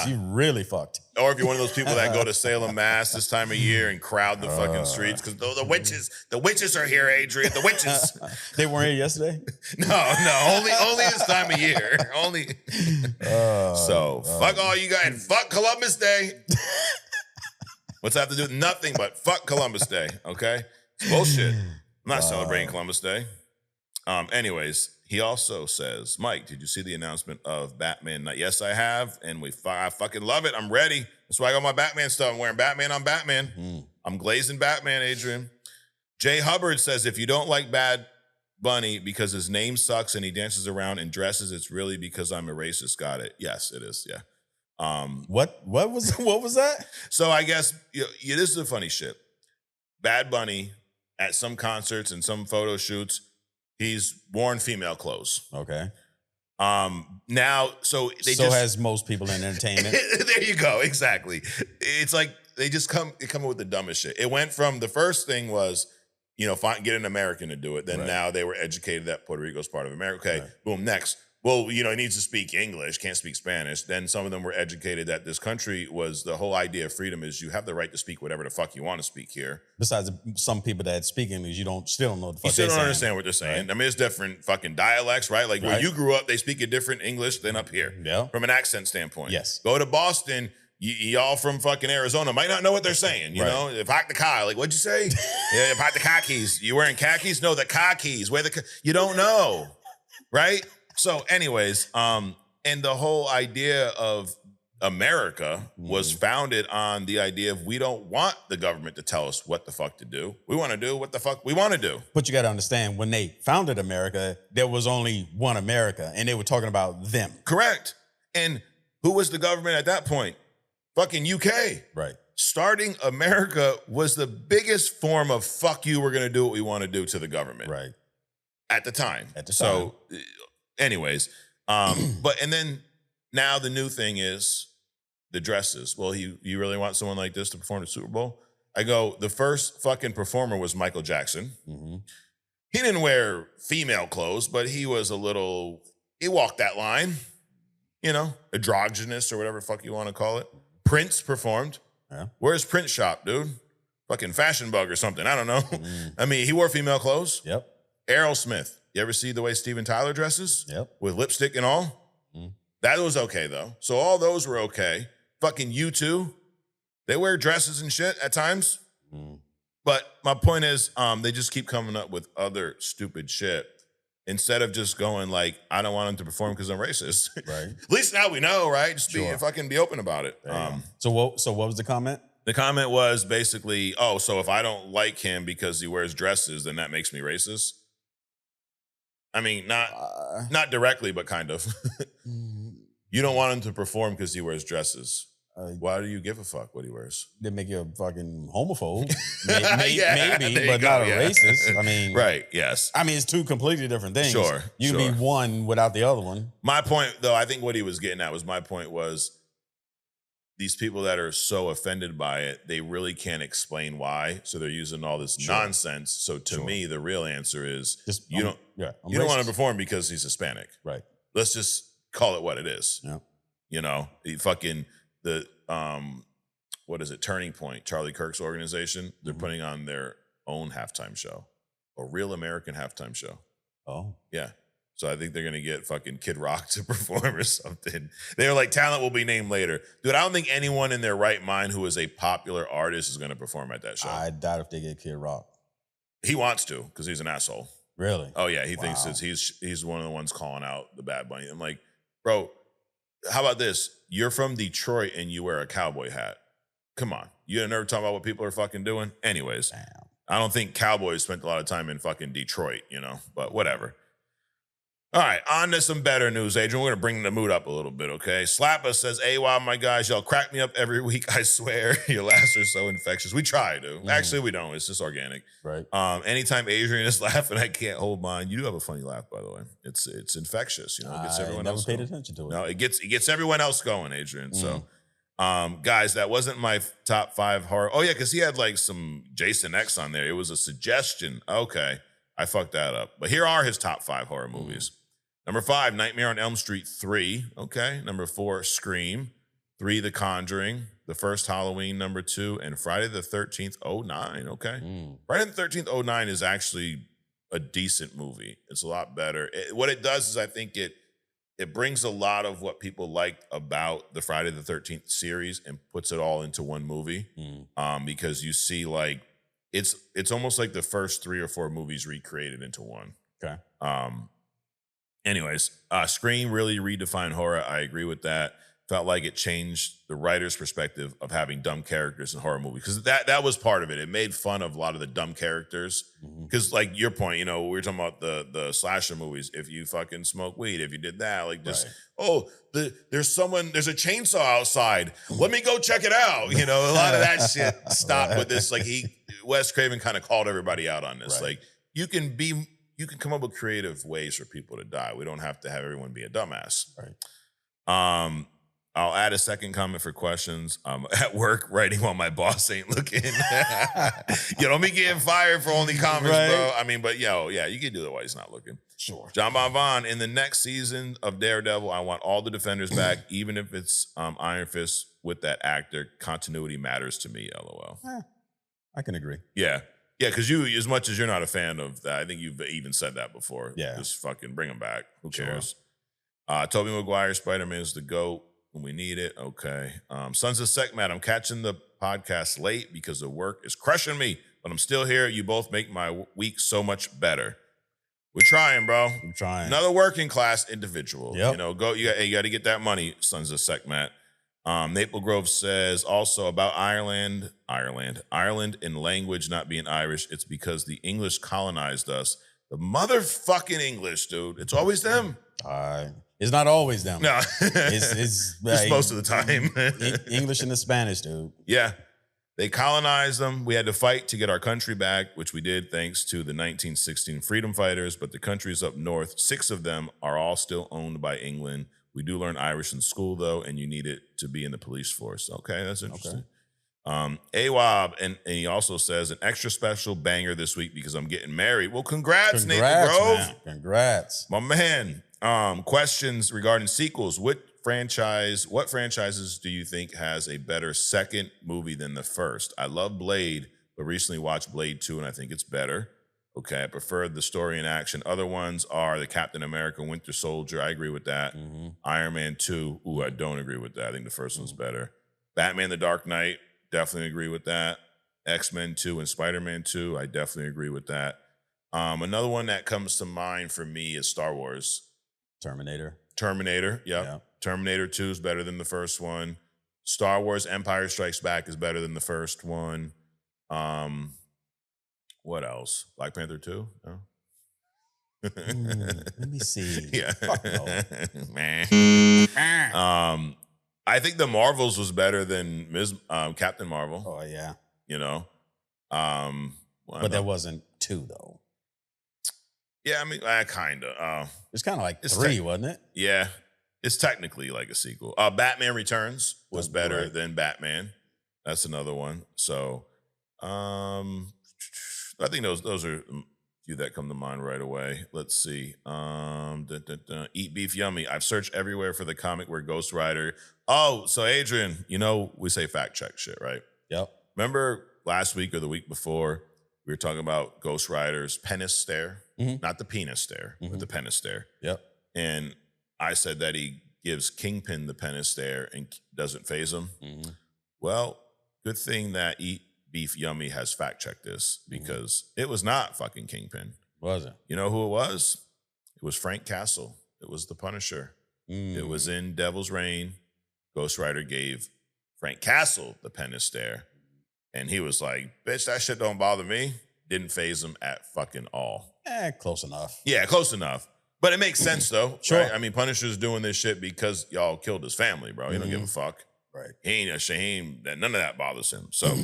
you really fucked. Or if you're one of those people that go to Salem, Mass this time of year and crowd the fucking streets because the witches are here, Adrian. The witches. They weren't here yesterday? No, only this time of year. Only. Fuck all you guys and fuck Columbus Day. What's that have to do with nothing but fuck Columbus Day, okay? It's bullshit. I'm not celebrating Columbus Day. Anyways, he also says, Mike, did you see the announcement of Batman Night? Yes, I have, and I fucking love it. I'm ready. That's why I got my Batman stuff. I'm wearing Batman on Batman. I'm glazing Batman, Adrian. Jay Hubbard says, if you don't like Bad Bunny because his name sucks and he dances around and dresses, it's really because I'm a racist. Got it. Yes, it is, yeah. What was that? So I guess this is the funny shit. Bad Bunny at some concerts and some photo shoots, he's worn female clothes. Okay. Now, so they So just has most people in entertainment. there you go, exactly. It's like they just come up with the dumbest shit. It went from the first thing was, get an American to do it. Then now they were educated that Puerto Rico's part of America. Okay, boom, next. Well, he needs to speak English, can't speak Spanish. Then some of them were educated that this country was the whole idea of freedom is you have the right to speak whatever the fuck you want to speak here. Besides some people that speak English, still don't know what the fuck you still don't saying. understand what they're saying. Right. I mean, it's different fucking dialects, right? Like where you grew up, they speak a different English than up here. Yeah. From an accent standpoint. Yes. Go to Boston, y'all from fucking Arizona might not know what they're saying. You know, pack the car. Like, what'd you say? Yeah, pack the khakis. You wearing khakis? No, the khakis. You don't know, right? So, anyways, and the whole idea of America was founded on the idea of we don't want the government to tell us what the fuck to do. We want to do what the fuck we want to do. But you got to understand, when they founded America, there was only one America, and they were talking about them. Correct. And who was the government at that point? Fucking UK. Right. Starting America was the biggest form of fuck you, we're going to do what we want to do to the government. Right. At the time. So, anyways, and then now the new thing is the dresses. Well, you really want someone like this to perform the Super Bowl? I go, the first fucking performer was Michael Jackson. Mm-hmm. He didn't wear female clothes, but he was he walked that line, androgynous or whatever the fuck you want to call it. Prince performed. Yeah. Where's Prince shop, dude? Fucking Fashion Bug or something. I don't know. I mean, he wore female clothes. Yep. Aerosmith. You ever see the way Steven Tyler dresses? Yep. With lipstick and all? That was okay, though. So all those were okay. Fucking U2. They wear dresses and shit at times. But my point is, they just keep coming up with other stupid shit instead of just going like, I don't want him to perform because I'm racist. Right. At least now we know, right? Just be open about it. So what was the comment? The comment was basically, so if I don't like him because he wears dresses, then that makes me racist. I mean, not directly, but kind of. You don't want him to perform because he wears dresses. Why do you give a fuck what he wears? They make you a fucking homophobe. Maybe, but not a racist. I mean, right, yes. I mean, it's two completely different things. Sure. You can be one without the other one. My point, though, I think what he was getting at was these people that are so offended by it, they really can't explain why. So they're using all this nonsense. So to me, the real answer is you don't want to perform because he's Hispanic. Right. Let's just call it what it is. Yeah. What is it? Turning Point, Charlie Kirk's organization. They're putting on their own halftime show, a real American halftime show. Oh. Yeah. So I think they're going to get fucking Kid Rock to perform or something. They're like, talent will be named later. Dude, I don't think anyone in their right mind who is a popular artist is going to perform at that show. I doubt if they get Kid Rock. He wants to because he's an asshole. Really? Oh, yeah. He thinks he's one of the ones calling out the Bad Bunny. I'm like, bro, how about this? You're from Detroit and you wear a cowboy hat. Come on. You never talk about what people are fucking doing? Anyways, damn. I don't think cowboys spent a lot of time in fucking Detroit, but whatever. All right, on to some better news, Adrian. We're going to bring the mood up a little bit, okay? Slappa says, hey, wow, my guys, y'all crack me up every week. I swear, your laughs are so infectious. We try to. Actually, we don't. It's just organic. Right. Anytime Adrian is laughing, I can't hold mine. You do have a funny laugh, by the way. It's infectious. It gets everyone else paid going. Attention to it. No, it gets everyone else going, Adrian. So, guys, that wasn't my top 5 horror. Oh, yeah, because he had like some Jason X on there. It was a suggestion. Okay, I fucked that up. But here are his top 5 horror movies. Number 5, Nightmare on Elm Street 3. Okay. Number 4, Scream. 3, The Conjuring. The First Halloween, number 2. And Friday the 13th, 09. Okay. Friday the 13th, 09 is actually a decent movie. It's a lot better. What it does is I think it brings a lot of what people liked about the Friday the 13th series and puts it all into one movie. Because you see like, it's almost like the first 3 or 4 movies recreated into one. Okay. Anyways, Scream really redefined horror. I agree with that. Felt like it changed the writer's perspective of having dumb characters in horror movies because that was part of it. It made fun of a lot of the dumb characters. Because like your point, we were talking about the slasher movies. If you fucking smoke weed, if you did that, like just there's a chainsaw outside. Let me go check it out. A lot of that shit stopped with this. Like Wes Craven kind of called everybody out on this. Right. Like you you can come up with creative ways for people to die. We don't have to have everyone be a dumbass. Right. I'll add a second comment for questions. At work, writing while my boss ain't looking. You don't be getting fired for only comments, bro. I mean, but yeah, you can do it while he's not looking. Sure. John Bon Von, in the next season of Daredevil, I want all the Defenders back, even if it's Iron Fist with that actor. Continuity matters to me, LOL. I can agree. Yeah, because you, as much as you're not a fan of that, I think you've even said that before. Yeah. Just fucking bring him back. Who cares? Tobey Maguire, Spider-Man is the GOAT when we need it. Okay. Sons of Sekhmet, I'm catching the podcast late because the work is crushing me, but I'm still here. You both make my week so much better. We're trying, bro. I'm trying. Another working class individual. Yep. You know, you got to get that money, Sons of Sekhmet. Maple Grove says also about Ireland in language not being Irish. It's because the English colonized us. The motherfucking English, dude. It's always them. It's not always them. No. It's just most of the time. English and the Spanish, dude. Yeah. They colonized them. We had to fight to get our country back, which we did thanks to the 1916 freedom fighters. But the countries up north, 6 of them are all still owned by England. We do learn Irish in school, though, and you need it to be in the police force. Okay, that's interesting. AWAB, and he also says, an extra special banger this week because I'm getting married. Well, congrats Maple Grove. Man. Congrats. My man. Questions regarding sequels. What franchises do you think has a better second movie than the first? I love Blade, but recently watched Blade 2, and I think it's better. Okay, I prefer the story and action. Other ones are the Captain America, Winter Soldier. I agree with that. Mm-hmm. Iron Man 2. Ooh, I don't agree with that. I think the first one's better. Batman The Dark Knight. Definitely agree with that. X-Men 2 and Spider-Man 2. I definitely agree with that. Another one that comes to mind for me is Star Wars. Terminator, yep. Terminator 2 is better than the first one. Star Wars Empire Strikes Back is better than the first one. What else? Black Panther 2? No? Let me see. Yeah. Fuck no. I think the Marvels was better than Captain Marvel. Oh, yeah. You know? But there wasn't 2, though. Yeah, I mean, kind of. It's kind of like 3, wasn't it? Yeah. It's technically like a sequel. Batman Returns was better than Batman. That's another one. So, I think those are a few that come to mind right away. Let's see. Eat Beef Yummy. I've searched everywhere for the comic where Ghost Rider. Oh, so Adrian, we say fact check shit, right? Yep. Remember last week or the week before, we were talking about Ghost Rider's penis stare? Mm-hmm. Not the penis stare, but the penis stare. Yep. And I said that he gives Kingpin the penis stare and doesn't phase him. Mm-hmm. Well, good thing that Eat Beef Yummy has fact-checked this because it was not fucking Kingpin. Was it? You know who it was? It was Frank Castle. It was the Punisher. It was in Devil's Reign. Ghost Rider gave Frank Castle the penis stare. And he was like, bitch, that shit don't bother me. Didn't phase him at fucking all. Close enough. Yeah, close enough. But it makes sense, though. Sure. Right? I mean, Punisher's doing this shit because y'all killed his family, bro. He don't give a fuck. Right. He ain't none of that bothers him. So,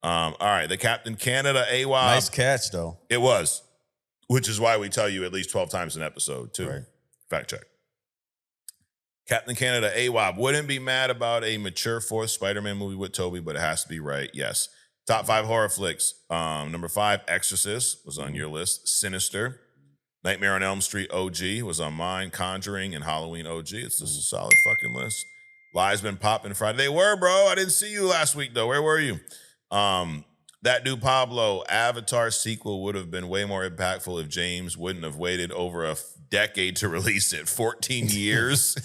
all right. The Captain Canada AWOB. Nice catch, though. It was. Which is why we tell you at least 12 times an episode, too. Right. Fact check. Captain Canada AWOB. Wouldn't be mad about a mature 4th Spider-Man movie with Tobey, but it has to be right. Yes. Top 5 horror flicks. Number 5, Exorcist was on your list. Sinister. Nightmare on Elm Street OG was on mine. Conjuring and Halloween OG. It's just a solid fucking list. Lies been popping Friday. They were, bro. I didn't see you last week, though. Where were you? That dude Pablo, Avatar sequel would have been way more impactful if James wouldn't have waited over a decade to release it. 14 years.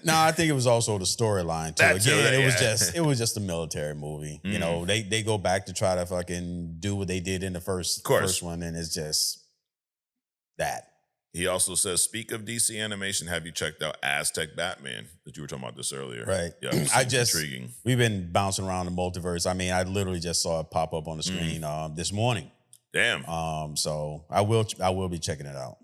No, I think it was also the storyline too. That too, Again, yeah. it was just a military movie. You know, they go back to try to fucking do what they did in the first one, and it's just that. He also says, speak of DC animation, have you checked out Aztec Batman? That you were talking about this earlier. Right. Yeah, intriguing. We've been bouncing around the multiverse. I mean, I literally just saw it pop up on the screen this morning. Damn. So I will be checking it out.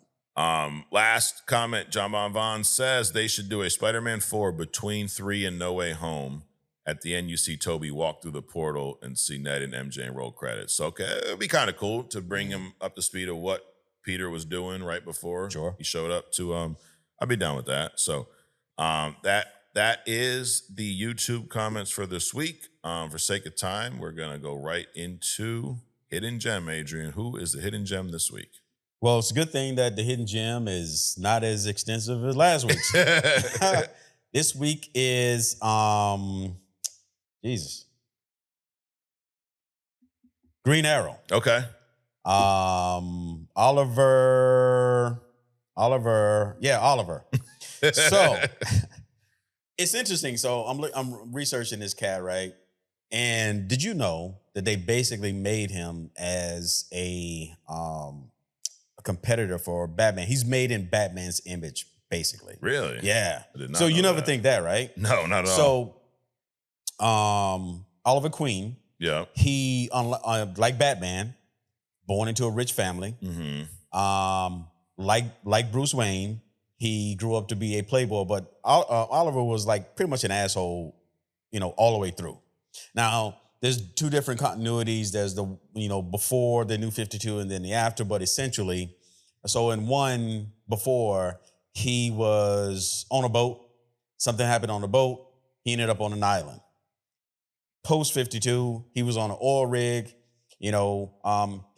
Last comment, John Bon Von says they should do a Spider-Man 4 between 3 and No Way Home. At the end, you see Toby walk through the portal and see Ned and MJ and roll credits. So, okay, it'd be kind of cool to bring him up to speed of what Peter was doing right before Sure. he showed up to I'd be down with that. So that is the YouTube comments for this week. For sake of time, we're gonna go right into Hidden Gem. Adrian, who is the Hidden Gem this week? Well, it's a good thing that the Hidden Gem is not as extensive as last week's. This week is Jesus. Green Arrow. Okay. Oliver. So it's interesting. So I'm researching this cat, right? And did you know that they basically made him as a competitor for Batman? He's made in Batman's image, basically. Really? Yeah. I did not So know you never that. think that, right? No, not at all. So Oliver Queen, Yeah. he like Batman, born into a rich family. Mm-hmm. Like Bruce Wayne, he grew up to be a playboy, but Oliver was like pretty much an asshole, all the way through. Now, there's two different continuities. There's the, before the New 52 and then the after, but essentially, so in one before, he was on a boat. Something happened on the boat. He ended up on an island. Post 52, he was on an oil rig. He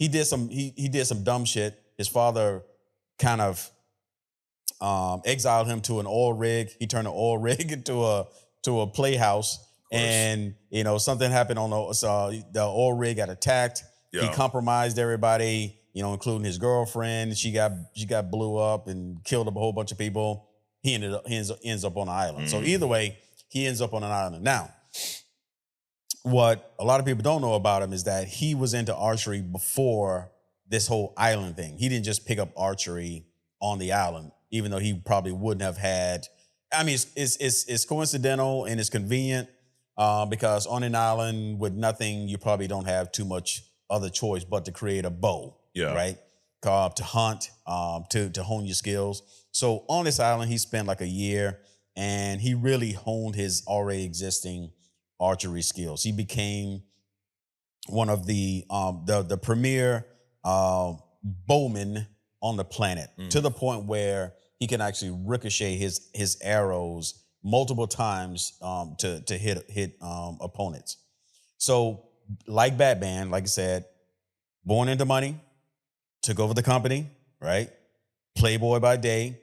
did some dumb shit. His father kind of exiled him to an oil rig. He turned an oil rig into a playhouse. And something happened on the oil rig got attacked. Yeah. He compromised everybody, including his girlfriend. She got blew up and killed a whole bunch of people. He ends up on an island. So either way, he ends up on an island. Now, what a lot of people don't know about him is that he was into archery before this whole island thing. He didn't just pick up archery on the island, even though he probably wouldn't have had. I mean, it's coincidental and it's convenient because on an island with nothing, you probably don't have too much other choice but to create a bow, right? To hunt, to hone your skills. So on this island, he spent like a year, and he really honed his already existing archery skills. He became one of the premier bowmen on the planet, to the point where he can actually ricochet his arrows multiple times to hit opponents. So like Batman, like I said, born into money, took over the company, right? Playboy by day.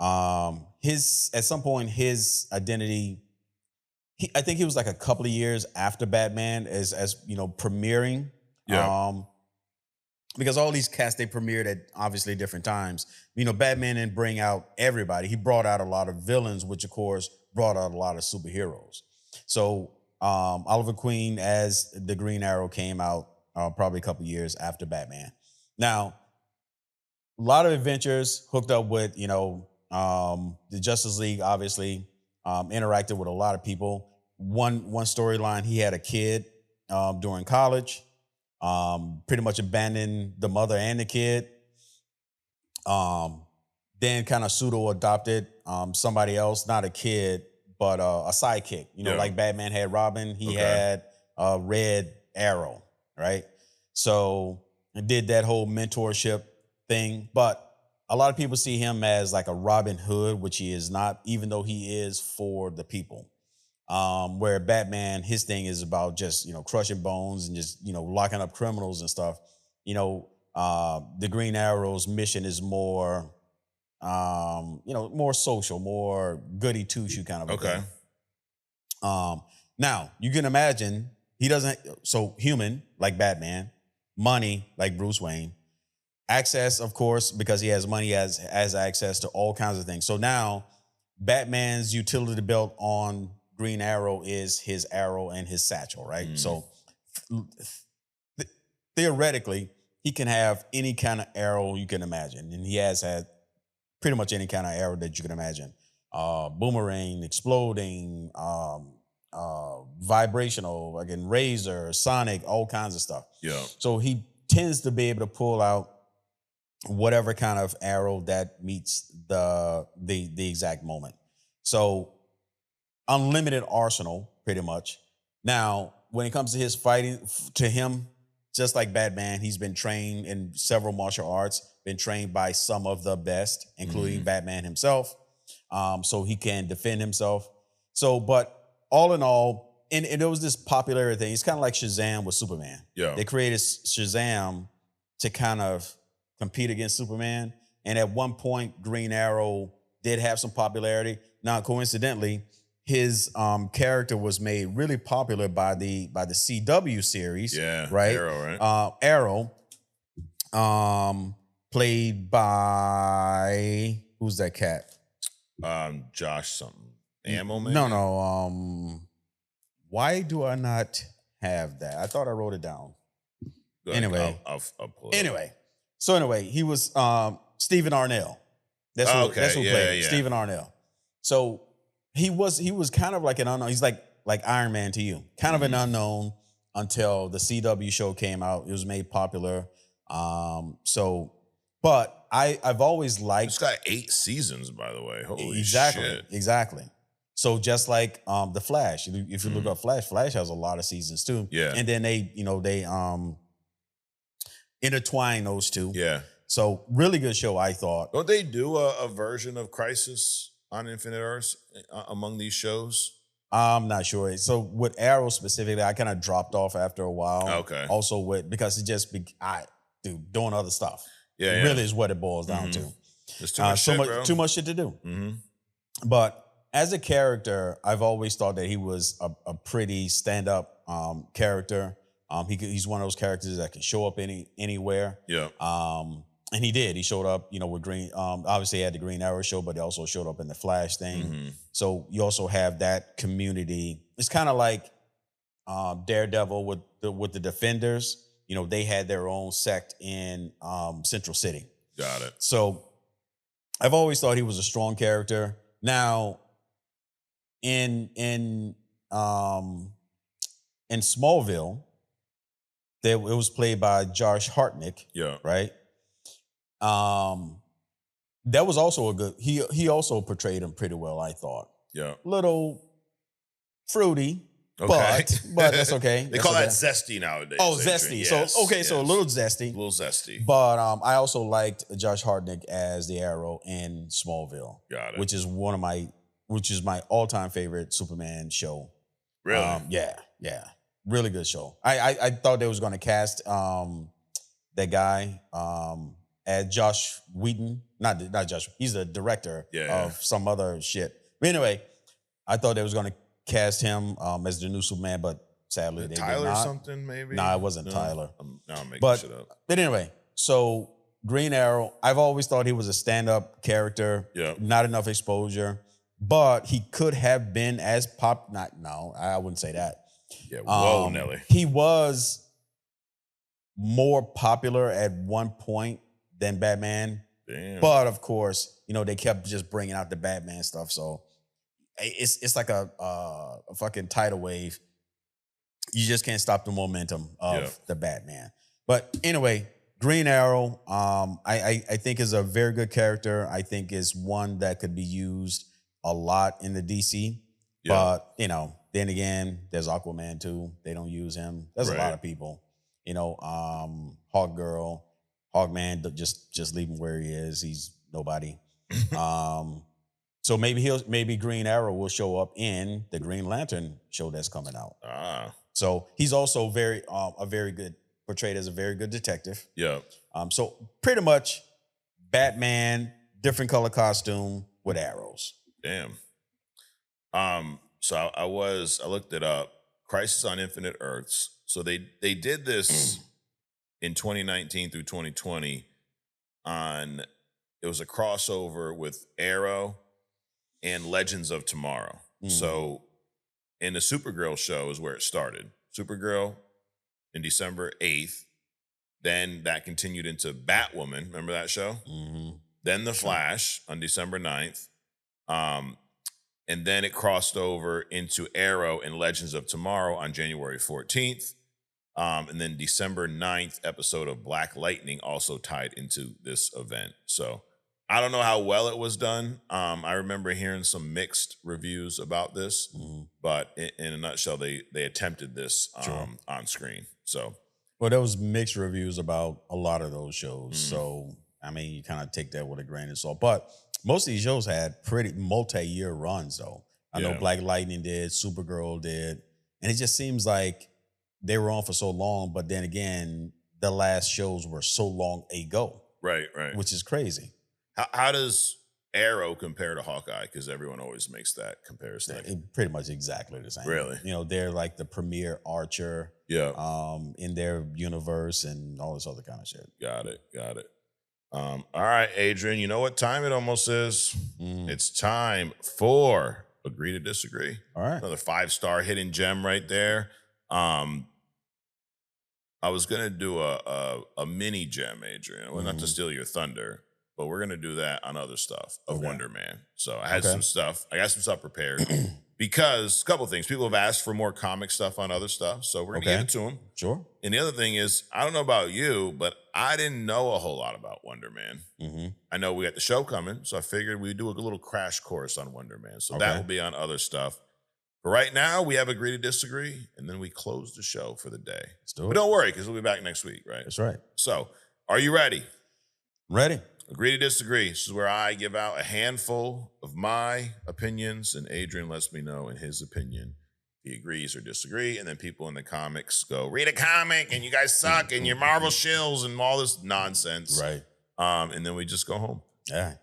At some point his identity, I think he was like a couple of years after Batman as premiering. Yeah. Because all these cats, they premiered at obviously different times. Batman didn't bring out everybody. He brought out a lot of villains, which of course brought out a lot of superheroes. So Oliver Queen as the Green Arrow came out probably a couple of years after Batman. Now, a lot of adventures hooked up with, the Justice League, obviously, interacted with a lot of people. One storyline, he had a kid during college, pretty much abandoned the mother and the kid. Then kind of pseudo-adopted somebody else, not a kid, but a sidekick. Like Batman had Robin, he had Red Arrow, right? So I did that whole mentorship thing, but a lot of people see him as like a Robin Hood, which he is not, even though he is for the people. Where Batman, his thing is about just, crushing bones and just, locking up criminals and stuff. The Green Arrow's mission is more, more social, more goody two-shoe kind of a thing. Now, you can imagine so human, like Batman, money, like Bruce Wayne, access, of course, because he has money, has access to all kinds of things. So now Batman's utility belt on Green Arrow is his arrow and his satchel, right? So theoretically, he can have any kind of arrow you can imagine. And he has had pretty much any kind of arrow that you can imagine. Boomerang, exploding, vibrational, again, razor, sonic, all kinds of stuff. Yeah. So he tends to be able to pull out whatever kind of arrow that meets the exact moment. So unlimited arsenal, pretty much. Now, when it comes to his fighting, to him, just like Batman, he's been trained in several martial arts been trained by some of the best, including Batman himself, so he can defend himself. So, but all in all, and there was this popularity thing. It's kind of like Shazam with Superman. Yeah. They created Shazam to kind of compete against Superman. And at one point, Green Arrow did have some popularity. Now, coincidentally, his character was made really popular by the CW series. Yeah, right? Arrow, right? Arrow, played by who's that cat? Josh something. Ammo Man? No. Why do I not have that? I thought I wrote it down. Go ahead. Anyway. I'll pull it Anyway. So anyway, he was Stephen Arnell. That's who played him. Stephen Arnell. So he was kind of like an unknown. He's like Iron Man to you. Kind of an unknown until the CW show came out. It was made popular. But I've always liked. It's got 8 seasons, by the way. Holy shit. Exactly. So just like the Flash, if you look up Flash has a lot of seasons too. Yeah. And then they intertwine those two. Yeah. So really good show, I thought. Don't they do a version of Crisis on Infinite Earths among these shows? I'm not sure. So with Arrow specifically, I kind of dropped off after a while. Okay. Also because it just doing other stuff. Yeah. It really is what it boils down to. There's too much shit, bro. Too much shit to do. Mm-hmm. But as a character, I've always thought that he was a pretty stand-up character. He's one of those characters that can show up anywhere. Yeah. And he did. He showed up, with Green. Obviously, he had the Green Arrow show, but he also showed up in the Flash thing. Mm-hmm. So you also have that community. It's kind of like Daredevil with the Defenders. They had their own sect in Central City. Got it. So I've always thought he was a strong character. Now, in Smallville, it was played by Josh Hartnett. Yeah. Right. That was also a good. He also portrayed him pretty well, I thought. Yeah. Little fruity, okay. but that's okay. They call that zesty nowadays. Oh, zesty. Yes, So a little zesty. A little zesty. But I also liked Josh Hartnett as the Arrow in Smallville. Got it. Which is my all-time favorite Superman show. Really? Yeah. Really good show. I thought they was going to cast that guy as Josh Whedon. Not Josh. He's the director of some other shit. But anyway, I thought they was going to cast him as the new Superman, but sadly they Tyler did not. or something, maybe? No, it wasn't Tyler. I'm making shit up. But anyway, so Green Arrow, I've always thought he was a stand-up character. Yeah. Not enough exposure. But he could have been as I wouldn't say that. Yeah, whoa, Nelly. He was more popular at one point than Batman. Damn. But of course, they kept just bringing out the Batman stuff. So it's like a fucking tidal wave. You just can't stop the momentum of the Batman. But anyway, Green Arrow, I think is a very good character. I think is one that could be used a lot in the DC. Yeah. But, then again, there's Aquaman too. They don't use him. There's a lot of people. Hawk Girl, Hawkman, just leave him where he is. He's nobody. So maybe Green Arrow will show up in the Green Lantern show that's coming out. So he's also portrayed as a very good detective. Yeah. So pretty much Batman, different color costume with arrows. Damn. So I looked it up. Crisis on Infinite Earths. So they did this in 2019 through 2020 it was a crossover with Arrow and Legends of Tomorrow. So in the Supergirl show is where it started. Supergirl in December 8th. Then that continued into Batwoman. Remember that show? Mm-hmm. Then The Flash on December 9th. And then it crossed over into Arrow and Legends of Tomorrow on January 14th. And then December 9th episode of Black Lightning also tied into this event. So I don't know how well it was done. I remember hearing some mixed reviews about this, but in a nutshell, they attempted this on screen. So, well, there was mixed reviews about a lot of those shows. So I mean, you kind of take that with a grain of salt. But most of these shows had pretty multi-year runs, though. I know Black Lightning did, Supergirl did. And it just seems like they were on for so long, but then again, the last shows were so long ago. Right. Which is crazy. How does Arrow compare to Hawkeye? Because everyone always makes that comparison. Pretty much exactly the same. Really? You know, they're like the premier archer in their universe and all this other kind of shit. Got it. All right, Adrian, you know what time it almost is? It's time for Agree to Disagree. All right. Another 5-star hidden gem right there. I was going to do a mini gem, Adrian. Well, not to steal your thunder, but we're going to do that on other stuff of Wonderman. So I had some stuff. I got some stuff prepared because a couple of things. People have asked for more comic stuff on other stuff. So we're going to give it to them. Sure. And the other thing is, I don't know about you, but I didn't know a whole lot about Wonderman. I know we got the show coming, so I figured we'd do a little crash course on Wonderman. So that will be on other stuff. But right now, we have Agree to Disagree, and then we close the show for the day. Let's do it. But don't worry, because we'll be back next week, right? That's right. So, are you ready? Ready. Agree to Disagree. This is where I give out a handful of my opinions, and Adrian lets me know in his opinion if he agrees or disagrees, and then people in the comics go, read a comic, and you guys suck, and you're Marvel shills, and all this nonsense. Right. And then we just go home. Yeah.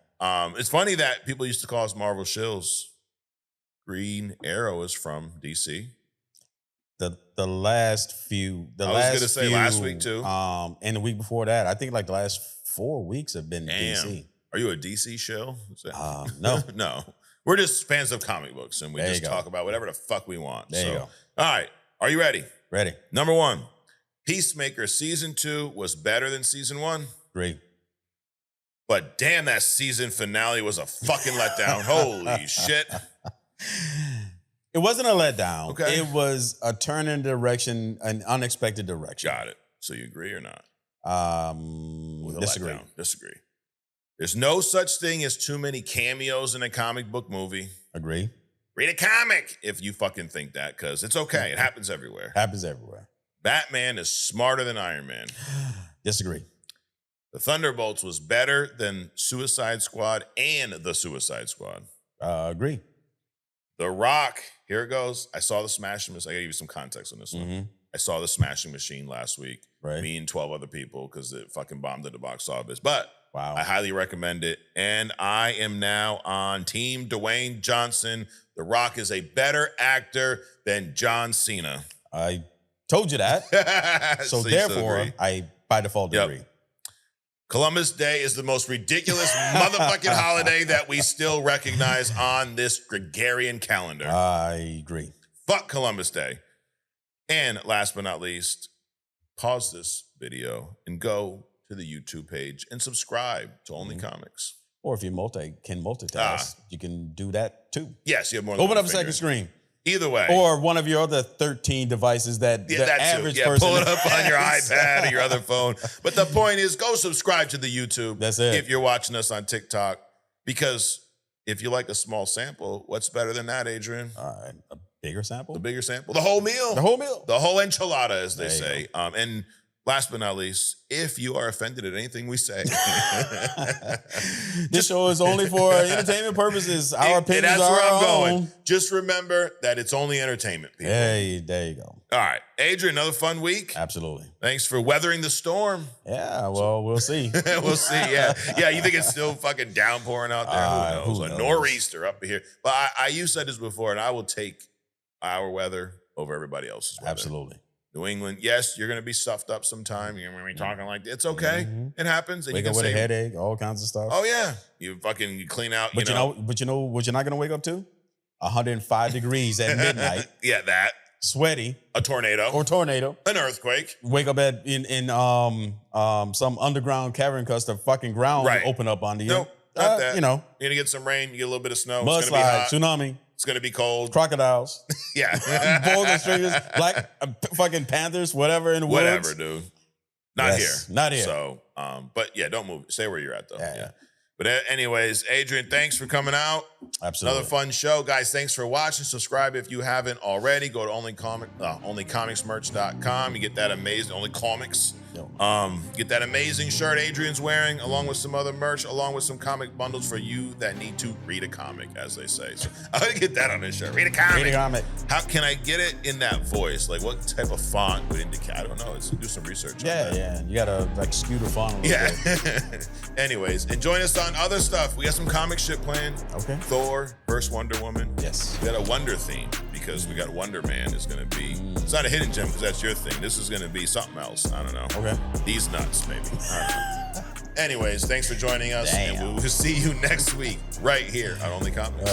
It's funny that people used to call us Marvel shills. Green Arrow is from DC. The last few. I was going to say last week too. And the week before that, I think like the last 4 weeks have been DC. Are you a DC shill? No. No. We're just fans of comic books, and we just talk about whatever the fuck we want. There you go. All right. Are you ready? Ready. Number 1. Peacemaker Season 2 was better than Season 1. Agree. But damn, that season finale was a fucking letdown. Holy shit. It wasn't a letdown. Okay. It was a turn in direction, an unexpected direction. Got it. So you agree or not? Disagree. Letdown. Disagree. There's no such thing as too many cameos in a comic book movie. Agree. Read a comic if you fucking think that, because it's okay. It happens everywhere. Happens everywhere. Batman is smarter than Iron Man. Disagree. The Thunderbolts was better than Suicide Squad and the Suicide Squad. Agree. The Rock, here it goes. I saw the Smashing Machine. I gotta give you some context on this one. I saw the Smashing Machine last week. Right. Me and 12 other people, because it fucking bombed at the box office. But wow. I highly recommend it. And I am now on Team Dwayne Johnson. The Rock is a better actor than John Cena. I told you that. So therefore, I by default agree. Columbus Day is the most ridiculous motherfucking holiday that we still recognize on this Gregorian calendar. I agree. Fuck Columbus Day. And last but not least, pause this video and go to the YouTube page and subscribe to Only Comics. Or if you can multitask, you can do that too. Yes, you have more than Open one up a finger. second screen. Either way. Or one of your other 13 devices that the average person... pull it up on your iPad or your other phone. But the point is, go subscribe to the YouTube. That's it. If you're watching us on TikTok. Because if you like a small sample, what's better than that, Adrian? A bigger sample? The bigger sample? The whole meal. The whole meal. The whole enchilada, as they say. And last but not least, if you are offended at anything we say. This show is only for entertainment purposes. Our opinions that's are where I'm our going. own. Just remember that it's only entertainment, people. Hey, there you go. All right. Adrian, another fun week. Absolutely. Thanks for weathering the storm. Yeah, well, we'll see. We'll see. Yeah. Yeah, you think it's still fucking downpouring out there? Who knows? A nor'easter up here. But you said this before, and I will take our weather over everybody else's weather. Absolutely. New England, yes, you're going to be stuffed up sometime. You're going to be talking like that. It's okay. It happens. And Wake you up can with say, a headache, all kinds of stuff. oh, yeah. You clean out, But you know what you're not going to wake up to? 105 degrees at midnight. Yeah, that. Sweaty. A tornado. Or tornado. An earthquake. Wake up in some underground cavern because the fucking ground open up onto you. Nope, not that. You know. You're going to get some rain, you get a little bit of snow. Mudslide, It's going to be hot. tsunami. It's going to be cold. Crocodiles. Yeah. Boa constrictors, black fucking panthers, whatever in the woods. Whatever, dude. Not here. Not here. So, but yeah, don't move. Stay where you're at, though. Yeah. But anyways, Adrian, thanks for coming out. Absolutely. Another fun show. Guys, thanks for watching. Subscribe if you haven't already. Go to onlycomicsmerch.com. You get that amazing, Only Comics. Get that amazing shirt Adrian's wearing, along with some other merch, along with some comic bundles for you that need to read a comic, as they say. So I gotta get that on this shirt. Read a comic. Read a comic. How can I get it in that voice? Like, what type of font would indicate? I don't know. Let's do some research. Yeah. You gotta like skew the font a little bit. Anyways, and join us on other stuff. We got some comic shit planned. Okay. Thor versus Wonder Woman. Yes. We got a Wonder theme because we got Wonderman is going to be. It's not a hidden gem because that's your thing. This is going to be something else. I don't know. Okay. These nuts, maybe. I don't know. Anyways, thanks for joining us, and we will see you next week right here on Only Comics.